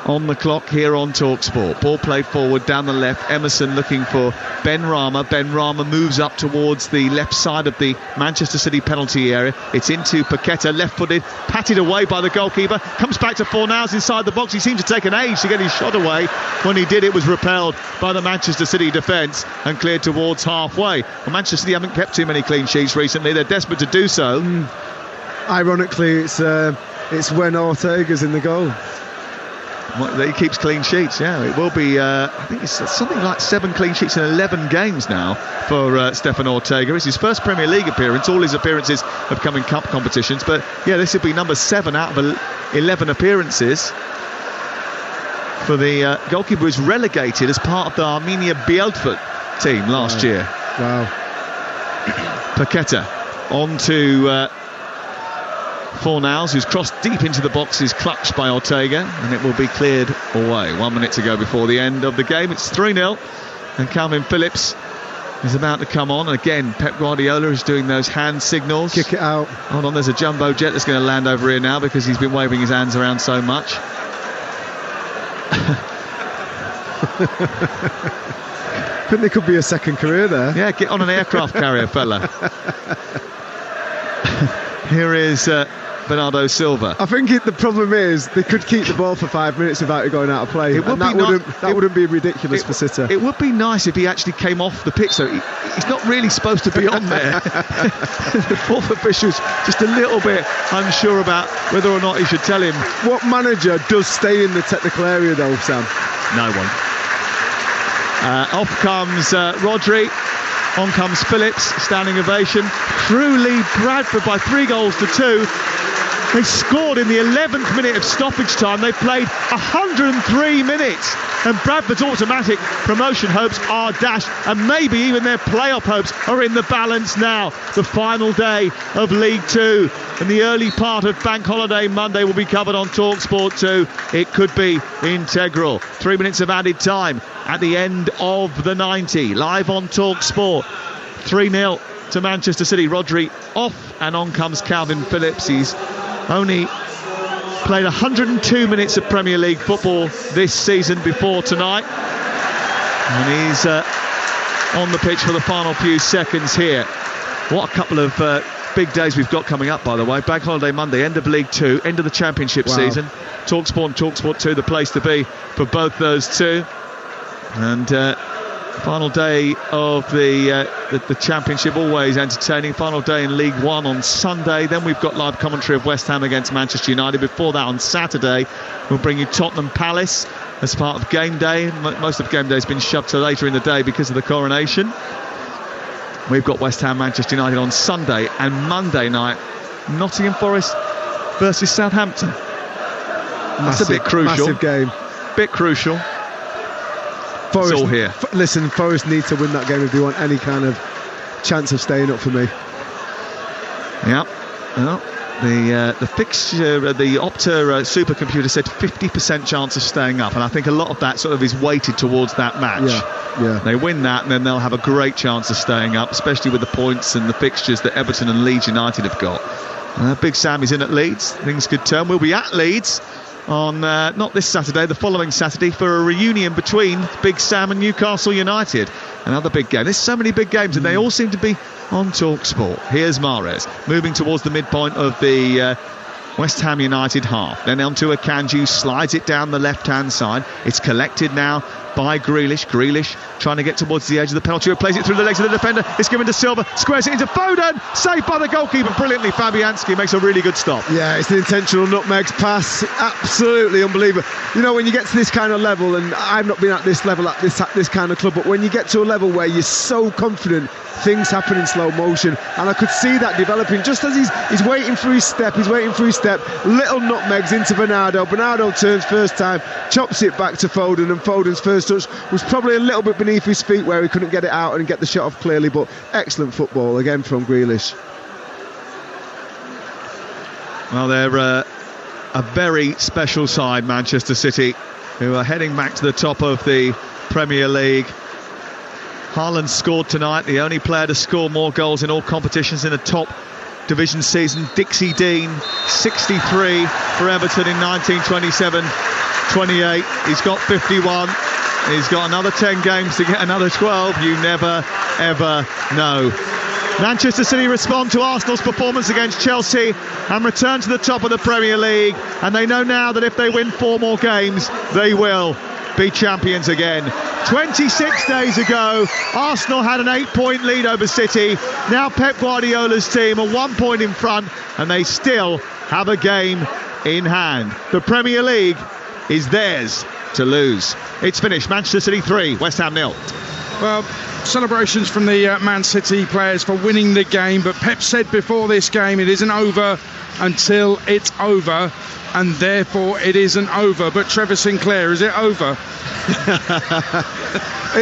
on the clock here on Talksport. Ball played forward down the left. Emerson looking for Ben Rama. Ben Rama moves up towards the left side of the Manchester City penalty area. It's into Paqueta, left-footed, patted away by the goalkeeper. Comes back to Fornals inside the box. He seemed to take an age to get his shot away. When he did, it was repelled by the Manchester City defence and cleared towards halfway. Well, Manchester City haven't kept too many clean sheets recently. They're desperate to do so. Ironically, it's when Ortega's in the goal. He keeps clean sheets, yeah. It will be, I think it's something like 7 clean sheets in 11 games now for Stefan Ortega. It's his first Premier League appearance. All his appearances have come in cup competitions. But, yeah, this will be number 7 out of 11 appearances for the goalkeeper who was relegated as part of the Arminia Bielefeld team last year. Wow. Paqueta on to Fornals, who's crossed deep into the box, is clutched by Ortega, and it will be cleared away. 1 minute to go before the end of the game. It's 3-0, and Calvin Phillips is about to come on. Again, Pep Guardiola is doing those hand signals. Kick it out. Hold on, there's a jumbo jet that's going to land over here now because he's been waving his hands around so much. I think there could be a second career there. Yeah, get on an aircraft carrier, fella. Here is Bernardo Silva. I think the problem is they could keep the ball for 5 minutes without it going out of play. That wouldn't be ridiculous for City. It would be nice if he actually came off the pitch. So he's not really supposed to be on there. The fourth official's just a little bit unsure about whether or not he should tell him. What manager does stay in the technical area though, Sam? No one. Off comes Rodri. On comes Phillips, standing ovation. Crewe lead Bradford by 3-2. They scored in the 11th minute of stoppage time. They played 103 minutes. And Bradford's automatic promotion hopes are dashed. And maybe even their playoff hopes are in the balance now. The final day of League 2. And the early part of Bank Holiday Monday will be covered on Talksport 2. It could be integral. 3 minutes of added time at the end of the 90. Live on Talksport. 3-0 to Manchester City. Rodri off, and on comes Calvin Phillips. He's only Played 102 minutes of Premier League football this season before tonight. And he's on the pitch for the final few seconds here. What a couple of big days we've got coming up, by the way. Bank Holiday Monday, end of League 2, end of the Championship season. Talksport and Talksport 2, the place to be for both those two. And final day of the Championship, always entertaining. Final day in League 1 on Sunday. Then we've got live commentary of West Ham against Manchester United. Before that, on Saturday, we'll bring you Tottenham Palace as part of game day. Most of game day has been shoved to later in the day because of the coronation. We've got West Ham Manchester United on Sunday, and Monday night Nottingham Forest versus Southampton. That's a bit crucial. Massive game. Bit crucial. Forest, it's all here. Listen, Forest need to win that game if they want any kind of chance of staying up for me. Yeah. Well, the fixture, the Opta supercomputer said 50% chance of staying up, and I think a lot of that sort of is weighted towards that match. Yeah. They win that, and then they'll have a great chance of staying up, especially with the points and the fixtures that Everton and Leeds United have got. Big Sam is in at Leeds. Things could turn. We'll be at Leeds on not this Saturday, the following Saturday, for a reunion between Big Sam and Newcastle United. Another big game. There's so many big games, and they all seem to be on Talksport. Here's Mahrez moving towards the midpoint of the West Ham United half. Then onto Akanji, slides it down the left-hand side. It's collected now by Grealish. Grealish trying to get towards the edge of the penalty area, plays it through the legs of the defender. It's given to Silva, squares it into Foden, saved by the goalkeeper brilliantly. Fabianski makes a really good stop. Yeah, it's an intentional nutmegs pass, absolutely unbelievable. You know, when you get to this kind of level, and I've not been at this level at this kind of club, but when you get to a level where you're so confident, things happen in slow motion, and I could see that developing just as he's waiting for his step. Little nutmegs into Bernardo. Bernardo turns first time, chops it back to Foden, and Foden's first touch was probably a little bit beneath his feet where he couldn't get it out and get the shot off clearly, but excellent football again from Grealish. Well, they're a very special side, Manchester City, who are heading back to the top of the Premier League. Haaland scored tonight, the only player to score more goals in all competitions in a top division season. Dixie Dean, 63 for Everton in 1927-28. He's got 51. He's got another 10 games to get another 12. You never, ever know. Manchester City respond to Arsenal's performance against Chelsea and return to the top of the Premier League. And they know now that if they win 4 more games, they will be champions again. 26 days ago, Arsenal had an 8-point lead over City. Now Pep Guardiola's team are 1 point in front, and they still have a game in hand. The Premier League is theirs to lose. It's finished. Manchester City 3, West Ham 0. Well, celebrations from the Man City players for winning the game, but Pep said before this game it isn't over until it's over, and therefore it isn't over. But Trevor Sinclair, is it over?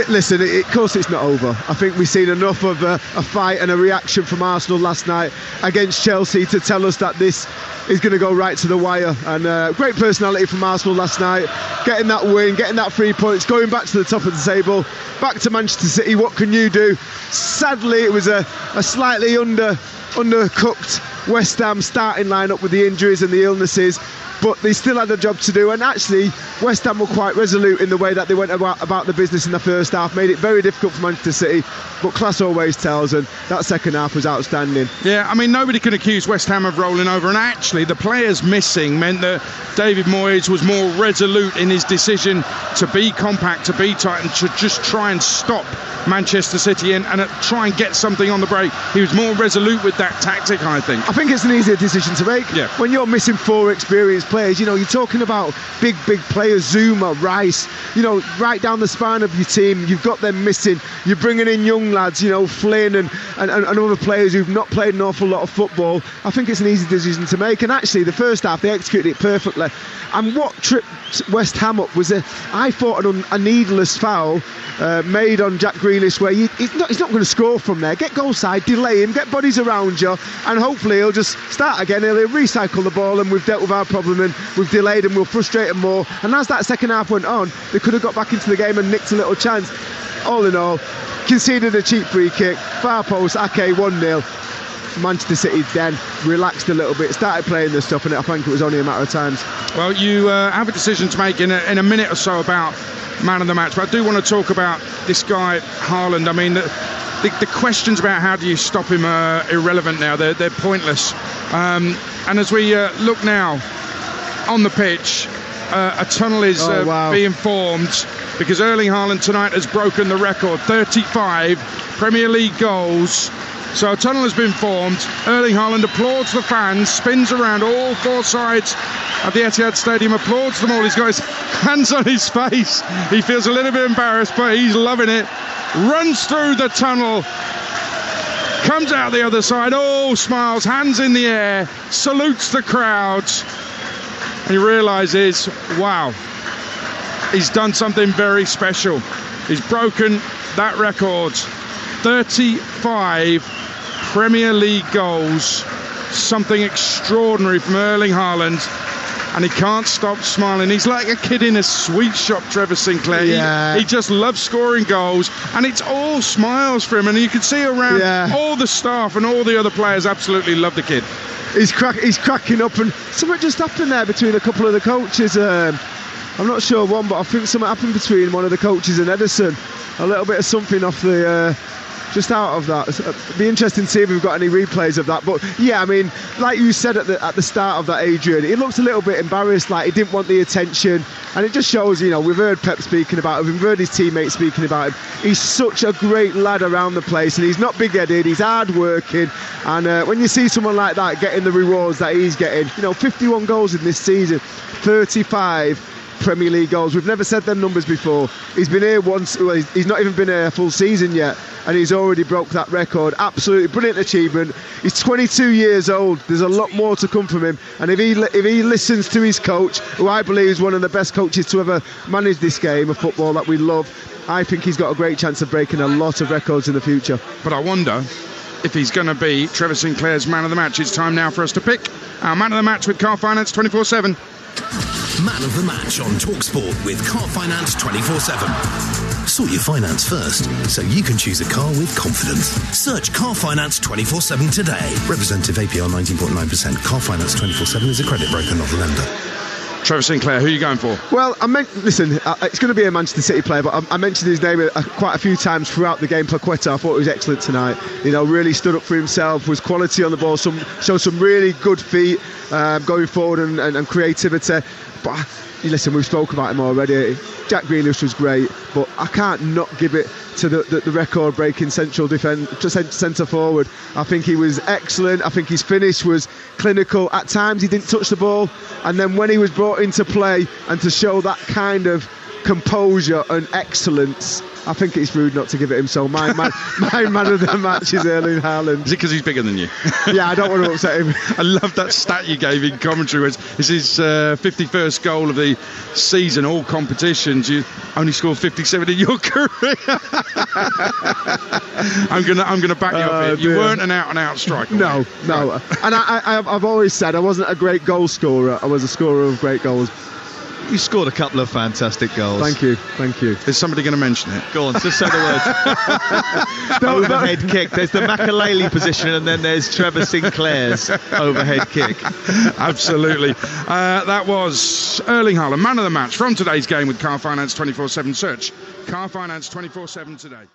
Listen, of course it's not over. I think we've seen enough of a fight and a reaction from Arsenal last night against Chelsea to tell us that this is going to go right to the wire. And great personality from Arsenal last night, getting that win, getting that 3 points, going back to the top of the table, back to Manchester City. What can you do? Sadly, it was a slightly undercooked West Ham starting lineup with the injuries and the illnesses, but they still had a job to do. And actually, West Ham were quite resolute in the way that they went about the business in the first half, made it very difficult for Manchester City, but class always tells, and that second half was outstanding. Yeah, I mean, nobody can accuse West Ham of rolling over, and actually the players missing meant that David Moyes was more resolute in his decision to be compact, to be tight, and to just try and stop Manchester City and try and get something on the break. He was more resolute with that tactic, I think. I think it's an easier decision to make. Yeah. When you're missing 4 experienced players, you know, you're talking about big players, Zuma, Rice, you know, right down the spine of your team. You've got them missing. You're bringing in young lads, you know, Flynn and other players who've not played an awful lot of football. I think it's an easy decision to make. And actually, the first half, they executed it perfectly. And what tripped West Ham up was I thought a needless foul made on Jack Grealish, where he's not going to score from there. Get goal side, delay him, get bodies around you, and hopefully he'll just start again. He'll recycle the ball, and we've dealt with our problem, and we've delayed him, we'll frustrate him more. And as that second half went on, they could have got back into the game and nicked a little chance. All in all, conceded a cheap free kick, far post, Ake 1-0. Manchester City then relaxed a little bit, started playing this stuff, and I think it was only a matter of time. Well, you have a decision to make in a minute or so about man of the match, but I do want to talk about this guy, Haaland. I mean, the questions about how do you stop him are irrelevant now. They're pointless. And as we look now on the pitch, a tunnel is being formed because Erling Haaland tonight has broken the record, 35 Premier League goals. So a tunnel has been formed. Erling Haaland applauds the fans, spins around all four sides of the Etihad Stadium, applauds them all. He's got his hands on his face. He feels a little bit embarrassed, but he's loving it. Runs through the tunnel, comes out the other side, all smiles, hands in the air, salutes the crowds. And he realises, wow, he's done something very special. He's broken that record. 35 Premier League goals, something extraordinary from Erling Haaland, and he can't stop smiling. He's like a kid in a sweet shop, Trevor Sinclair. Yeah. He just loves scoring goals, and it's all smiles for him, and you can see around all the staff and all the other players absolutely love the kid. He's cracking up, and something just happened there between a couple of the coaches. I'm not sure one, but I think something happened between one of the coaches and Edison. A little bit of something off the just out of that. It'd be interesting to see if we've got any replays of that. But yeah, I mean, like you said at the start of that, Adrian, he looked a little bit embarrassed, like he didn't want the attention, and it just shows, you know, we've heard Pep speaking about him, we've heard his teammates speaking about him. He's such a great lad around the place, and he's not big-headed, he's hard-working, and when you see someone like that getting the rewards that he's getting, you know, 51 goals in this season, 35 Premier League goals. We've never said them numbers before. He's been here once, well, he's not even been here a full season yet, and he's already broke that record. Absolutely brilliant achievement. He's 22 years old. There's a lot more to come from him, and if he listens to his coach, who I believe is one of the best coaches to ever manage this game of football that we love, I think he's got a great chance of breaking a lot of records in the future. But I wonder if he's going to be Trevor Sinclair's man of the match. It's time now for us to pick our man of the match with Car Finance 24/7. Man of the match on Talksport with Car Finance 24/7. Sort your finance first, so you can choose a car with confidence. Search Car Finance 24/7 today. Representative APR 19.9%. Car Finance 24/7 is a credit broker, not a lender. Trevor Sinclair, who are you going for? Well, listen, it's going to be a Manchester City player, but I mentioned his name quite a few times throughout the game. Paqueta, I thought he was excellent tonight. You know, really stood up for himself, was quality on the ball, showed some really good feet going forward and creativity. But listen, we've spoken about him already. Jack Grealish was great, but I can't not give it to the record-breaking central centre forward. I think he was excellent. I think his finish was clinical. At times he didn't touch the ball, and then when he was brought into play and to show that kind of composure and excellence, I think it's rude not to give it him. So my man of the match is Erling Haaland. Is it because he's bigger than you? Yeah, I don't want to upset him. I love that stat you gave in commentary. It's his 51st goal of the season, all competitions. You only scored 57 in your career. I'm gonna back you up here. You weren't an out-and-out striker. No. Right. And I've always said I wasn't a great goal scorer. I was a scorer of great goals. You scored a couple of fantastic goals. Thank you. Is somebody going to mention it? Go on, just say the words. Overhead kick. There's the Makalele position, and then there's Trevor Sinclair's overhead kick. Absolutely. That was Erling Haaland, man of the match from today's game with Car Finance 24/7. Search Car Finance 24/7 today.